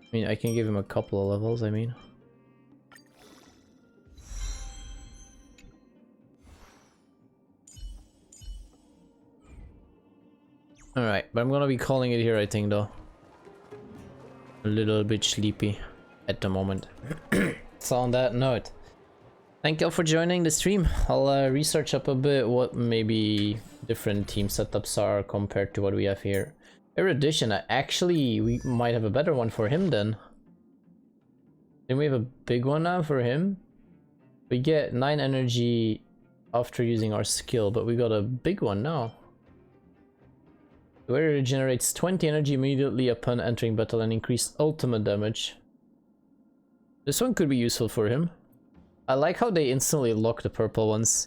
I mean, I can give him a couple of levels, I mean. Alright, but I'm gonna be calling it here, I think, though. A little bit sleepy at the moment. So on that note, Thank you all for joining the stream. I'll research up a bit what maybe different team setups are compared to what we have here. Erudition, actually, we might have a better one for him then. Then we have a big one now for him. We get 9 energy after using our skill, but we got a big one now. Where it regenerates 20 energy immediately upon entering battle and increased ultimate damage. This one could be useful for him. I like how they instantly lock the purple ones,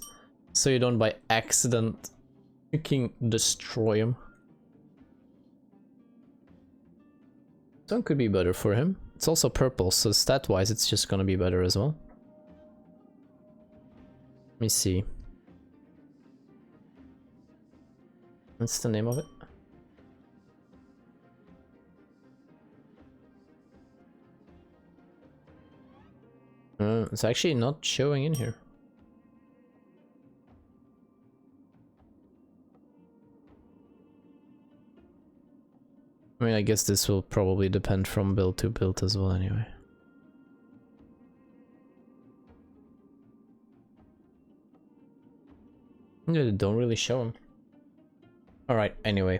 so you don't by accident freaking destroy him. This one could be better for him. It's also purple, so stat-wise it's just gonna be better as well. Let me see. What's the name of it? It's actually not showing in here. I mean, I guess this will probably depend from build to build as well anyway. They don't really show them. Alright, anyway.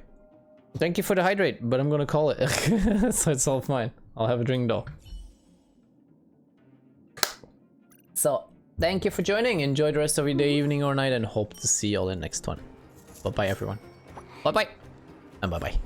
Thank you for the hydrate, but I'm gonna call it. So it's all fine. I'll have a drink though. So, thank you for joining. Enjoy the rest of your day, evening or night, and hope to see you all in the next one. Bye-bye everyone. Bye-bye. And bye-bye.